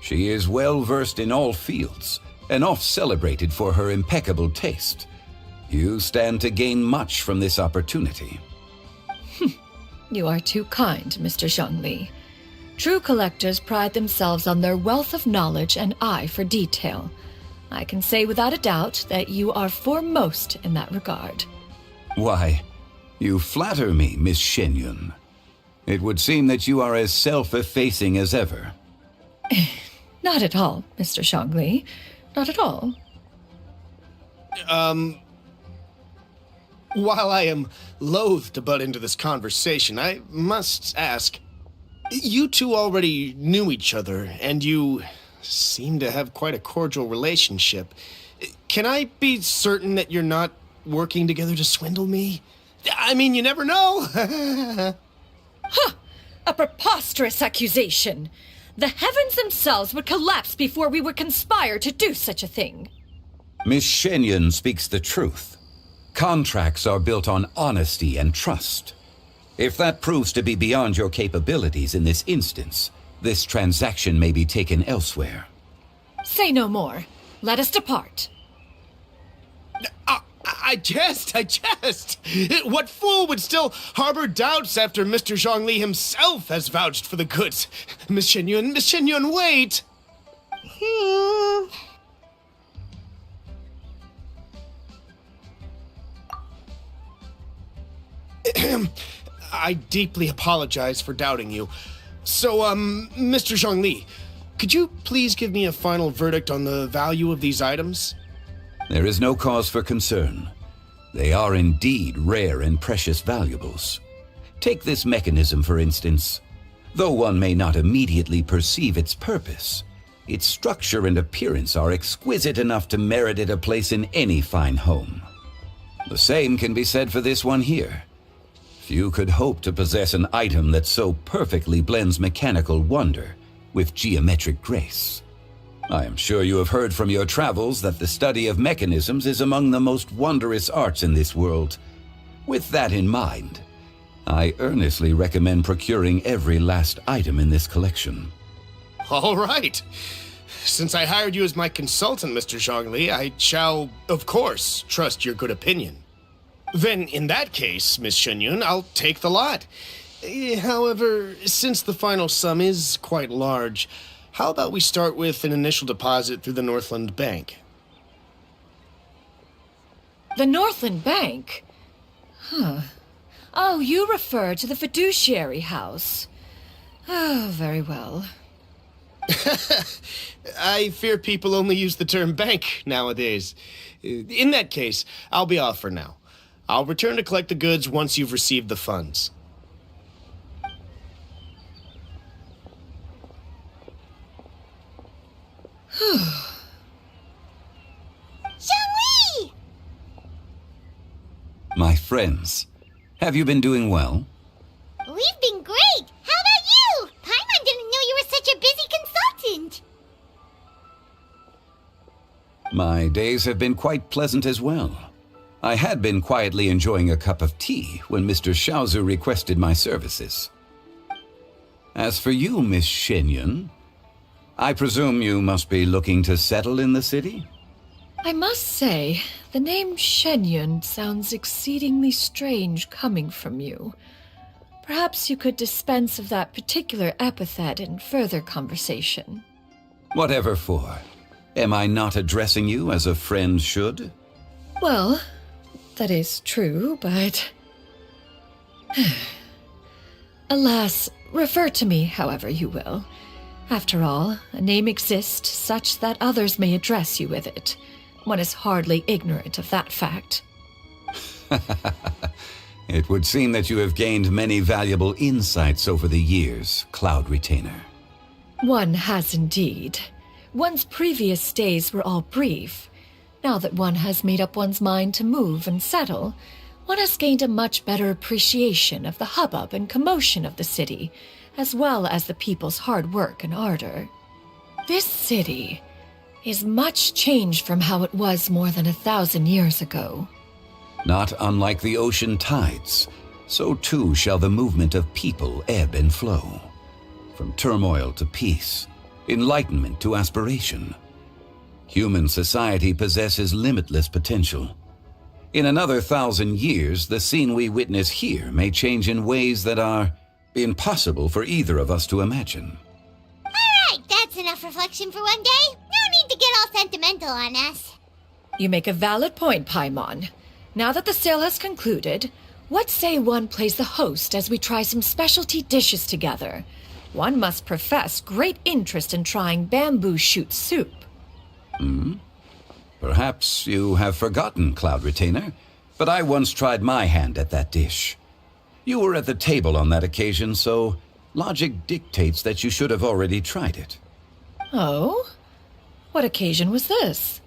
She is well-versed in all fields, and oft-celebrated for her impeccable taste. You stand to gain much from this opportunity. You are too kind, Mr. Zhongli. True collectors pride themselves on their wealth of knowledge and eye for detail. I can say without a doubt that you are foremost in that regard. Why, you flatter me, Miss Xianyun. It would seem that you are as self-effacing as ever. Not at all, Mr. Zhongli. Not at all. While I am loath to butt into this conversation, I must ask, you two already knew each other, and you seem to have quite a cordial relationship. Can I be certain that you're not working together to swindle me? I mean, you never know. Huh! A preposterous accusation! The heavens themselves would collapse before we would conspire to do such a thing. Miss Xianyun speaks the truth. Contracts are built on honesty and trust. If that proves to be beyond your capabilities in this instance, this transaction may be taken elsewhere. Say no more. Let us depart. I jest. What fool would still harbor doubts after Mr. Zhongli himself has vouched for the goods? Miss Xianyun, wait! I deeply apologize for doubting you. So, Mr. Zhongli, could you please give me a final verdict on the value of these items? There is no cause for concern. They are indeed rare and precious valuables. Take this mechanism, for instance. Though one may not immediately perceive its purpose, its structure and appearance are exquisite enough to merit it a place in any fine home. The same can be said for this one here. Few could hope to possess an item that so perfectly blends mechanical wonder with geometric grace. I am sure you have heard from your travels that the study of mechanisms is among the most wondrous arts in this world. With that in mind, I earnestly recommend procuring every last item in this collection. All right. Since I hired you as my consultant, Mr. Zhongli, I shall, of course, trust your good opinion. Then, in that case, Miss Xianyun, I'll take the lot. However, since the final sum is quite large, how about we start with an initial deposit through the Northland Bank? The Northland Bank? Huh. Oh, you refer to the fiduciary house. Oh, very well. I fear people only use the term bank nowadays. In that case, I'll be off for now. I'll return to collect the goods once you've received the funds. Zhongli! My friends, have you been doing well? We've been great! How about you? Paimon didn't know you were such a busy consultant! My days have been quite pleasant as well. I had been quietly enjoying a cup of tea when Mr. Xiaozu requested my services. As for you, Miss Xianyun, I presume you must be looking to settle in the city? I must say, the name Xianyun sounds exceedingly strange coming from you. Perhaps you could dispense of that particular epithet in further conversation. Whatever for. Am I not addressing you as a friend should? Well, that is true, but... Alas, refer to me however you will. After all, a name exists such that others may address you with it. One is hardly ignorant of that fact. It would seem that you have gained many valuable insights over the years, Cloud Retainer. One has indeed. One's previous days were all brief. Now that one has made up one's mind to move and settle, one has gained a much better appreciation of the hubbub and commotion of the city, as well as the people's hard work and ardor. This city is much changed from how it was more than 1,000 years ago. Not unlike the ocean tides, so too shall the movement of people ebb and flow. From turmoil to peace, enlightenment to aspiration. Human society possesses limitless potential. In another 1,000 years, the scene we witness here may change in ways that are impossible for either of us to imagine. Alright, that's enough reflection for one day. No need to to get all sentimental on us. You make a valid point, Paimon. Now that the sale has concluded, what say one plays the host as we try some specialty dishes together? One must profess great interest in trying bamboo shoot soup. Perhaps you have forgotten, Cloud Retainer, but I once tried my hand at that dish. You were at the table on that occasion, so logic dictates that you should have already tried it. Oh? What occasion was this?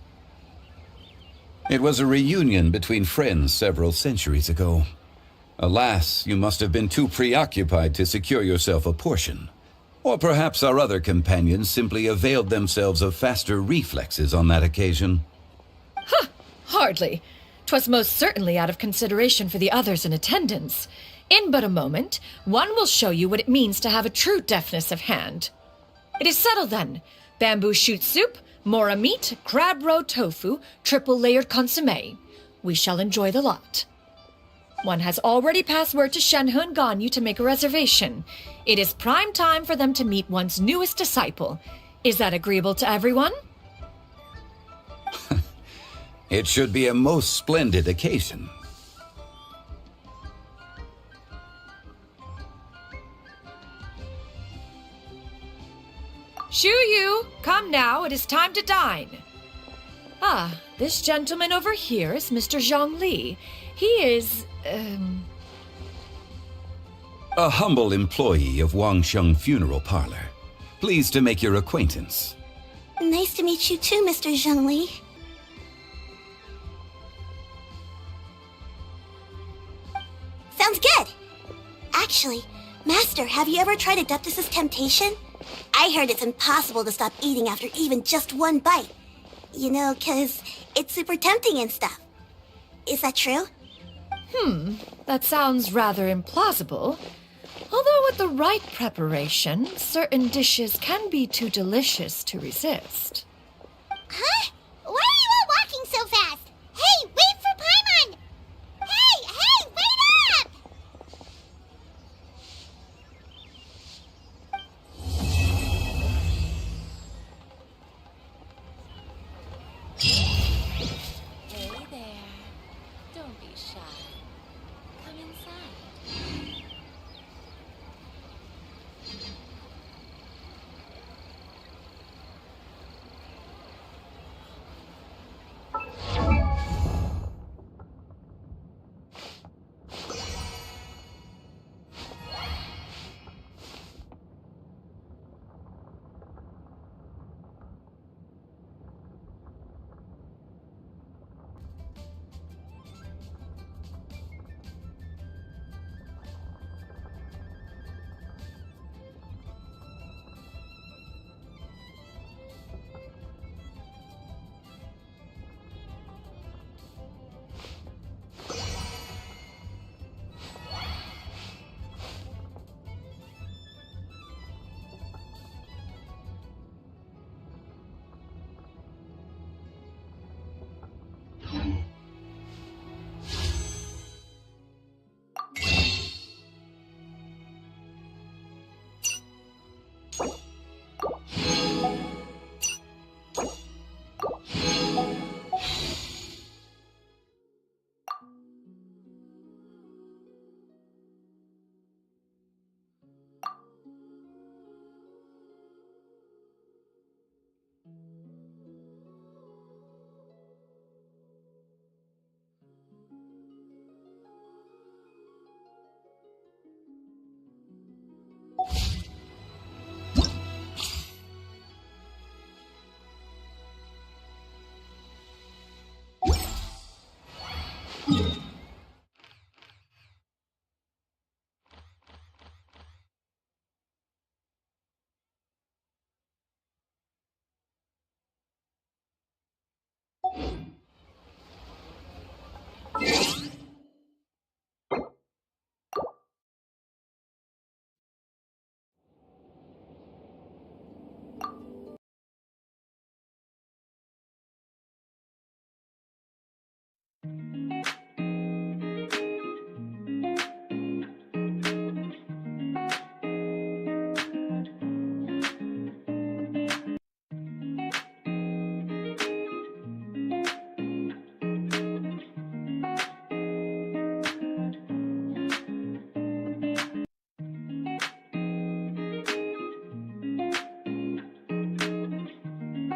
It was a reunion between friends several centuries ago. Alas, you must have been too preoccupied to secure yourself a portion. Or perhaps our other companions simply availed themselves of faster reflexes on that occasion. Hardly. 'Twas most certainly out of consideration for the others in attendance. In but a moment, one will show you what it means to have a true deftness of hand. It is settled then. Bamboo shoot soup, mora meat, crab roe tofu, triple-layered consommé. We shall enjoy the lot. One has already passed word to Shenhe and Ganyu to make a reservation. It is prime time for them to meet one's newest disciple. Is that agreeable to everyone? It should be a most splendid occasion. Shu Yu, come now, it is time to dine. Ah, this gentleman over here is Mr. Zhang Li. He is, A humble employee of Wangsheng Funeral Parlor. Pleased to make your acquaintance. Nice to meet you too, Mr. Zhengli. Sounds good! Actually, Master, have you ever tried Adeptus' temptation? I heard it's impossible to stop eating after even just one bite. You know, 'cause it's super tempting and stuff. Is that true? That sounds rather implausible. Although with the right preparation, certain dishes can be too delicious to resist. Huh?